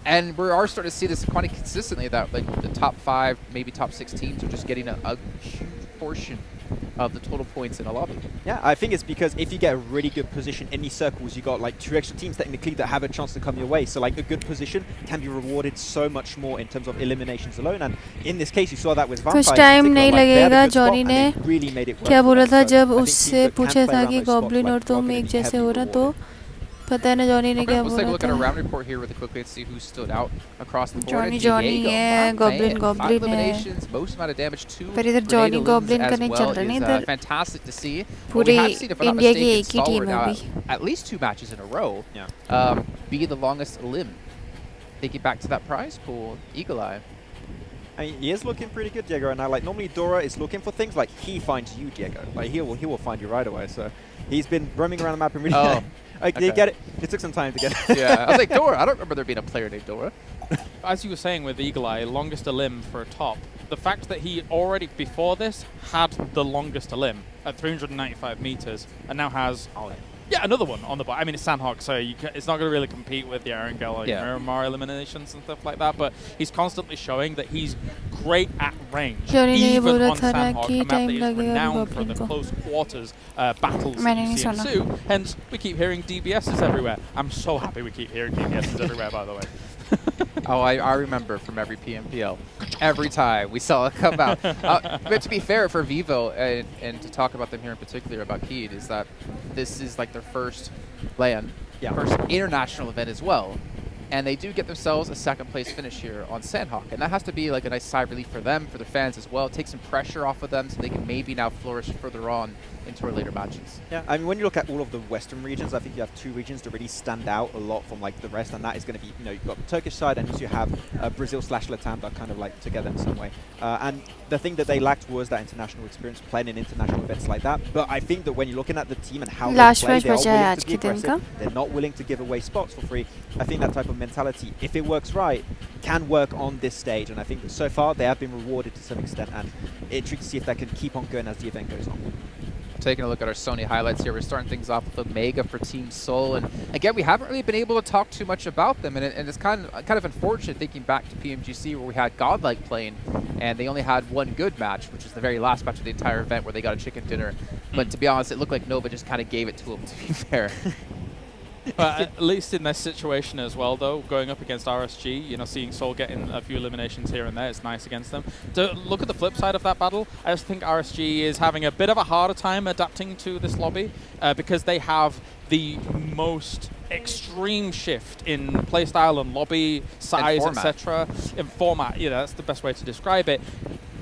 And we are starting to see this quite consistently that like the top 5, maybe top 6 teams are just getting a huge portion of the total points in a lobby. Yeah, I think it's because if you get a really good position in these circles, you got like 2 extra teams technically that have a chance to come your way. So like a good position can be rewarded so much more in terms of eliminations alone. And in this case, you saw that with Vampire. कुछ time नहीं लगेगा Johnny ने क्या बोला था जब उससे पूछा था कि गॉब्लिन और तुम एक जैसे हो रहा तो पता नहीं जॉनी ने क्या बोला था. Let's take a look at our round report here really quickly and see who stood out across the board. Johnny है, Goblin है. Most amount of damage to पर इधर Johnny Goblin का नहीं चल रहा नहीं इधर. Fantastic to see. पूरी इंडिया की एक ही टीम है अभी. At least 2 matches in a row. Be the longest limb. Take it back to that prize pool. Eagle Eye. I mean, he is looking pretty good, Diego, and now like normally Dora is looking for things like he finds you, Diego. Like he will find you right away. So he's been roaming around the map and really. Okay. You get it. It took some time to get it. Yeah, I was like, Dora. I don't remember there being a player named Dora. As you were saying with Eagle Eye, longest limb for a top, the fact that he already, before this, had the longest limb at 395 meters and now has another one on the bottom. I mean, it's Sandhawk, so it's not going to really compete with the Erangel or Miramar eliminations and stuff like that, but he's constantly showing that he's great at range. Even on Sandhawk, a map that is renowned for the close quarters battles that you see ensue. Hence, we keep hearing DBSs everywhere. I'm so happy we keep hearing DBSs everywhere, by the way. I remember from every PMPL. Every time we saw it come out. But to be fair for Vivo, and to talk about them here in particular about Keed, is that this is like their first first international event as well. And they do get themselves a 2nd place finish here on Sandhawk. And that has to be like a nice sigh of relief for them, for their fans as well. Take some pressure off of them so they can maybe now flourish further on into our later matches. Yeah, I mean, when you look at all of the Western regions, I think you have 2 regions that really stand out a lot from like the rest, and that is going to be, you've got the Turkish side and you have Brazil/Latam that kind of like together in some way. And the thing that they lacked was that international experience, playing in international events like that. But I think that when you're looking at the team and how they play, they are willing to be aggressive. They're not willing to give away spots for free. I think that type of mentality, if it works right, can work on this stage. And I think that so far they have been rewarded to some extent, and it's tricky to see if that can keep on going as the event goes on. Taking a look at our Sony highlights here, we're starting things off with Omega for Team Seoul, and again, we haven't really been able to talk too much about them, and it's kind of unfortunate thinking back to PMGC where we had Godlike playing, and they only had 1 good match, which was the very last match of the entire event where they got a chicken dinner. But to be honest, it looked like Nova just kind of gave it to them, to be fair. At least in this situation as well, though, going up against RSG, seeing Seoul getting a few eliminations here and there, it's nice against them. To look at the flip side of that battle, I just think RSG is having a bit of a harder time adapting to this lobby because they have the most extreme shift in playstyle and lobby size, etc. In format, that's the best way to describe it.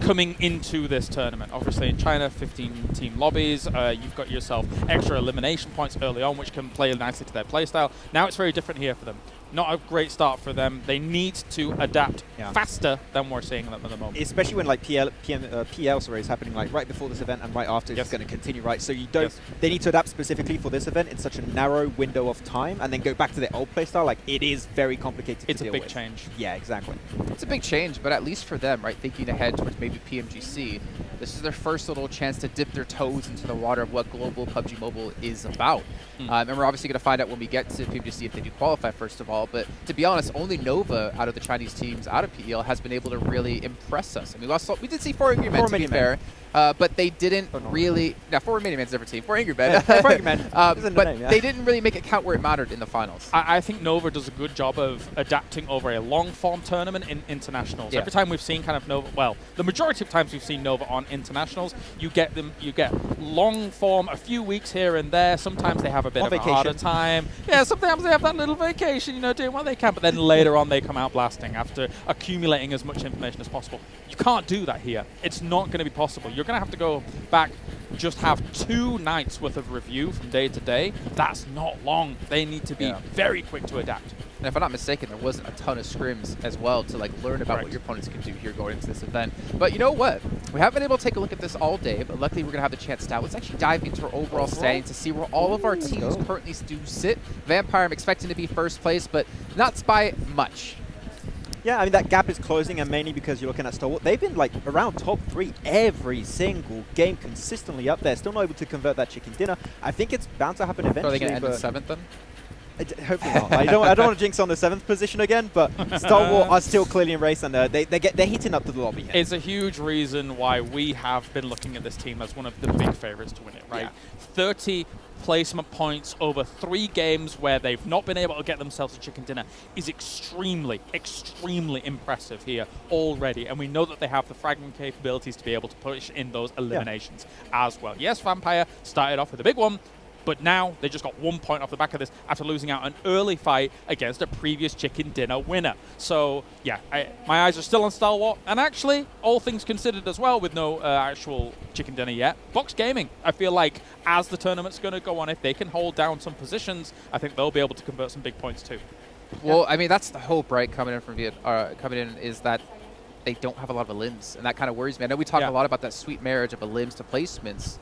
Coming into this tournament, obviously in China, 15-team lobbies, you've got yourself extra elimination points early on, which can play nicely to their playstyle. Now it's very different here for them. not a great start for them. They need to adapt faster than we're seeing them at the moment. Especially when like PL is happening like right before this event and right after it's going to continue, right? So you don't. They need to adapt specifically for this event in such a narrow window of time, and then go back to their old playstyle. Like it is very complicated. It's to a deal big with. change. Yeah, exactly. It's a big change, but at least for them, right, thinking ahead towards maybe PMGC, this is their first little chance to dip their toes into the water of what global PUBG Mobile is about. And we're obviously going to find out when we get to PMGC if they do qualify, first of all. But to be honest, only Nova out of the Chinese teams out of PEL has been able to really impress us. I mean, we did see 4 Angry Men, to be fair. But they didn't really... Now, 4 Mini Men's a different team. 4 Angry Men. 4 Angry Men. But they didn't really make it count where it mattered in the finals. I think Nova does a good job of adapting over a long-form tournament in internationals. Every time we've seen kind of Nova... Well, the majority of times we've seen Nova on internationals, you get long-form, a few weeks here and there. Sometimes they have a bit of a harder time. Yeah, sometimes they have that little vacation, you know, doing what they can. But then later on, they come out blasting after accumulating as much information as possible. You can't do that here. It's not going to be possible. You're going to have to go back, just have 2 nights worth of review from day to day. That's not long. They need to be very quick to adapt. And if I'm not mistaken, there wasn't a ton of scrims as well to like learn about what your opponents can do here going into this event. But you know what? We haven't been able to take a look at this all day, but luckily we're going to have the chance now. Let's actually dive into our overall standing to see where all of our teams currently do sit. Vampire, I'm expecting to be first place, but not by much. Yeah, I mean, that gap is closing, and mainly because you're looking at Stalwart. They've been, like, around top 3 every single game, consistently up there. Still not able to convert that chicken dinner. I think it's bound to happen eventually. Are they going to end in 7th, then? Hopefully not. I don't want to jinx on the 7th position again, but Stalwart are still clearly in race, and they're hitting up to the lobby here. It's a huge reason why we have been looking at this team as one of the big favorites to win it, right? 30 placement points over 3 games where they've not been able to get themselves a chicken dinner is extremely, extremely impressive here already. And we know that they have the fragment capabilities to be able to push in those eliminations as well. Yes, Vampire started off with a big one, but now they just got 1 point off the back of this after losing out an early fight against a previous chicken dinner winner. So, yeah, my eyes are still on Stalwart. And actually, all things considered as well, with no actual chicken dinner yet, Box Gaming, I feel like as the tournament's going to go on, if they can hold down some positions, I think they'll be able to convert some big points too. Well, I mean, that's the hope, right, coming in from is that they don't have a lot of elims, and that kind of worries me. I know we talk a lot about that sweet marriage of elims to placements.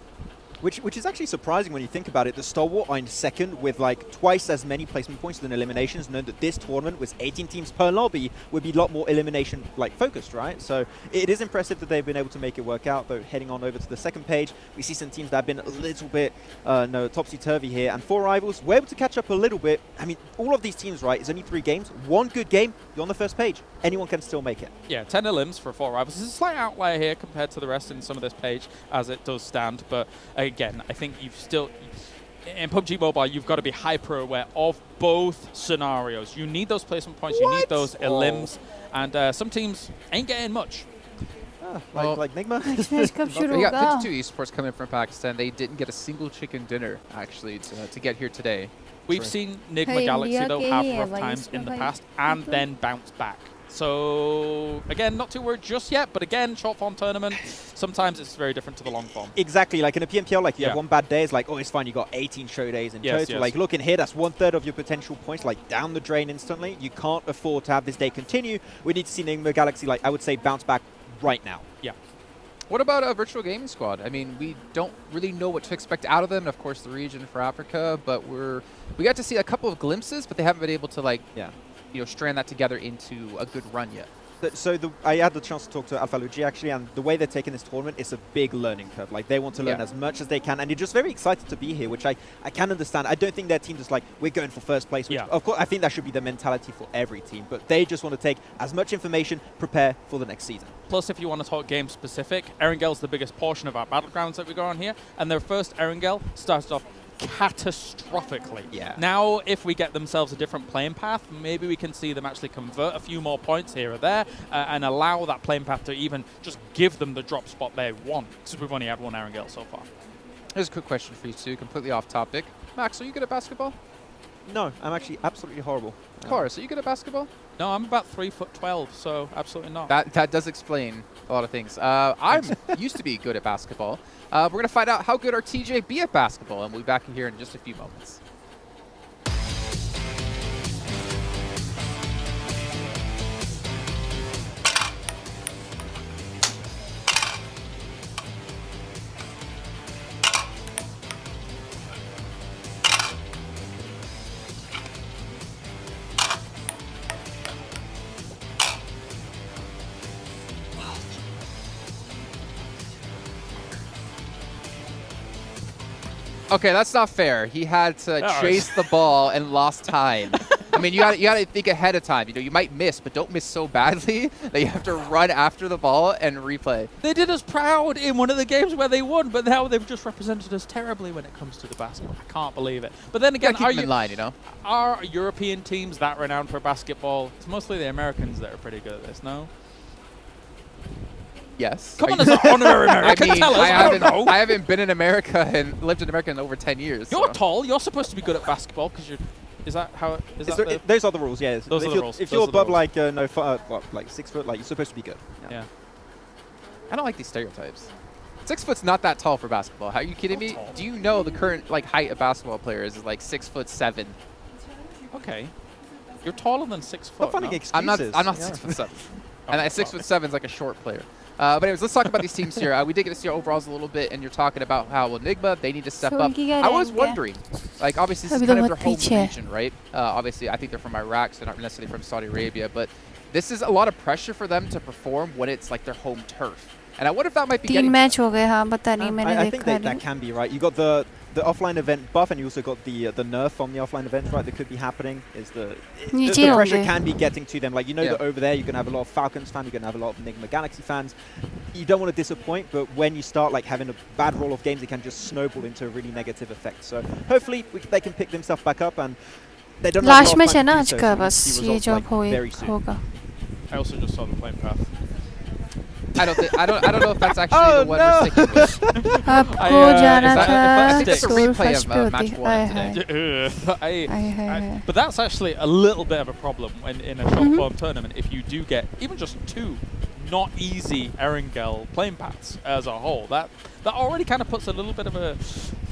Which is actually surprising when you think about it. The Stalwart are in second with like twice as many placement points than eliminations. Knowing that this tournament with 18 teams per lobby would be a lot more elimination like focused, right? So it is impressive that they've been able to make it work out. Though heading on over to the second page, we see some teams that have been a little bit topsy-turvy here. And 4 rivals were able to catch up a little bit. I mean, all of these teams, right, it's only 3 games. 1 good game, you're on the first page. Anyone can still make it. Yeah, 10 elims for 4 rivals. There's a slight outlier here compared to the rest in some of this page as it does stand. But again, I think you've still, in PUBG Mobile, you've got to be hyper-aware of both scenarios. You need those placement points, you need those elims, and some teams ain't getting much. Like Nigma? We got 52 esports coming from Pakistan. They didn't get a single chicken dinner, actually, to get here today. We've seen Nigma Galaxy, though, have rough times in the past and then bounce back. So, again, not too worried just yet, but again, short form tournament, sometimes it's very different to the long form. Exactly, like in a PMPL, like you have one bad day, it's like, oh, it's fine, you got 18 show days in total. Like, look in here, that's 1/3 of your potential points, like down the drain instantly. You can't afford to have this day continue. We need to see Nigma Galaxy, like, I would say, bounce back right now. Yeah. What about a virtual gaming squad? I mean, we don't really know what to expect out of them. And of course, the region for Africa, but we got to see a couple of glimpses, but they haven't been able to strand that together into a good run yet. So I had the chance to talk to Alpha Luigi actually, and the way they're taking this tournament is a big learning curve. Like, they want to learn as much as they can, and they're just very excited to be here, which I can understand. I don't think their team is like, we're going for first place. Which, of course, I think that should be the mentality for every team, but they just want to take as much information, prepare for the next season. Plus, if you want to talk game specific, Erengel's the biggest portion of our battlegrounds that we got on here, and their first Erengel started off catastrophically. Now, if we get themselves a different playing path, maybe we can see them actually convert a few more points here or there and allow that playing path to even just give them the drop spot they want, because we've only had one Erengel so far. Here's a quick question for you two, completely off topic. Max, are you good at basketball? No, I'm actually absolutely horrible. Horace, are you good at basketball? No, I'm about 3'12", so absolutely not. That does explain a lot of things. I used to be good at basketball. We're going to find out how good our TJ be at basketball, and we'll be back here in just a few moments. Okay, that's not fair. He had to chase the ball and lost time. I mean, you got to think ahead of time. You know, you might miss, but don't miss so badly that you have to run after the ball and replay. They did us proud in one of the games where they won, but now they've just represented us terribly when it comes to the basketball. I can't believe it. But then again, keep them in line, you know? Are European teams that renowned for basketball? It's mostly the Americans that are pretty good at this, no? Yes. Come on, as an honorary American, I mean, tell us. I haven't been in America and lived in America in over 10 years. You're tall. You're supposed to be good at basketball because you're. Is that how? Those are the rules. Yeah. Those are the rules. If you're above like 6 foot, like you're supposed to be good. Yeah. I don't like these stereotypes. 6 foot's not that tall for basketball. Are you kidding me? Do you know the current like height of basketball players is like 6'7"? Okay. You're taller than 6 foot. Not funny I'm not 6'7". And 6'7" is like a short player. But anyways, let's talk about these teams here. We did get to see your overalls a little bit, and you're talking about how Enigma, they need to step up. I was wondering, like, obviously this is kind of their home region, right? Obviously, I think they're from Iraq, so not necessarily from Saudi Arabia, but this is a lot of pressure for them to perform when it's like their home turf. And I wonder if that might be getting... match हो गए हाँ पता नहीं मैंने I think that can be right. You got the offline event buff, and you also got the nerf on the offline events, right? That could be happening. Is the pressure can be getting to them? Like that over there, you're gonna have a lot of Falcons fans, you're gonna have a lot of Enigma Galaxy fans. You don't want to disappoint, but when you start like having a bad roll of games, it can just snowball into a really negative effect. So hopefully they can pick themselves back up, and they don't. Last match है ना आज का बस ये जो होगा. I also just saw the playing path. I don't know if that's actually the one we're sticking with. आपको जाना था. I think it's a replay of match 1 today. But that's actually a little bit of a problem in a short form tournament. If you do get even just 2 not easy Erangel playing paths as a whole, that already kind of puts a little bit of a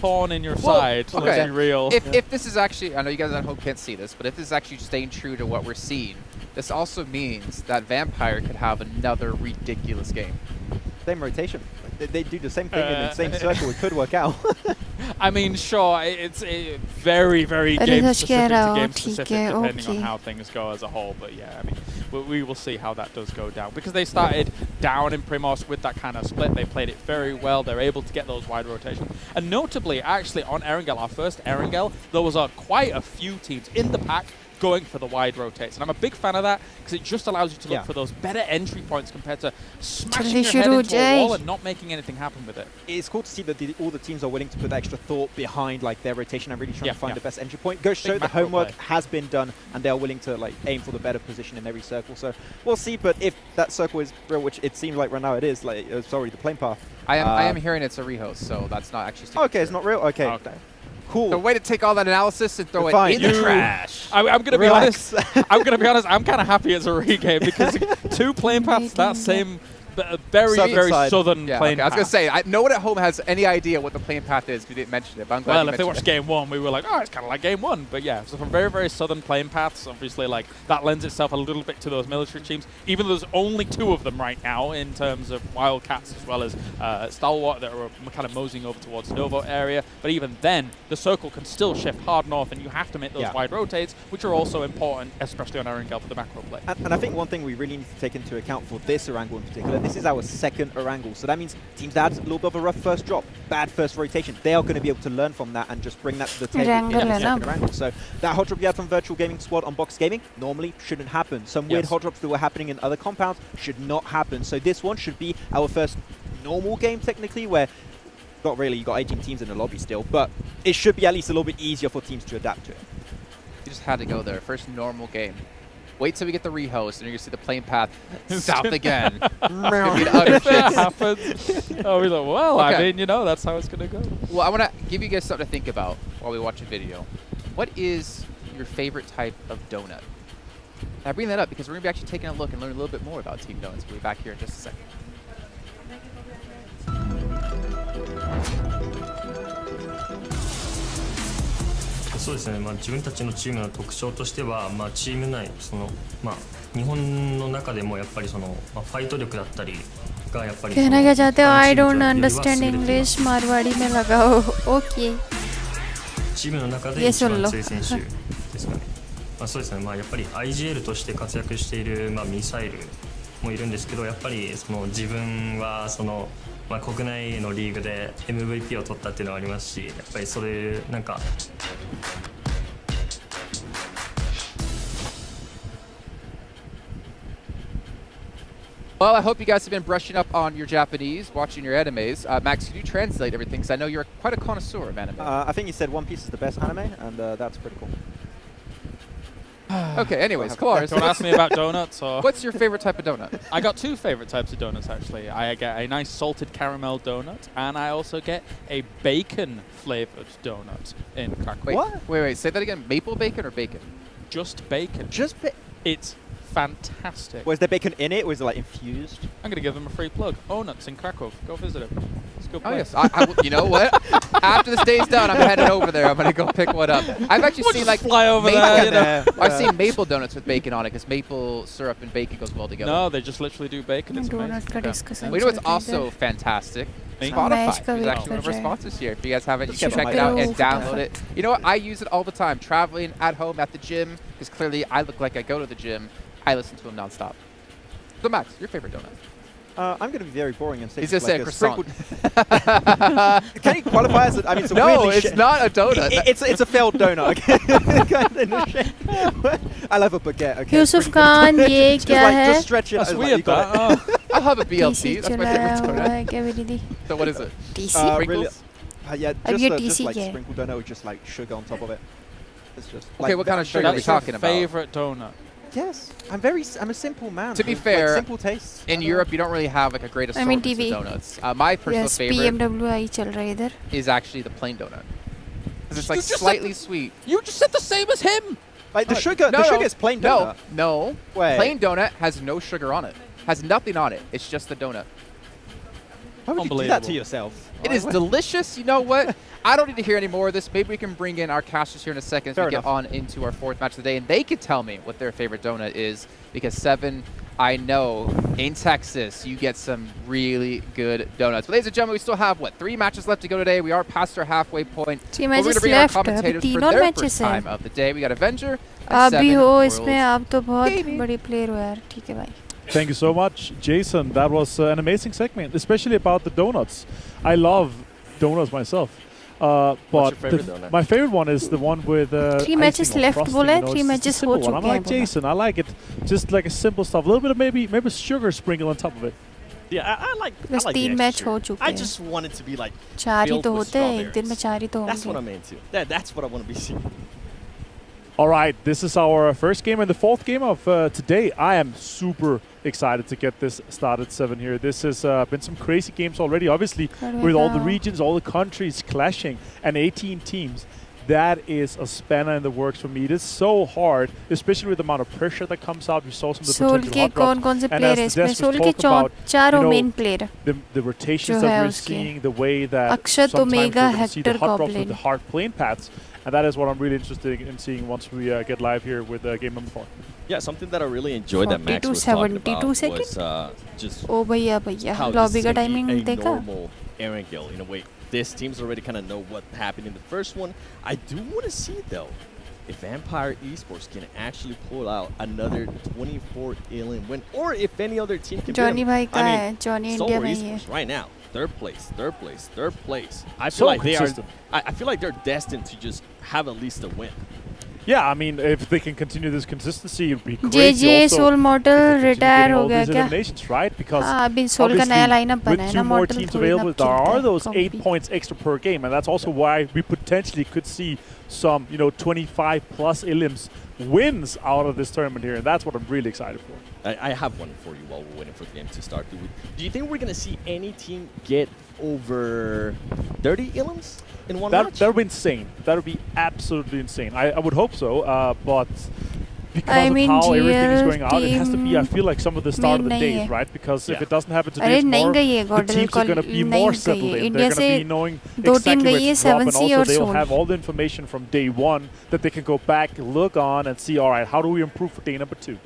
thorn in your side. Let's be real. If this is actually, I know you guys at home can't see this, but if this is actually staying true to what we're seeing, this also means that Vampire could have another ridiculous game. Same rotation. They do the same thing in the same circle. It could work out. I mean, sure, it's a very, very game-specific to game-specific, depending on how things go as a whole. But yeah, I mean, we will see how that does go down. Because they started down in Primos with that kind of split. They played it very well. They're able to get those wide rotations. And notably, actually, on Erangel, our first Erangel, there was quite a few teams in the pack going for the wide rotates. And I'm a big fan of that because it just allows you to look for those better entry points compared to smashing your head into a wall and not making anything happen with it. It's cool to see that all the teams are willing to put extra thought behind like their rotation and really trying to find the best entry point. Goes to show the homework has been done and they are willing to like aim for the better position in every circle. So we'll see, but if that circle is real, which it seems like right now it is, like sorry, the plane path. I am hearing it's a rehost, so that's not actually okay, it's not real? Okay. Cool. The way to take all that analysis and throw it in the trash. I'm going to be honest. I'm going to be honest. I'm kind of happy it's a regame because 2 plane paths, that same very southern plane path. I was going to say, no one at home has any idea what the plane path is because you didn't mention it. But I'm glad well, if they watched game 1, we were like, oh, it's kind of like game 1. But yeah, so from very, very southern plane paths, obviously, like that lends itself a little bit to those military teams. Even though there's only 2 of them right now in terms of Wildcats as well as Stalwart that are kind of moseying over towards Novo area. But even then, the circle can still shift hard north, and you have to make those wide rotates, which are also important, especially on Erangel for the macro play. And I think one thing we really need to take into account for this Erangel in particular, this is our second Erangel. So that means teams that had a little bit of a rough first drop, bad first rotation, they are going to be able to learn from that and just bring that to the table in the second Erangel. So that hot drop you had from Virtual Gaming Squad on Box Gaming normally shouldn't happen. Some weird hot drops that were happening in other compounds should not happen. So this one should be our first normal game technically, where not really, you got 18 teams in the lobby still, but it should be at least a little bit easier for teams to adapt to it. You just had to go there. First normal game. Wait till we get the rehost, and you're going to see the plane path south again. If it happens, oh, we're like, well, I mean, you know, that's how it's going to go. Well, I want to give you guys something to think about while we watch a video. What is your favorite type of donut? And I bring that up because we're going to be actually taking a look and learn a little bit more about Team Donuts. We'll be back here in just a second.そうですね、自分たちのチームの特徴としては、チーム内日本の中でもやっぱりファイト力だったりがやっぱり कहना क्या चाहते हो? I don't understand English. Marwari में लगाओ. Okay. チームの中で一番強い選手ですかね。そうですね、やっぱり IGL として活躍しているミサイルもいるんですけど、やっぱり自分はまあ、国内のリーグで MVP を取ったっていうのはありますし、やっぱりそれなんか。Well, I hope you guys have been brushing up on your Japanese, watching your animes. Max, can you translate everything? Because I know you're quite a connoisseur of anime. I think you said One Piece is the best anime, and that's pretty cool. Okay, anyways, Kalaris. Don't ask me about donuts. Or What's your favorite type of donut? I got two favorite types of donuts, actually. I get a nice salted caramel donut, and I also get a bacon-flavored donut in Krakow. Wait, say that again. Maple bacon or bacon? Just bacon. It's fantastic. Was there bacon in it, or was it like infused? I'm going to give them a free plug. Nuts in Krakow. Go visit it. It's a good place. Oh, yes. You know what? After this day's done, I'm headed over there. I'm going to go pick one up. I've actually seen like fly over maple, there, you know. I've seen maple donuts with bacon on it because maple syrup and bacon goes well together. No, they just literally do bacon. It's amazing. Well, you know what's also fantastic? Spotify is actually one of our sponsors here. If you guys haven't, you can check it out and download it. You know what? I use it all the time, traveling, at home, at the gym, because clearly I look like I go to the gym. I listen to them nonstop. So Max, your favorite donut? I'm going to be very boring and say He's just like a croissant. Can you qualify as it's a no, it's not a donut. It's a failed donut. Okay? I love a baguette. Okay? Yusuf Khan, ये क्या है? Just stretch it. That's weird. I'll have a BLT. That's my favorite donut. So what is it? TC? Sprinkles? Just like sprinkled donut with just like sugar on top of it. It's just. Okay, what kind of sugar are we talking about? Favorite donut? Yes, I'm a simple man. To be fair, like simple tastes. In Europe you don't really have like a great assortment of donuts. My personal favorite PMWI चल रहा है इधर. Is actually the plain donut. Because it's like slightly sweet. You just said the same as him. Like the sugar is plain donut. No. Plain donut has no sugar on it. Has nothing on it. It's just the donut. Why would you do that to yourself? It is delicious. You know what? I don't need to hear any more of this. Maybe we can bring in our casters here in a second as we get on into our fourth match of the day, and they can tell me what their favorite donut is. Because Seven, I know in Texas you get some really good donuts. But ladies and gentlemen, we still have 3 matches left to go today. We are past our halfway point. 3 matches left. For their first time of the day. We got Avenger. आप भी हो इसमें, आप तो बहुत बड़े player हो यार. ठीक है भाई. Thank you so much, Jason. That was an amazing segment, especially about the donuts. I love donuts myself. What's your favorite donut? My favorite one is the one with 3 matches left, बोले 3 matches हो चुके हैं. I'm like Jason. I like it, just like a simple stuff. A little bit of maybe sugar sprinkle on top of it. Yeah, I like. बस 3 match हो चुके हैं. I just want it to be like. 4 ही तो होते हैं. एक दिन में 4 ही तो होंगे. That's what I'm into. That's what I want to be seeing. All right, this is our first game and the fourth game of today. I am super excited to get this started, Seven here. This has been some crazy games already, obviously, with all the regions, all the countries clashing, and 18 teams. That is a spanner in the works for me. It is so hard, especially with the amount of pressure that comes out. We saw some of the potential hot drops. कौन से player है इसमें? Soul के चारों main player. The rotations that we're seeing, the way that sometimes we're going to see the hot drops with the hard plane paths. And that is what I'm really interested in seeing once we get live here with game number 4. Yeah, something that I really enjoyed that Max was talking about was just how this is gonna be a normal Erangel in a way. This team's already kind of know what happened in the first one. I do want to see, though, if Vampire Esports can actually pull out another 24 alien win, or if any other team can Johnny beat them. भाई का है, Johnny India में ही है. Right now, third place. I feel like I feel like they're destined to just have at least a win. Yeah, I mean, if they can continue this consistency, it would be great. JJ Soul Mortal retire हो गया क्या? Eliminations, right? Because अभी Soul का नया lineup बना है ना, with 2 more Mortal teams थोड़ी available, ना there are खेलते those हैं, 8 points extra per game, and that's also why we potentially could see some, 25 plus Ilims wins out of this tournament here, and that's what I'm really excited for. I have one for you while we're waiting for the game to start. Do you think we're going to see any team get over 30 Ilims in one match? That would be insane. That would be absolutely insane. I would hope so, but because of how everything is going out, it has to be, I feel like, some of the start of the days, right? Because if it doesn't happen today, tomorrow, the teams are going to be more settled in. They're going to be knowing exactly where to drop, and also they will have all the information from day 1 that they can go back, look on, and see, all right, how do we improve for day number 2?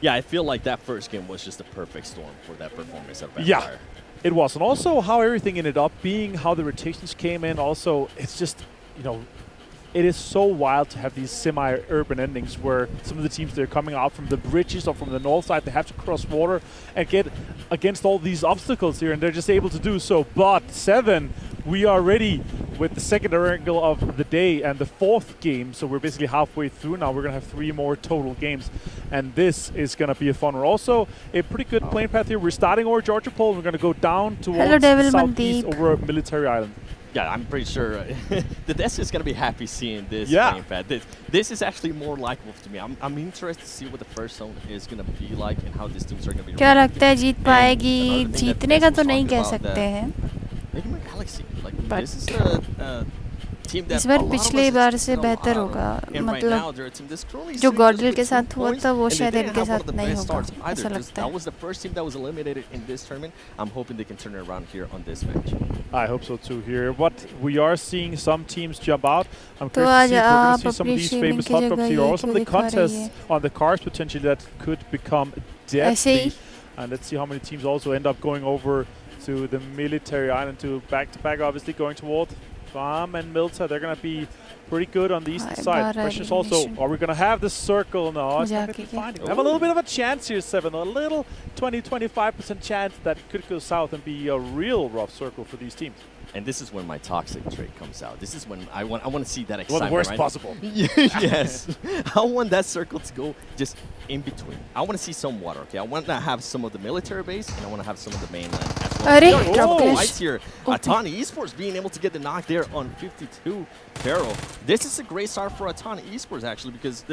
Yeah, I feel like that first game was just a perfect storm for that performance of Vampire. Yeah, it was. And also how everything ended up being, how the rotations came in. Also, it's just, it is so wild to have these semi-urban endings where some of the teams, they're coming out from the bridges or from the north side, they have to cross water and get against all these obstacles here, and they're just able to do so. But 7, we are ready with the second angle of the day and the 4th game, so we're basically halfway through now. We're going to have 3 more total games, and this is going to be a fun one. Also, a pretty good playing path here. We're starting over Georgia Pole, and we're going to go down towards the southeast over a military island. Yeah, I'm pretty sure the desk is going to be happy seeing this playing path. This is actually more likable to me. I'm interested to see what the first zone is going to be like and how these teams are going to be. क्या लगता है जीत पाएगी? जीतने का तो नहीं कह सकते हैं. Bgmi Galaxy, like this is a team that इस बार पिछले बार से बेहतर होगा. मतलब जो गॉडल के साथ हुआ था वो शायद इनके साथ नहीं होगा. ऐसा लगता है. That was the first team that was eliminated in this tournament. I'm hoping they can turn it around here on this match. I hope so too here. But we are seeing some teams jump out. I'm curious to see if we're going to see some of these famous hot drops here, or some of the contests on the cars potentially that could become deadly. And let's see how many teams also end up going over to the military island to back-to-back, obviously going toward Farm and Milta. They're going to be pretty good on the eastern side. Question is also, are we going to have the circle? No, it's not going to be finding. We have a little bit of a chance here, 7. A little 20-25% chance that it could go south and be a real rough circle for these teams. And this is when my toxic trait comes out. This is when I want to see that excitement. Well, the worst possible. Yes. I want that circle to go just in between. I want to see some water, okay? I want to have some of the military base, and I want to have some of the mainland as well. Oh, right here. Atani Esports being able to get the knock there on 52 Pharaoh. This is a great start for Atani Esports, actually, because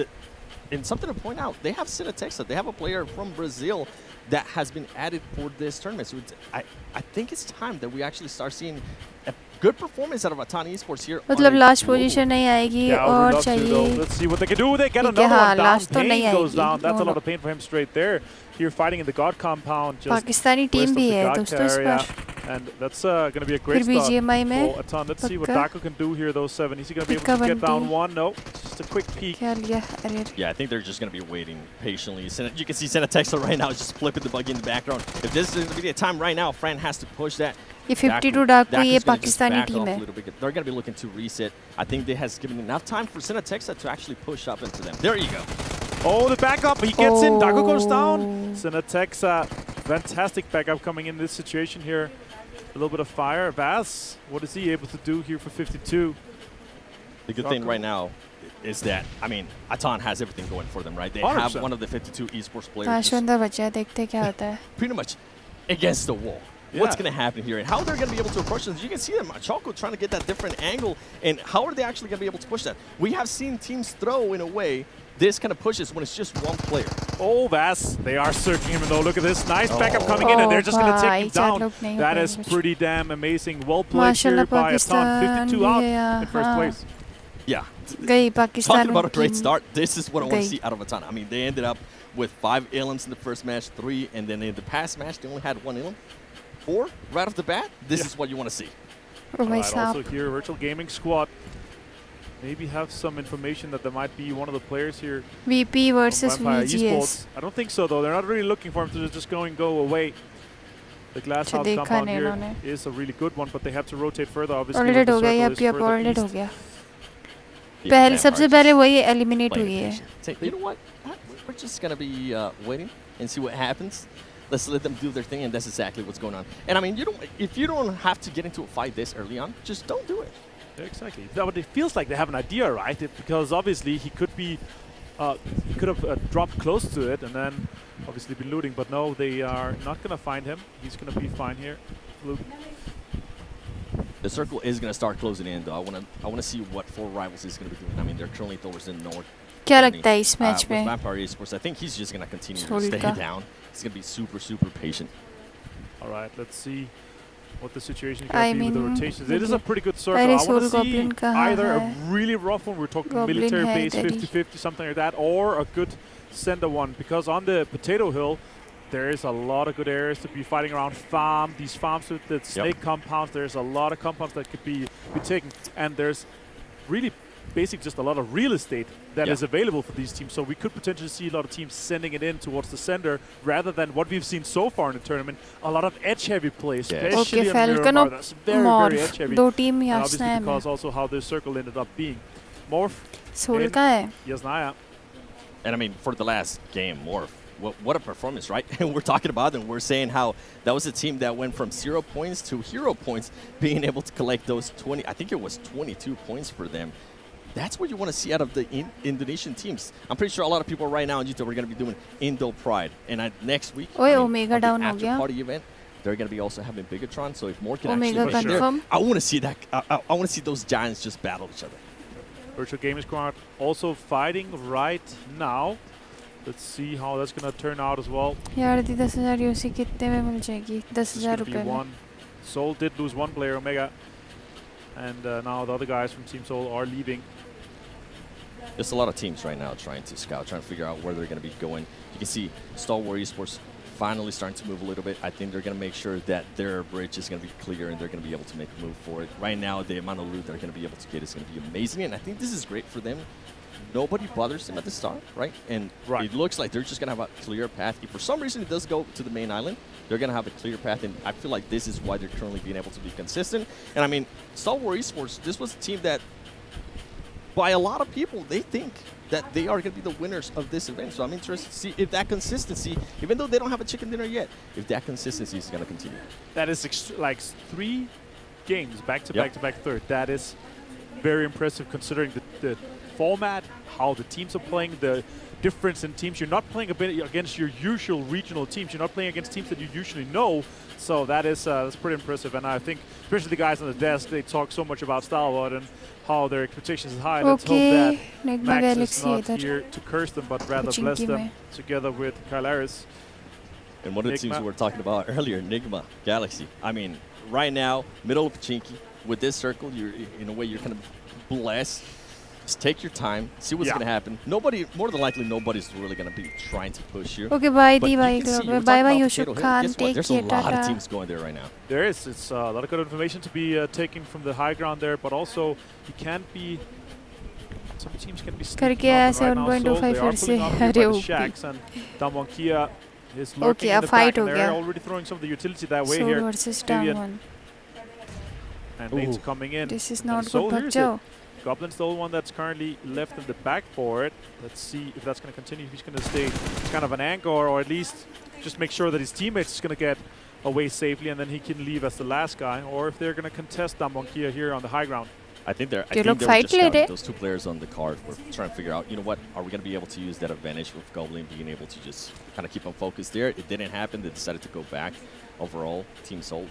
and something to point out, they have Cinetexa. They have a player from Brazil that has been added for this tournament. So I think it's time that we actually start seeing a good performance out of Atani Esports here. मतलब last position नहीं आएगी और चाहिए. Let's see what they can do. They get another one down. Pain goes down. That's a lot of pain for him straight there. Here fighting in the God compound. Pakistani team भी है दोस्तों इस बार. And that's going to be a great start for Atan. Let's see what Daku can do here, though, 7. Is he going to be able to get down 1? No. Just a quick peek. Yeah, I think they're just going to be waiting patiently. You can see Cinetexa right now just flipping the buggy in the background. If this is going to be the time right now, Fran has to push that. ये 52 Daku ये Pakistani team है. They're going to be looking to reset. I think they has given enough time for Cinetexa to actually push up into them. There you go. Oh, the backup. He gets in. Daku goes down. Cinetexa, fantastic backup coming in this situation here. A little bit of fire. Vaz, what is he able to do here for 52? The good thing right now is that, I mean, Atan has everything going for them, right? They have one of the 52 esports players pretty much against the wall. Yeah. What's going to happen here and how they're going to be able to approach this? You can see them, Choco trying to get that different angle, and how are they actually going to be able to push that? We have seen teams throw in a way this kind of pushes when it's just one player. Oh, Vass, they are searching him, though. Look at this. Nice backup coming in, and they're just going to take him down. That is pretty damn amazing. Well played here by Atan. 52 out in first place. Yeah. Talking about a great start, this is what I want to see out of Atan. I mean, they ended up with 5 elims in the first match, 3, and then in the past match, they only had 1 elim. 4 right off the bat. This is what you want to see. Right, also here, Virtual Gaming Squad. Maybe have some information that there might be one of the players here. VP versus VGS. I don't think so, though. They're not really looking for him to just go away. The glass house compound here is a really good one, but they have to rotate further. Obviously, already हो गया, अब already हो गया. पहले सबसे पहले वही eliminate हुई है. You know what? We're just gonna be waiting and see what happens. Let's let them do their thing, and that's exactly what's going on. And I mean, if you don't have to get into a fight this early on, just don't do it. Exactly. But it feels like they have an idea, right? Because obviously he could be, he could have dropped close to it and then obviously been looting. But no, they are not going to find him. He's going to be fine here. Luke. The circle is going to start closing in, though. I want to see what 4 rivals is going to be doing. I mean, they're currently towards the north. क्या लगता है इस match में? Vampire Esports, I think he's just going to continue to stay down. He's going to be super, super patient. All right, let's see what the situation can be with the rotations. It is a pretty good circle. I want to see either a really rough one, we're talking military base 50-50, something like that, or a good center one. Because on the Potato Hill, there is a lot of good areas to be fighting around. These farms with the snake compounds, there's a lot of compounds that could be taken. And there's really basically just a lot of real estate that is available for these teams. So we could potentially see a lot of teams sending it in towards the center rather than what we've seen so far in the tournament. A lot of edge-heavy plays, especially on Miramar. That's very, very edge-heavy. दो team obviously because also how this circle ended up being. Morph. Soul का है? Yes, Naya. And I mean, for the last game, Morph, what a performance, right? And we're talking about it, and we're saying how that was a team that went from 0 points to hero points, being able to collect those 20, I think it was 22 points for them. That's what you want to see out of the Indonesian teams. I'm pretty sure a lot of people right now on YouTube are going to be doing Indo Pride. And next week, Omega down हो after गया. party event, they're going to be also having Bigatron. So if more can Omega actually get there, confirm. I want to see that. I want to see those giants just battle each other. Virtual Gaming Squad also fighting right now. Let's see how that's going to turn out as well. यार दी 10,000 UC कितने में मिल जाएगी? 10,000 रुपए में. Soul did lose one player, Omega. And now the other guys from Team Soul are leaving. There's a lot of teams right now trying to scout, trying to figure out where they're going to be going. You can see Star Wars Esports finally starting to move a little bit. I think they're going to make sure that their bridge is going to be clear and they're going to be able to make a move for it. Right now, the amount of loot they're going to be able to get is going to be amazing, and I think this is great for them. Nobody bothers them at the start, right? And it looks like they're just going to have a clear path. If for some reason it does go to the main island, they're going to have a clear path, and I feel like this is why they're currently being able to be consistent. And I mean, Star Wars Esports, this was a team that, by a lot of people, they think that they are going to be the winners of this event. So I'm interested to see if that consistency, even though they don't have a chicken dinner yet, if that consistency is going to continue. That is like 3 games back to back to back third. That is very impressive considering the format, how the teams are playing, the difference in teams. You're not playing a bit against your usual regional teams. You're not playing against teams that you usually know. So that's pretty impressive. And I think, especially the guys on the desk, they talk so much about Stalwart and how their expectations is high. Let's hope that Max is not here to curse them, but rather bless them together with Kylaris. And one of the teams we were talking about earlier, Nigma Galaxy. I mean, right now, middle of Pachinki, with this circle, you're in a way you're kind of blessed. Just take your time, see what's going to happen. Nobody, more than likely, nobody's really going to be trying to push you. Okay, bye, bye, bye, Yusuf Khan. Take There's a lot of teams going there right now. There is. It's a lot of good information to be taken from the high ground there, but also you can't be. Some teams can be sneaking up, and right now, so they are pulling out here by the shacks, and Damwon is lurking in the back, and they're already throwing some of the utility that way here. Versus Damwon. And lanes coming in. This is not good, Bachao. Goblin's the only one that's currently left in the back for it. Let's see if that's going to continue. If he's going to stay kind of an anchor, or at least just make sure that his teammates is going to get away safely, and then he can leave as the last guy, or if they're going to contest Damwonkia here on the high ground. I think they're just scouting those 2 players on the card. We're trying to figure out, you know what, are we going to be able to use that advantage with Goblin being able to just kind of keep them focused there? It didn't happen. They decided to go back. Overall, Team Soul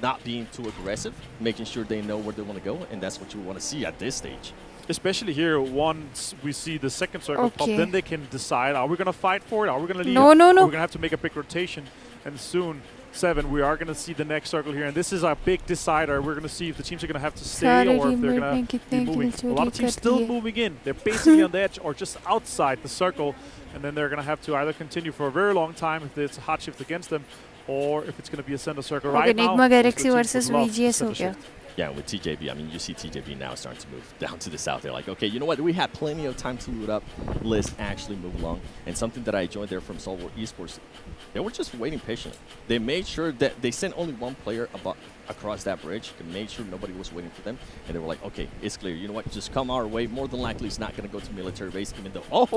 not being too aggressive, making sure they know where they want to go, and that's what you want to see at this stage. Especially here, once we see the second circle pop, then they can decide, are we going to fight for it? Are we going to leave? No. We're going to have to make a big rotation, and soon, 7, we are going to see the next circle here, and this is a big decider. We're going to see if the teams are going to have to stay or if they're going to be moving. A lot of teams still moving in. They're basically on the edge or just outside the circle, and then they're going to have to either continue for a very long time if it's a hot shift against them, or if it's going to be a center circle right now. Nigma Galaxy versus VGS हो गया. Yeah, with TJB, I mean, you see TJB now starting to move down to the south. They're like, okay, you know what? We had plenty of time to loot up. Let's actually move along. And something that I enjoyed there from Star Wars Esports, they were just waiting patiently. They made sure that they sent only 1 player across that bridge. They made sure nobody was waiting for them. And they were like, okay, it's clear. You know what? Just come our way. More than likely, it's not going to go to military base, even though...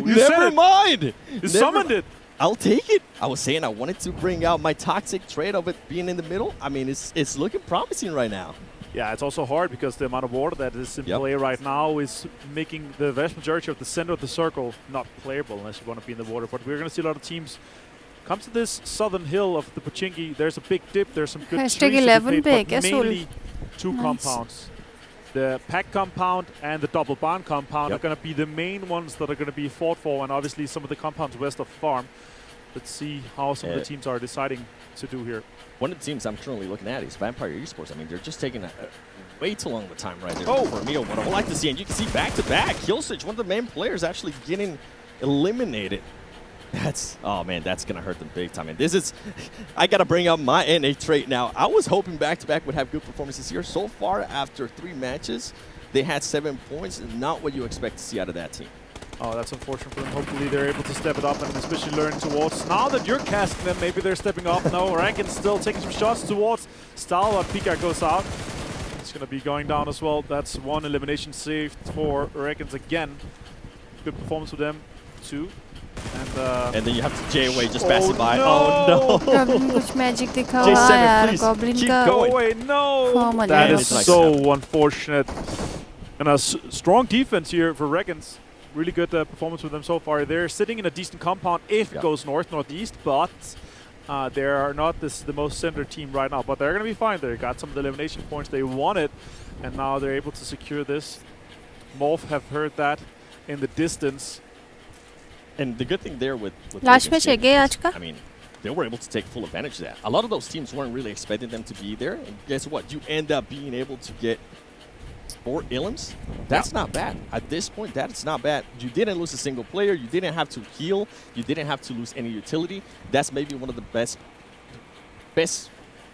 Never mind! You summoned it! I'll take it. I was saying I wanted to bring out my toxic trait of it being in the middle. I mean, it's looking promising right now. Yeah, it's also hard because the amount of water that is in play right now is making the vast majority of the center of the circle not playable unless you want to be in the water. But we're going to see a lot of teams come to this southern hill of the Pochinki. There's a big dip. There's some good trees 11 but mainly 2 compounds. The pack compound and the double barn compound are going to be the main ones that are going to be fought for, and obviously some of the compounds west of farm. Let's see how some of the teams are deciding to do here. One of the teams I'm currently looking at is Vampire Esports. I mean, they're just taking way too long of a time right there for Emil. What I would like to see, and you can see back-to-back, Killswitch, one of the main players actually getting eliminated. Oh man, that's going to hurt them big time. And this is, I got to bring up my NA trait now. I was hoping back-to-back would have good performances here. So far, after 3 matches, they had 7 points, and not what you expect to see out of that team. Oh, that's unfortunate for them. Hopefully they're able to step it up and especially learn towards. Now that you're casting them, maybe they're stepping up. No, Rankin's still taking some shots towards Stalwart. Pika goes out. He's going to be going down as well. That's one elimination saved for Reckons again. Good performance for them, too. And then you have to J away just passing by. No. Oh no! कुछ magic दिखा हुआ है यार Goblin का. Go away, no! That is so unfortunate. And a strong defense here for Reckons. Really good performance with them so far. They're sitting in a decent compound if it goes north-northeast, but they are not the most center team right now. But they're going to be fine. They got some of the elimination points they wanted, and now they're able to secure this. Morph have heard that in the distance. And the good thing there with Last match I mean, they were able to take full advantage of that. A lot of those teams weren't really expecting them to be there. And guess what? You end up being able to get 4 Illims. That's not bad. At this point, that's not bad. You didn't lose a single player. You didn't have to heal. You didn't have to lose any utility. That's maybe one of the best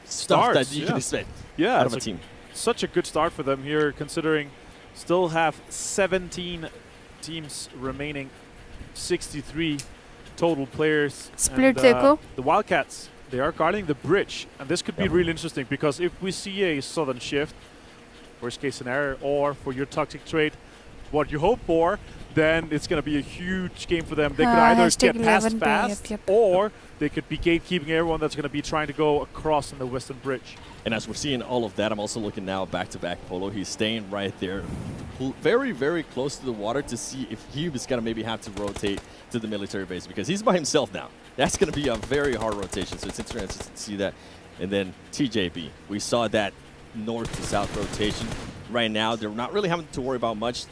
stuff that you can expect out of a team. Such a good start for them here, considering still have 17 teams remaining. 63 total players. Split and, the Wildcats, they are guarding the bridge, and this could be really interesting because if we see a sudden shift, worst case scenario, or for your toxic trade, what you hope for, then it's going to be a huge game for them. They could either get past fast, or they could be gatekeeping everyone that's going to be trying to go across on the western bridge. And as we're seeing all of that, I'm also looking now back-to-back Polo. He's staying right there, very, very close to the water to see if he is going to maybe have to rotate to the military base because he's by himself now. That's going to be a very hard rotation, so it's interesting to see that. And then TJB, we saw that north to south rotation. Right now, they're not really having to worry about much.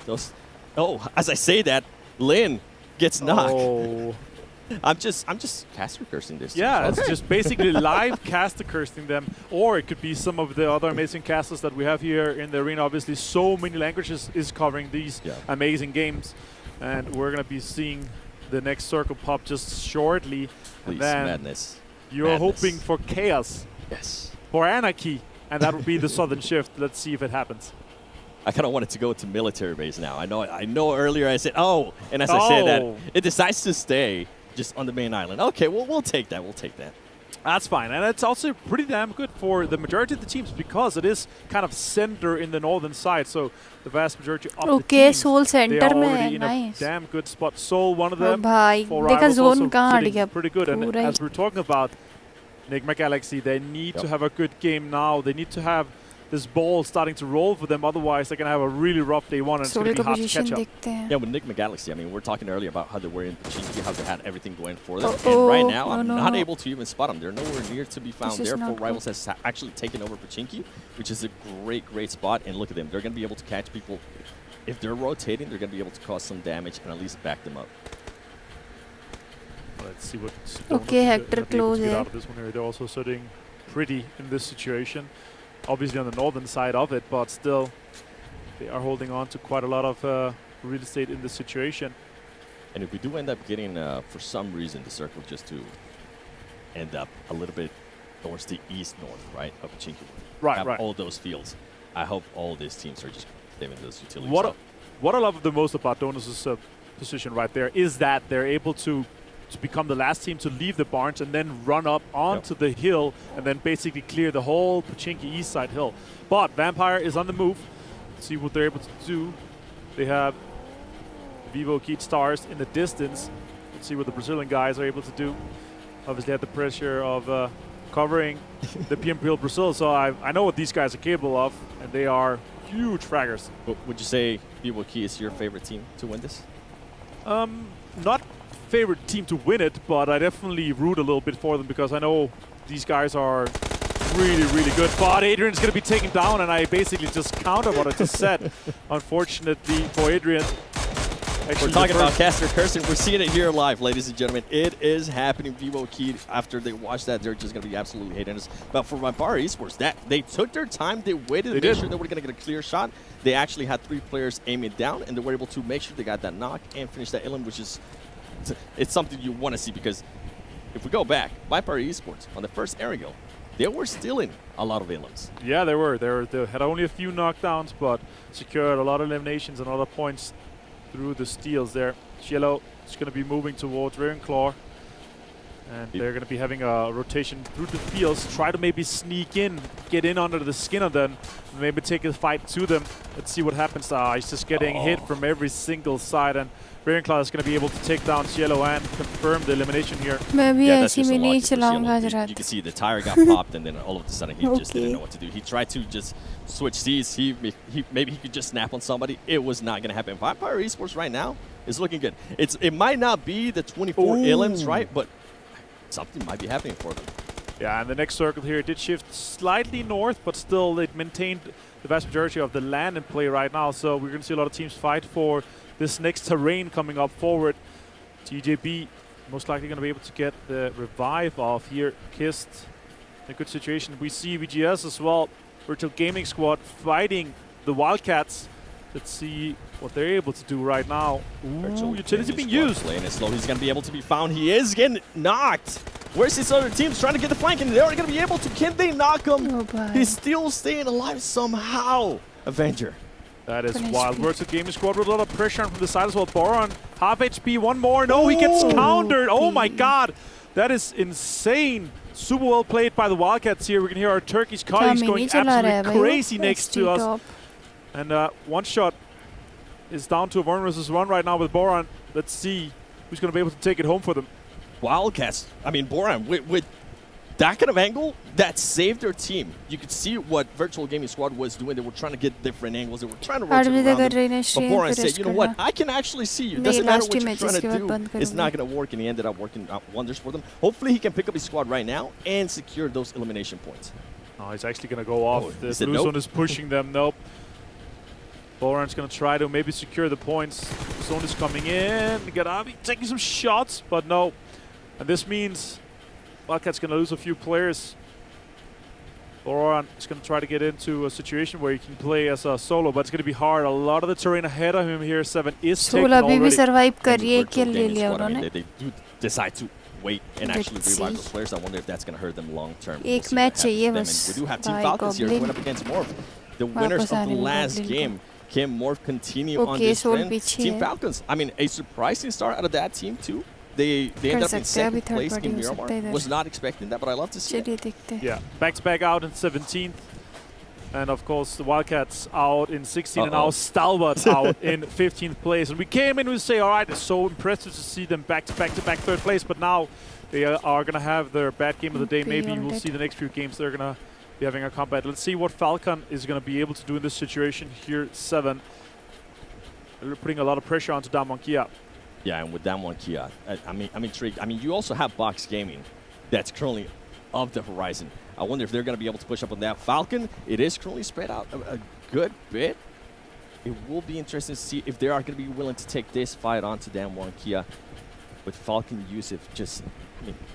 As I say that, Lin gets knocked. Oh. I'm just caster cursing this. Yeah, it's just basically live caster cursing them, or it could be some of the other amazing casters that we have here in the arena. Obviously, so many languages is covering these amazing games, and we're gonna be seeing the next circle pop just shortly. Please, then madness. You're hoping for chaos. Yes. For anarchy, and that would be the southern shift. Let's see if it happens. I kind of wanted to go to military base now. I know. Earlier I said, and as I said that, it decides to stay just on the main island. Okay, well, we'll take that. We'll take that. That's fine. And it's also pretty damn good for the majority of the teams because it is kind of center in the northern side. So the vast majority of the teams, Soul center they are already in a damn good spot. Soul, one of them. For Rivals also zone sitting pretty good. And as we're talking about Enigma Galaxy, they need to have a good game now. They need to have this ball starting to roll for them. Otherwise, they're going to have a really rough day one, and it's going to be hard to catch up. Yeah, with Enigma Galaxy, I mean, we're talking earlier about how they were in Pachinki, how they had everything going for them. And right now, I'm not able to even spot them. They're nowhere near to be found. Therefore, Rivals has actually taken over Pachinki, which is a great spot. And look at them. They're going to be able to catch people. If they're rotating, they're going to be able to cause some damage and at least back them up. Let's see what Hector close out of this one here. They're also sitting pretty in this situation. Obviously on the northern side of it, but still they are holding on to quite a lot of real estate in this situation. And if we do end up getting, for some reason, the circle just to end up a little bit towards the east-north, right, of Pachinki. Right. All those fields. I hope all these teams are just claiming those utilities. What I love the most about Donus' position right there is that they're able to become the last team to leave the barns and then run up onto the hill and then basically clear the whole Pachinki east side hill. But Vampire is on the move. Let's see what they're able to do. They have Vivo Keat Stars in the distance. Let's see what the Brazilian guys are able to do. Obviously had the pressure of covering the PMPL Brazil, so I know what these guys are capable of, and they are huge fraggers. Would you say Vivo Keat is your favorite team to win this? Not favorite team to win it, but I definitely root a little bit for them because I know these guys are really good. But Adrian's going to be taken down, and I basically just counter what I just said. Unfortunately for Adrian. We're talking about caster cursing. We're seeing it here live, ladies and gentlemen. It is happening. Vivo Keat, after they watch that, they're just going to be absolutely hating us. But for Vampire Esports, they took their time. They waited to make sure they were going to get a clear shot. They actually had 3 players aiming down, and they were able to make sure they got that knock and finish that Illim, which is it's something you want to see because if we go back, Vampire Esports, on the first Aerial, they were stealing a lot of Illims. Yeah, they were. They had only a few knockdowns, but secured a lot of eliminations and other points through the steals there. Cielo is going to be moving towards Ravenclaw. And they're going to be having a rotation through the fields, try to maybe sneak in, get in under the skin of them, maybe take a fight to them. Let's see what happens. He's just getting hit from every single side, and Ravenclaw is going to be able to take down Cielo and confirm the elimination here. Yeah, that's just a lot to you can see the tire got popped, and then all of a sudden he just didn't know what to do. He tried to just switch seats. Maybe he could just snap on somebody. It was not going to happen. Vampire Esports right now is looking good. It might not be the 24 elims, right? But something might be happening for them. Yeah, and the next circle here did shift slightly north, but still it maintained the vast majority of the land in play right now. So we're going to see a lot of teams fight for this next terrain coming up forward. TJB most likely going to be able to get the revive off here. Kist in a good situation. We see VGS as well. Virtual Gaming Squad fighting the Wildcats. Let's see what they're able to do right now. Ooh, utility being used. Playing it slow. He's going to be able to be found. He is getting knocked. Where's his other teams trying to get the flank, and they're going to be able to. Can they knock him? He's still staying alive somehow. Avenger. That is wild. Virtual Gaming Squad with a lot of pressure from the side as well. Boron, half HP, one more. No, he gets countered. Oh my god. That is insane. Super well played by the Wildcats here. We can hear our Turkish colleagues going absolutely crazy next to us. And one shot is down to a 1 versus 1 right now with Boron. Let's see who's going to be able to take it home for them. Wildcats. I mean, Boron, with that kind of angle, that saved their team. You could see what Virtual Gaming Squad was doing. They were trying to get different angles. They were trying to rotate around them. But Boron said, you know what, I can actually see you. Doesn't matter what you're trying to do. It's not going to work, and he ended up working out wonders for them. Hopefully he can pick up his squad right now and secure those elimination points. Oh, he's actually going to go off. The blue zone is pushing them. Nope. Boron's going to try to maybe secure the points. Zone is coming in. Garabi taking some shots, but no. And this means Wildcat's going to lose a few players. Boron is going to try to get into a situation where he can play as a solo, but it's going to be hard. A lot of the terrain ahead of him here, 7 is taken already. survive They do decide to wait and actually revive those players. I wonder if that's going to hurt them long term. We'll match we do have Team Falcons here going up against Morph. The winners of the last game. Can Morph continue on this trend? Team Falcons, I mean, a surprising start out of that team too. They ended up in second place in Miramar. Was not expecting that, but I love to see it. Yeah, back out in 17th. And of course, the Wildcats out in 16th, and now Stalwart out in 15th place. And we came in and we say, all right, it's so impressive to see them back to back third place, but now they are going to have their bad game of the day. Maybe we'll see the next few games they're going to be having a combat. Let's see what Falcon is going to be able to do in this situation here. 7. They're putting a lot of pressure onto Damwon Kia. Yeah, and with Damwon Kia, I'm intrigued. I mean, you also have Box Gaming that's currently of the horizon. I wonder if they're going to be able to push up on that. Falcon, it is currently spread out a good bit. It will be interesting to see if they are going to be willing to take this fight onto Damwon Kia. With Falcon Yusuf just,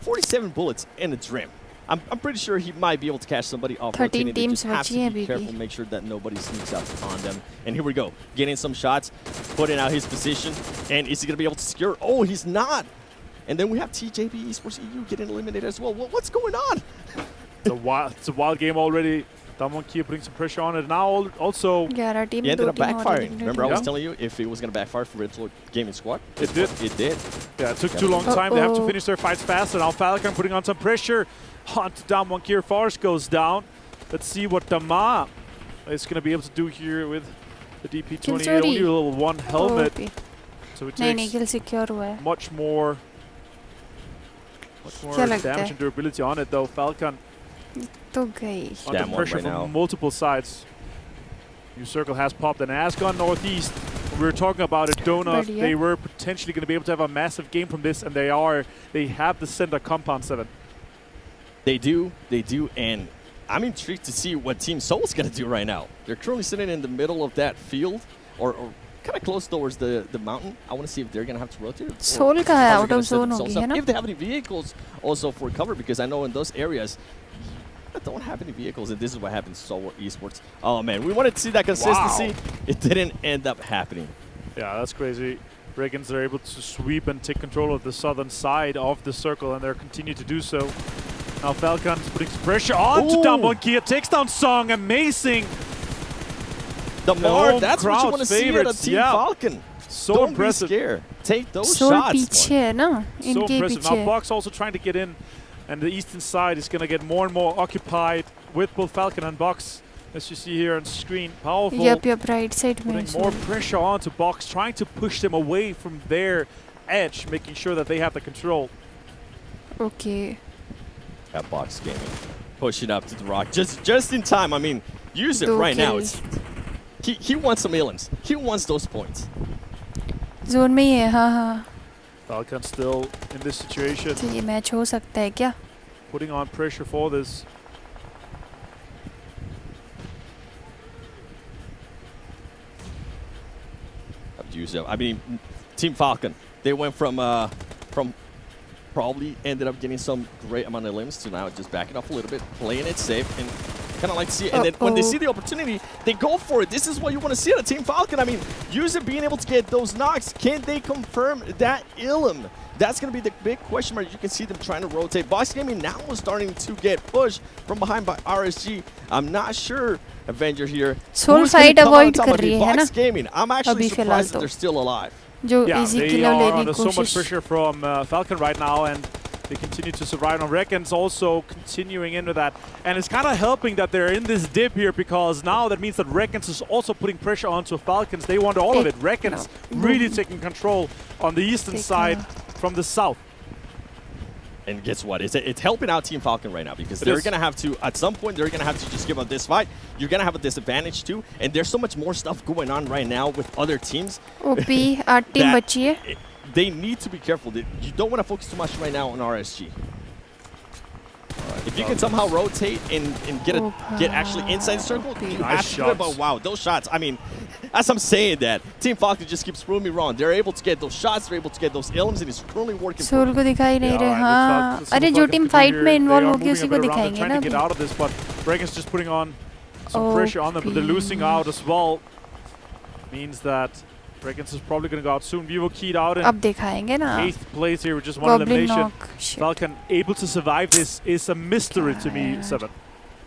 47 bullets in a Dream. I'm pretty sure he might be able to catch somebody off. 13 teams have to be careful, make sure that nobody sneaks up on them. And here we go, getting some shots, putting out his position. And is he going to be able to secure? Oh, he's not. And then we have TJB Esports EU getting eliminated as well. What's going on? It's a wild game already. Damwon Kia putting some pressure on it. Now also, he ended up backfiring. Remember, I was telling you if it was going to backfire for Virtual Gaming Squad? It did. It did. Yeah, it took too long time. They have to finish their fights faster. Now Falcon putting on some pressure onto Damwon Kia. Forest goes down. Let's see what Dama is going to be able to do here with the DP-28. Only a little one helmet. So it takes much more damage and durability on it though. Falcon under pressure from multiple sides. New circle has popped, and has gone northeast. We were talking about it, don't know if they were potentially going to be able to have a massive game from this, and they are. They have the center compound 7. They do, and I'm intrigued to see what Team Soul's going to do right now. They're currently sitting in the middle of that field, or kind of close towards the mountain. I want to see if they're going to have to rotate. Soul ka hai, out of zone hogi hai na? If they have any vehicles also for cover, because I know in those areas, I don't have any vehicles, and this is what happens to Soul Esports. Oh man, we wanted to see that consistency. Wow. It didn't end up happening. Yeah, that's crazy. Brigands are able to sweep and take control of the southern side of the circle, and they're continue to do so. Now Falcon's putting some pressure on to Damwon Kia. Takes down Song. Amazing. That's what you want to see out of Team Falcon. so impressive. Be scared. Take those Soul shots. पीछे है ना So इनके impressive. Now पीछे Box also trying to get in, and the eastern side is going to get more and more occupied with both Falcon and Box, as you see here on screen. Powerful. Yep, right side में Putting more pressure onto Box, trying to push them away from their edge, making sure that they have the control. Okay. That Box Gaming pushing up to the rock just in time. I mean, use it right now. It's, he wants some illums. He wants those points. Zone में ही है हाँ. Falcon still in this situation. तो ये match हो सकता है क्या? Putting on pressure for this. I mean, Team Falcon, they went from probably ended up getting some great amount of limbs to now just backing off a little bit, playing it safe, and kind of like to see it. And then when they see the opportunity, they go for it. This is what you want to see out of Team Falcon. I mean, User being able to get those knocks. Can they confirm that illum? That's going to be the big question mark. You can see them trying to rotate. Box Gaming now is starting to get pushed from behind by RSG. I'm not sure, Avenger here. Soul side avoid कर रही है ना? Box Gaming. I'm actually surprised that they're still alive. Yeah, they are under so much pressure from Falcon right now, and they continue to survive. And Reckons also continuing into that. And it's kind of helping that they're in this dip here, because now that means that Reckons is also putting pressure onto Falcons. They want all of it. Reckons really taking control on the eastern side from the south. And guess what? It's helping out Team Falcon right now, because they're going to have to, at some point, they're going to have to just give up this fight. You're going to have a disadvantage too. And there's so much more stuff going on right now with other teams. OP, 8 team बची है. They need to be careful. You don't want to focus too much right now on RSG. If you can somehow rotate and get actually inside the circle, you have to do it. But wow, those shots, I mean, as I'm saying that, Team Falcon just keeps proving me wrong. They're able to get those shots, they're able to get those illums, and it's currently working. Soul को दिखाई नहीं रहे हाँ. अरे जो team fight में involve होगी उसी को दिखाएंगे ना. Trying to get out of this, but Reckons just putting on some pressure on them, but they're losing out as well. Means that Reckons is probably going to go out soon. Vivo keyed out in 8th place here with just one elimination. Falcon able to survive this is a mystery to me, 7.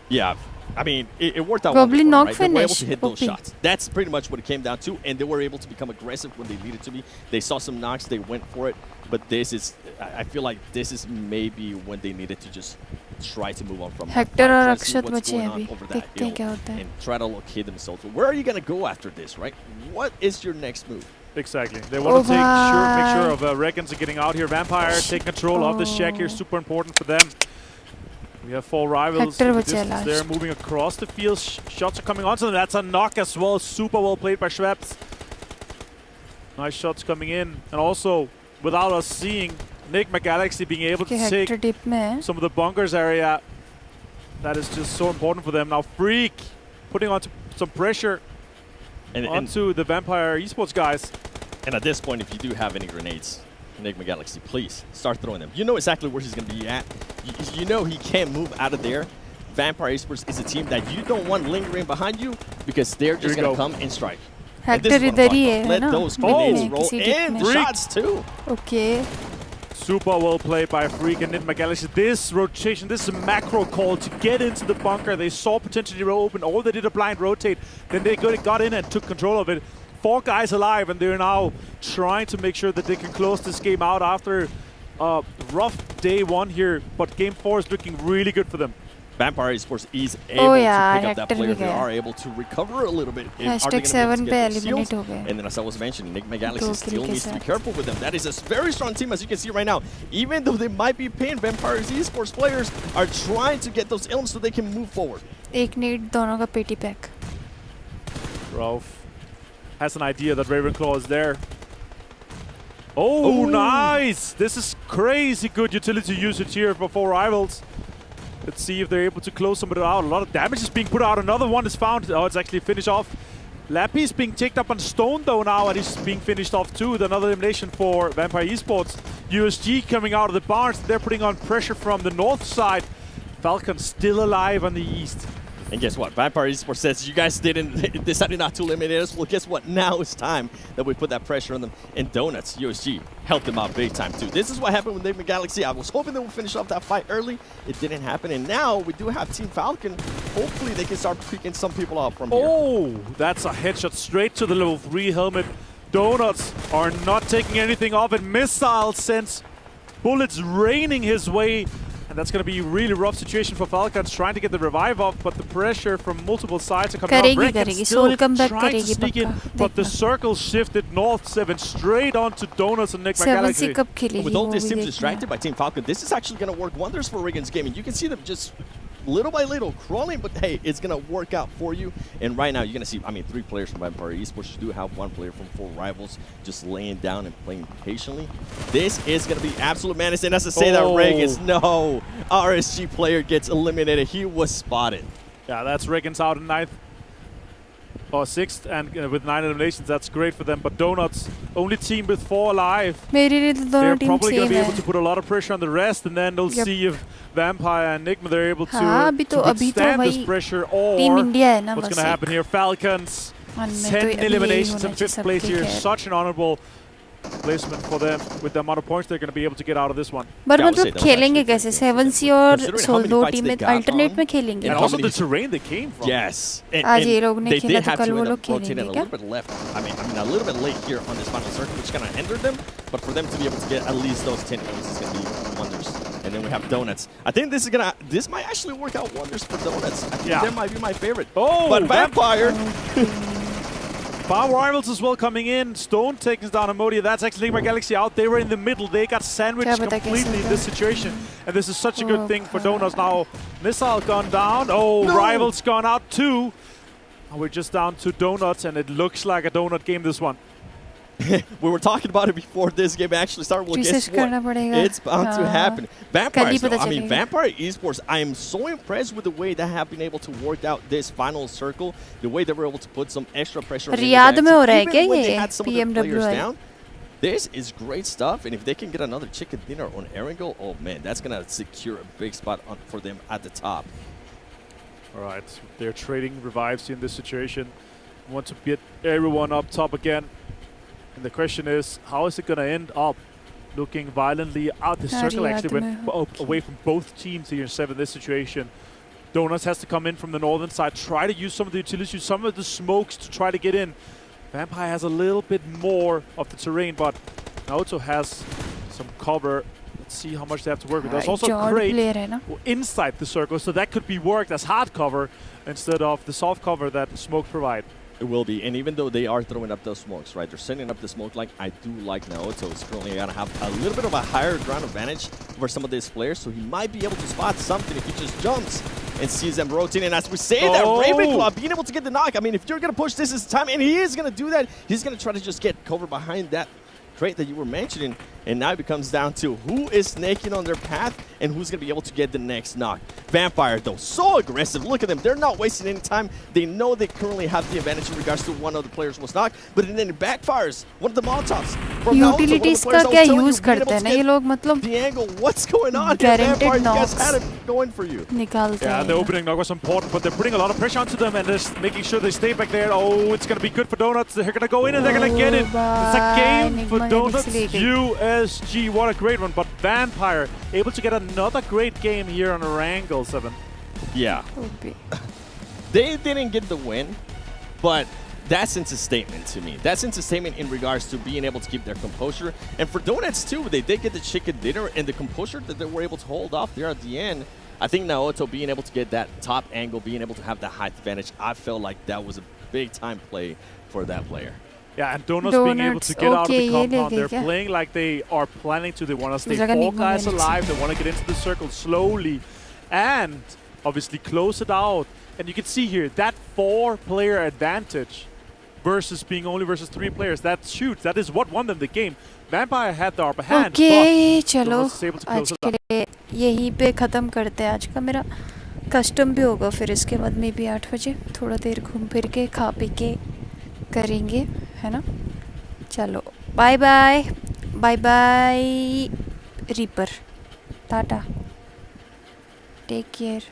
Yeah, I mean, it worked out Goblin knock right? finish. They were able to hit those shots. That's pretty much what it came down to, and they were able to become aggressive when they needed to be. They saw some knocks, they went for it, but this is, I feel like this is maybe when they needed to just try to move on from Hector और अक्षत बचे हैं अभी. देखते हैं क्या होता है. And try to locate themselves. Where are you going to go after this, right? What is your next move? Exactly. They want to make sure of Reckons getting out here. Vampire take control of this check here. Super important for them. We have 4 rivals. They're moving across the field. Shots are coming onto them. That's a knock as well. Super well played by Schweppes. Nice shots coming in. And also, without us seeing, Enigma Galaxy being able to take some of the bunkers area. That is just so important for them. Now Freak putting on some pressure onto the Vampire Esports guys. And at this point, if you do have any grenades, Enigma Galaxy, please start throwing them. You know exactly where he's going to be at. You know he can't move out of there. Vampire Esports is a team that you don't want lingering behind you, because they're just going to come and strike. Hector इधर ही है Let ना. those grenades roll and shots too. Okay. Super well played by Freak and Enigma Galaxy. This rotation, this is a macro call to get into the bunker. They saw potentially open. All they did a blind rotate. Then they got in and took control of it. 4 guys alive, and they're now trying to make sure that they can close this game out after a rough day 1 here. But game 4 is looking really good for them. Vampire Esports is able to pick up that player. They are able to recover a little bit. #7 पे eliminate हो गए. And then, as I was mentioning, Enigma Galaxy still needs to be careful with them. That is a very strong team, as you can see right now. Even though they might be pinned, Vampire Esports players are trying to get those illums so they can move forward. एक need दोनों का पेटी pack. Ralph has an idea that Ravenclaw is there. Oh, nice! This is crazy good utility usage here for 4 rivals. Let's see if they're able to close some of it out. A lot of damage is being put out. Another one is found. Oh, it's actually finished off. Lappy is being taken up on stone though now, and he's being finished off too. Another elimination for Vampire Esports. USG coming out of the barns. They're putting on pressure from the north side. Falcon still alive on the east. And guess what? Vampire Esports says you guys decided not to eliminate us. Well, guess what? Now it's time that we put that pressure on them. And Donuts, USG, helped them out big time too. This is what happened with Enigma Galaxy. I was hoping they would finish off that fight early. It didn't happen. And now we do have Team Falcon. Hopefully they can start picking some people out from here. Oh, that's a headshot straight to the level 3 helmet. Donuts are not taking anything off it. Missiles sends bullets raining his way. And that's going to be a really rough situation for Falcons, trying to get the revive off, but the pressure from multiple sides are coming out. Reckon still trying to sneak in, but the circle shifted north 7 straight onto Donuts and Nick McGalaxy. With all these teams distracted by Team Falcon, this is actually going to work wonders for Regan's game. And you can see them just little by little crawling, but hey, it's going to work out for you. And right now, you're going to see, I mean, 3 players from Vampire Esports. You do have 1 player from 4 Rivals just laying down and playing patiently. This is going to be absolute madness. And as I say that, Regan's, no, RSG player gets eliminated. He was spotted. Yeah, that's Regan's out in 9th or 6th, and with 9 eliminations, that's great for them. But Donuts, only team with 4 alive. They're probably going to be able to put a lot of pressure on the rest, and then they'll see if Vampire and Nigma, they're able to withstand this pressure, or what's going to happen here. Falcons, 10 eliminations and 5th place here. Such an honorable placement for them. With the amount of points they're going to be able to get out of this one. But मतलब खेलेंगे कैसे? 7C और Soldo team में alternate में खेलेंगे. And also the terrain they came from. Yes. आज ये लोग ने they खेला did तो have कल to वो end लोग up rotating खेलेंगे a क्या? little bit left. I mean a little bit late here on this final circle, which kind of hindered them. But for them to be able to get at least those 10 points is going to be wonders. And then we have Donuts. I think this might actually work out wonders for Donuts. I think that might be my favorite. Oh, but Vampire. Power Rivals as well coming in. Stone taking down Amodia. That's actually my Galaxy out. They were in the middle. They got sandwiched completely in this situation. And this is such a good thing for Donuts now. Missile gone down. Oh, no. Rivals gone out too. And we're just down to Donuts, and it looks like a Donut game, this one. We were talking about it before this game actually started. Well, guess what? It's bound to happen. Vampire, Vampire Esports, I am so impressed with the way they have been able to work out this final circle, the way they were able to put some extra pressure on even when they had some of their players down. This is great stuff, and if they can get another chicken dinner on Erangel, oh man, that's going to secure a big spot for them at the top. All right, they're trading revives in this situation. Want to get everyone up top again. And the question is, how is it going to end up? Looking violently out. The circle actually went away from both teams here in 7 this situation. Donuts has to come in from the northern side, try to use some of the utilities, use some of the smokes to try to get in. Vampire has a little bit more of the terrain, but Naoto has some cover. Let's see how much they have to work with. There's also great inside the circle, so that could be worked as hard cover instead of the soft cover that smokes provide. It will be, and even though they are throwing up those smokes, right, they're sending up the smoke line. I do like Naoto is currently going to have a little bit of a higher ground advantage over some of these players, so he might be able to spot something if he just jumps and sees them rotating. And as we say that, Ravenclaw being able to get the knock. I mean, if you're going to push this time, and he is going to do that, he's going to try to just get cover behind that crate that you were mentioning, and now it becomes down to who is snaking on their path and who's going to be able to get the next knock. Vampire, though, so aggressive. Look at them. They're not wasting any time. They know they currently have the advantage in regards to one of the players was knocked, but then it backfires. One of the Molotovs. Utilities का क्या use करते हैं ना ये लोग, मतलब the angle. What's going on here, Vampire? You guys had it going for you. Yeah, the opening knock was important, but they're putting a lot of pressure onto them and just making sure they stay back there. Oh, it's going to be good for Donuts. They're going to go in and they're going to get it. It's a game for Donuts. USG, what a great one. But Vampire able to get another great game here on Erangel 7. Yeah. They didn't get the win, but that sends a statement to me. That sends a statement in regards to being able to keep their composure. And for Donuts, too, they did get the chicken dinner, and the composure that they were able to hold off there at the end. I think Naoto being able to get that top angle, being able to have that height advantage, I felt like that was a big-time play for that player. Yeah, and Donuts being able to get out of the compound. They're playing like they are planning to. They want to stay 4 guys alive. They want to get into the circle slowly and obviously close it out. And you can see here, that 4-player advantage versus being only versus 3 players, that's huge. That is what won them the game. Vampire had the upper hand, but चलो was able to close आज के लिए यहीं पे ख़त्म करते हैं आज का मेरा कस्टम भी होगा फिर इसके बाद में भी 8 बजे थोड़ा देर घूम फिर के खा पी के करेंगे है ना चलो bye bye bye bye reaper टाटा टेक केयर